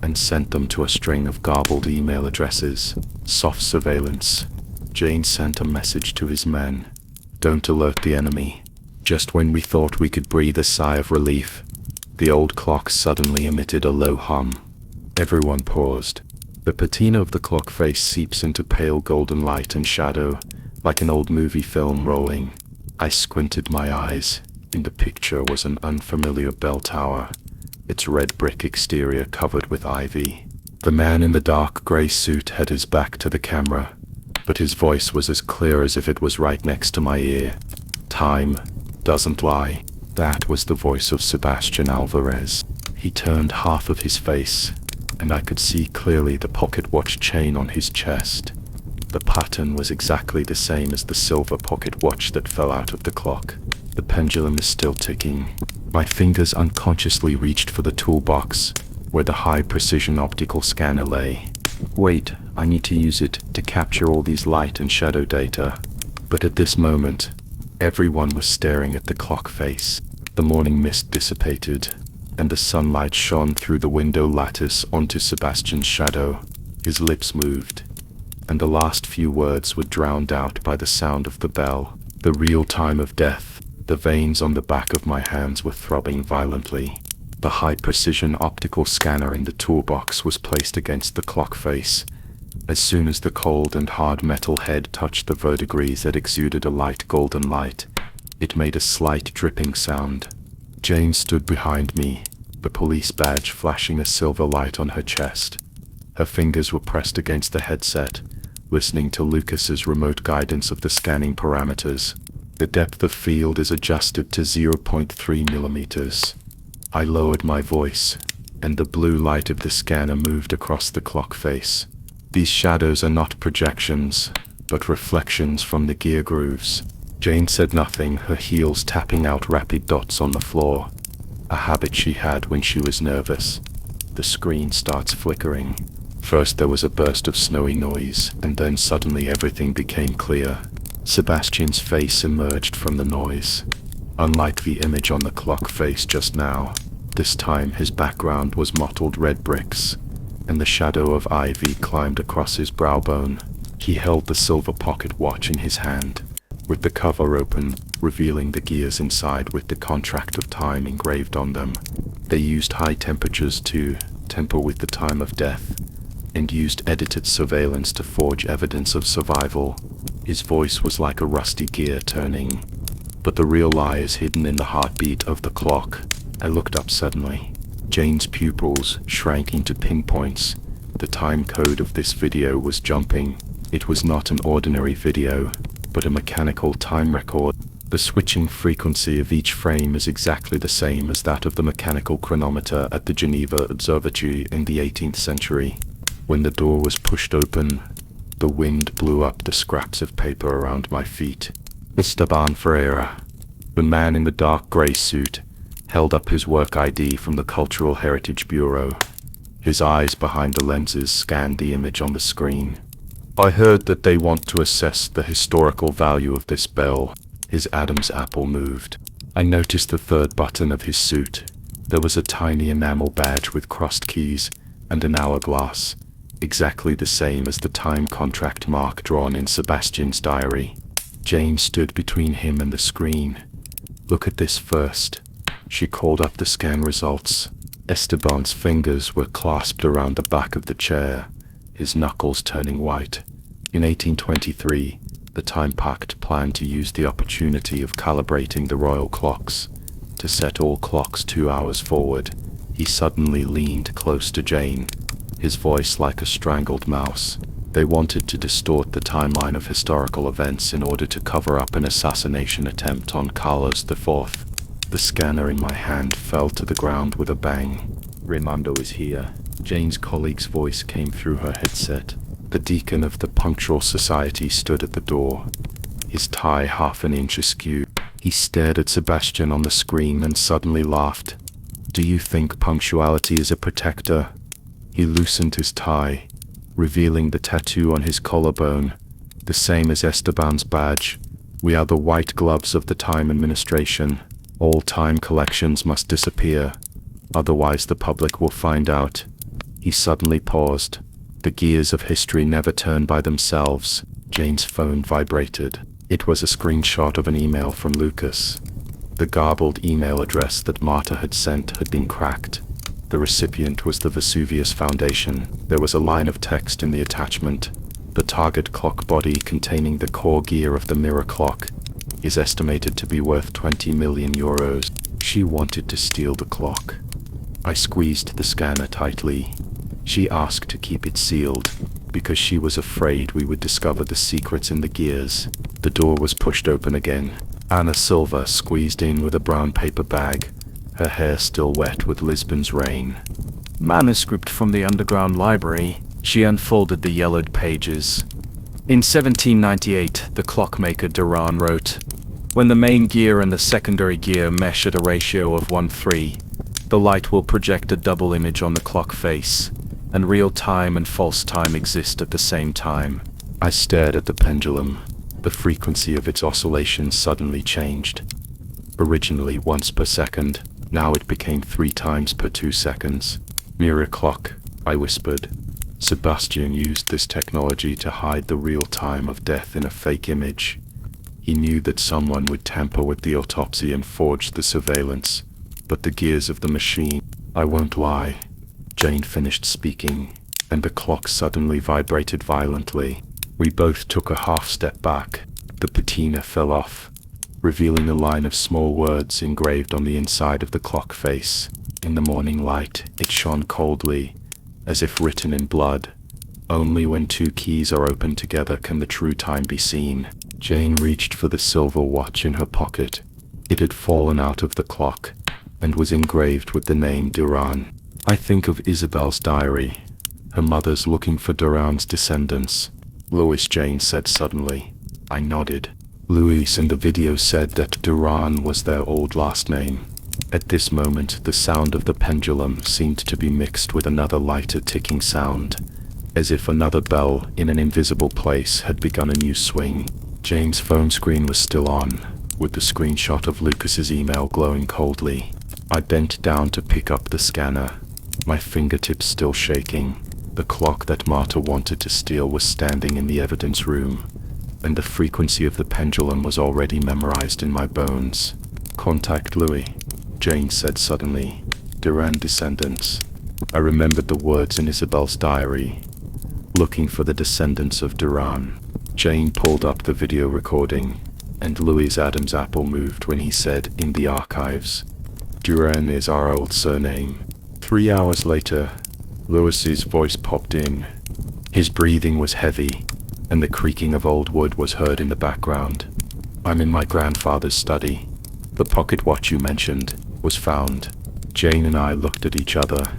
and sent them to a string of garbled email addresses. Soft surveillance. Jane sent a message to his men. Don't alert the enemy. Just when we thought we could breathe a sigh of relief, the old clock suddenly emitted a low hum. Everyone paused. The patina of the clock face seeps into pale golden light and shadow, like an old movie film rolling. I squinted my eyes. In the picture was an unfamiliar bell tower, its red brick exterior covered with ivy. The man in the dark gray suit had his back to the camera, but his voice was as clear as if it was right next to my ear. Time doesn't lie. That was the voice of Sebastian Alvarez. He turned half of his face, and I could see clearly the pocket watch chain on his chest. The pattern was exactly the same as the silver pocket watch that fell out of the clock. The pendulum is still ticking. My fingers unconsciously reached for the toolbox, where the high-precision optical scanner lay. Wait, I need to use it to capture all these light and shadow data. But at this moment, everyone was staring at the clock face. The morning mist dissipated, and the sunlight shone through the window lattice onto Sebastian's shadow. His lips moved, and the last few words were drowned out by the sound of the bell. The real time of death. The veins on the back of my hands were throbbing violently. The high-precision optical scanner in the toolbox was placed against the clock face. As soon as the cold and hard metal head touched the verdigris that exuded a light golden light, it made a slight dripping sound. Jane stood behind me, the police badge flashing a silver light on her chest. Her fingers were pressed against the headset, listening to Lucas's remote guidance of the scanning parameters. The depth of field is adjusted to 0.3 millimeters. I lowered my voice, and the blue light of the scanner moved across the clock face. These shadows are not projections, but reflections from the gear grooves. Jane said nothing, her heels tapping out rapid dots on the floor, a habit she had when she was nervous. The screen starts flickering. First there was a burst of snowy noise, and then suddenly everything became clear. Sebastian's face emerged from the noise. Unlike the image on the clock face just now, this time his background was mottled red bricks, and the shadow of ivy climbed across his brow bone. He held the silver pocket watch in his hand, with the cover open, revealing the gears inside with the contract of time engraved on them. They used high temperatures to temper with the time of death, and used edited surveillance to forge evidence of survival. His voice was like a rusty gear turning, but the real lie is hidden in the heartbeat of the clock. I looked up suddenly. Jane's pupils shrank into pinpoints. The time code of this video was jumping. It was not an ordinary video, but a mechanical time record. The switching frequency of each frame is exactly the same as that of the mechanical chronometer at the Geneva Observatory in the 18th century. When the door was pushed open, the wind blew up the scraps of paper around my feet. Esteban Ferreira, the man in the dark gray suit, held up his work ID from the Cultural Heritage Bureau. His eyes behind the lenses scanned the image on the screen. I heard that they want to assess the historical value of this bell. His Adam's apple moved. I noticed the third button of his suit. There was a tiny enamel badge with crossed keys and an hourglass, exactly the same as the time contract mark drawn in Sebastian's diary. Jane stood between him and the screen. Look at this first. She called up the scan results. Esteban's fingers were clasped around the back of the chair, his knuckles turning white. In 1823, the Time Pact planned to use the opportunity of calibrating the royal clocks to set all clocks 2 hours forward. He suddenly leaned close to Jane, his voice like a strangled mouse. They wanted to distort the timeline of historical events in order to cover up an assassination attempt on Carlos IV. The scanner in my hand fell to the ground with a bang. Raimondo is here. Jane's colleague's voice came through her headset. The deacon of the Punctual Society stood at the door, his tie half an inch askew. He stared at Sebastian on the screen and suddenly laughed. Do you think punctuality is a protector? He loosened his tie, revealing the tattoo on his collarbone, the same as Esteban's badge. We are the white gloves of the Time Administration. All time collections must disappear, otherwise the public will find out. He suddenly paused. The gears of history never turn by themselves. Jane's phone vibrated. It was a screenshot of an email from Lucas. The garbled email address that Marta had sent had been cracked. The recipient was the Vesuvius Foundation. There was a line of text in the attachment. The target clock body containing the core gear of the mirror clock is estimated to be worth 20 million euros. She wanted to steal the clock. I squeezed the scanner tightly. She asked to keep it sealed, because she was afraid we would discover the secrets in the gears. The door was pushed open again. Anna Silva squeezed in with a brown paper bag, her hair still wet with Lisbon's rain. Manuscript from the underground library. She unfolded the yellowed pages. In 1798, the clockmaker Duran wrote, "When the main gear and the secondary gear mesh at a ratio of 1:3, the light will project a double image on the clock face, and real time and false time exist at the same time." I stared at the pendulum. The frequency of its oscillations suddenly changed. Originally once per second, now it became 3 times per 2 seconds. "Mirror clock," I whispered. Sebastian used this technology to hide the real time of death in a fake image. He knew that someone would tamper with the autopsy and forge the surveillance, but the gears of the machine... I won't lie. Jane finished speaking, and the clock suddenly vibrated violently. We both took a half step back. The patina fell off, revealing a line of small words engraved on the inside of the clock face. In the morning light, it shone coldly, as if written in blood. Only when two keys are opened together can the true time be seen. Jane reached for the silver watch in her pocket. It had fallen out of the clock, and was engraved with the name Duran. I think of Isabel's diary. Her mother's looking for Duran's descendants. Louis, Jane said suddenly. I nodded. Louis in the video said that Duran was their old last name. At this moment, the sound of the pendulum seemed to be mixed with another lighter ticking sound, as if another bell in an invisible place had begun a new swing. Jane's phone screen was still on, with the screenshot of Lucas's email glowing coldly. I bent down to pick up the scanner, my fingertips still shaking. The clock that Marta wanted to steal was standing in the evidence room, and the frequency of the pendulum was already memorized in my bones. Contact Louis, Jane said suddenly. Duran descendants. I remembered the words in Isabel's diary. Looking for the descendants of Duran. Jane pulled up the video recording, and Louis Adams' apple moved when he said, in the archives, Duran is our old surname. 3 hours later, Louis's voice popped in. His breathing was heavy, and the creaking of old wood was heard in the background. I'm in my grandfather's study. The pocket watch you mentioned was found. Jane and I looked at each other.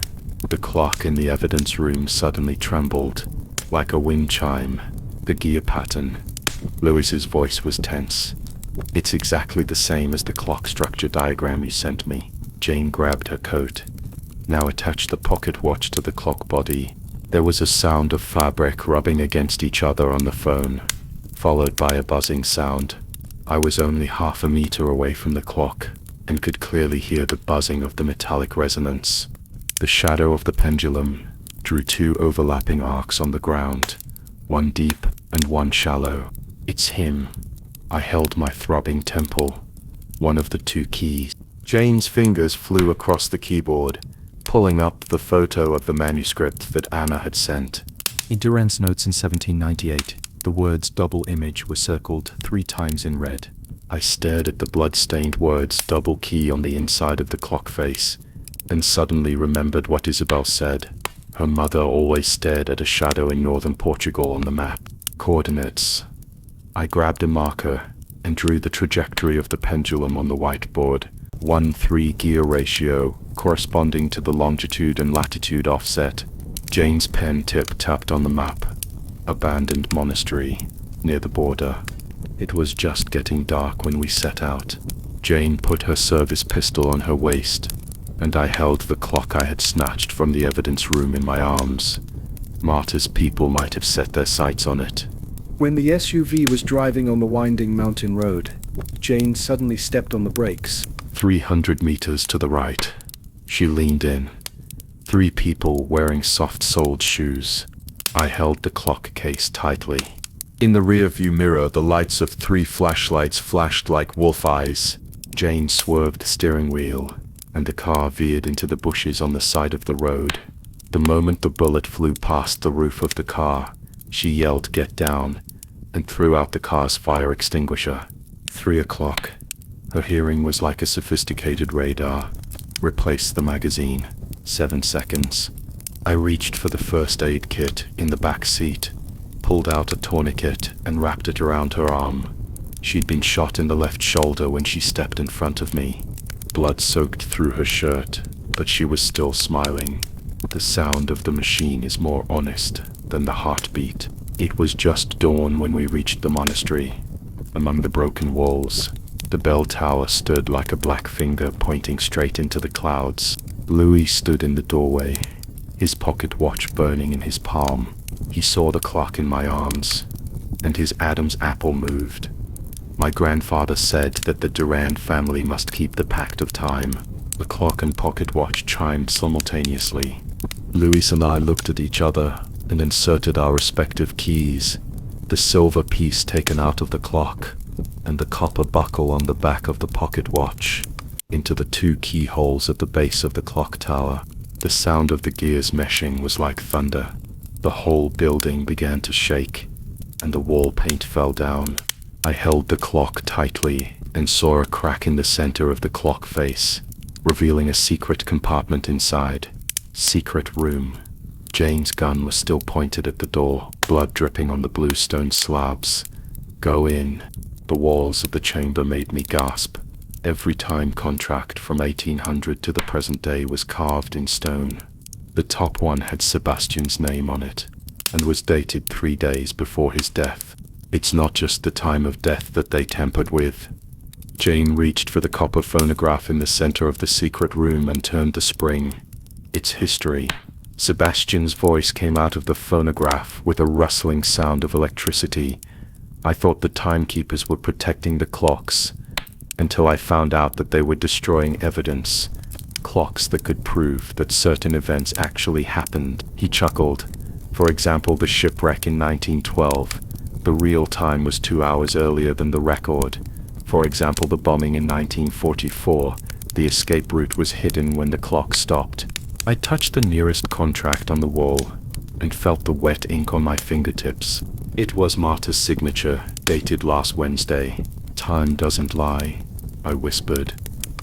The clock in the evidence room suddenly trembled, like a wind chime, the gear pattern. Louis's voice was tense. It's exactly the same as the clock structure diagram you sent me. Jane grabbed her coat. Now attach the pocket watch to the clock body. There was a sound of fabric rubbing against each other on the phone, followed by a buzzing sound. I was only half a meter away from the clock, and could clearly hear the buzzing of the metallic resonance. The shadow of the pendulum drew two overlapping arcs on the ground, one deep and one shallow. It's him. I held my throbbing temple. One of the two keys. Jane's fingers flew across the keyboard, pulling up the photo of the manuscript that Anna had sent. In Duran's notes in 1798, the words double image were circled 3 times in red. I stared at the blood-stained words double key on the inside of the clock face, and suddenly remembered what Isabel said. Her mother always stared at a shadow in northern Portugal on the map. Coordinates. I grabbed a marker and drew the trajectory of the pendulum on the whiteboard. 1:3 gear ratio, corresponding to the longitude and latitude offset. Jane's pen tip tapped on the map. Abandoned monastery, near the border. It was just getting dark when we set out. Jane put her service pistol on her waist, and I held the clock I had snatched from the evidence room in my arms. Marta's people might have set their sights on it. When the SUV was driving on the winding mountain road, Jane suddenly stepped on the brakes. 300 meters to the right. She leaned in. 3 people wearing soft-soled shoes. I held the clock case tightly. In the rear-view mirror, the lights of 3 flashlights flashed like wolf eyes. Jane swerved the steering wheel, and the car veered into the bushes on the side of the road. The moment the bullet flew past the roof of the car, she yelled, "Get down," and threw out the car's fire extinguisher. 3 o'clock. Her hearing was like a sophisticated radar. Replace the magazine. 7 seconds. I reached for the first aid kit in the back seat, pulled out a tourniquet and wrapped it around her arm. She'd been shot in the left shoulder when she stepped in front of me. Blood soaked through her shirt, but she was still smiling. The sound of the machine is more honest than the heartbeat. It was just dawn when we reached the monastery. Among the broken walls, the bell tower stood like a black finger pointing straight into the clouds. Louis stood in the doorway, his pocket watch burning in his palm. He saw the clock in my arms, and his Adam's apple moved. My grandfather said that the Duran family must keep the pact of time. The clock and pocket watch chimed simultaneously. Louis and I looked at each other and inserted our respective keys, the silver piece taken out of the clock, and the copper buckle on the back of the pocket watch, into the 2 keyholes at the base of the clock tower. The sound of the gears meshing was like thunder. The whole building began to shake, and the wall paint fell down. I held the clock tightly and saw a crack in the center of the clock face, revealing a secret compartment inside. Secret room. Jane's gun was still pointed at the door, blood dripping on the blue stone slabs. "Go in." The walls of the chamber made me gasp. Every time contract from 1800 to the present day was carved in stone. The top one had Sebastian's name on it, and was dated 3 days before his death. It's not just the time of death that they tampered with. Jane reached for the copper phonograph in the center of the secret room and turned the spring. It's history. Sebastian's voice came out of the phonograph with a rustling sound of electricity. I thought the timekeepers were protecting the clocks, until I found out that they were destroying evidence. Clocks that could prove that certain events actually happened. He chuckled. For example, the shipwreck in 1912. The real time was 2 hours earlier than the record. For example, the bombing in 1944. The escape route was hidden when the clock stopped. I touched the nearest contract on the wall and felt the wet ink on my fingertips. It was Marta's signature, dated last Wednesday. "Time doesn't lie," I whispered,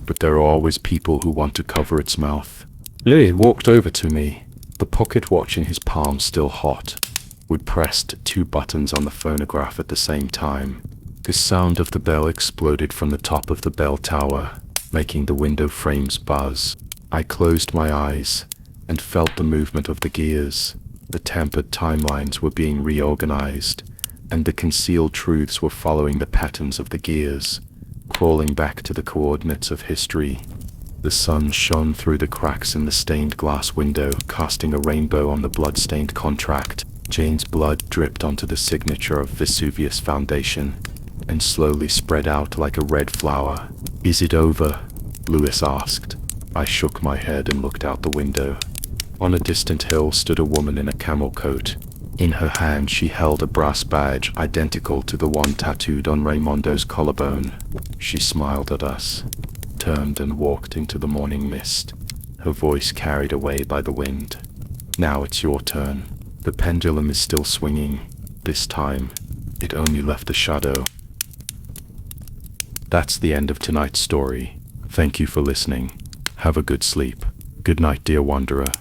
"but there are always people who want to cover its mouth." Lee walked over to me, the pocket watch in his palm still hot. We pressed 2 buttons on the phonograph at the same time. The sound of the bell exploded from the top of the bell tower, making the window frames buzz. I closed my eyes and felt the movement of the gears. The tampered timelines were being reorganized, and the concealed truths were following the patterns of the gears, crawling back to the coordinates of history. The sun shone through the cracks in the stained glass window, casting a rainbow on the blood-stained contract. Jane's blood dripped onto the signature of Vesuvius Foundation, and slowly spread out like a red flower. "Is it over?" Lewis asked. I shook my head and looked out the window. On a distant hill stood a woman in a camel coat. In her hand she held a brass badge identical to the one tattooed on Raimondo's collarbone. She smiled at us, turned and walked into the morning mist, her voice carried away by the wind. "Now it's your turn." The pendulum is still swinging. This time, it only left a shadow. That's the end of tonight's story. Thank you for listening. Have a good sleep. Good night, dear wanderer.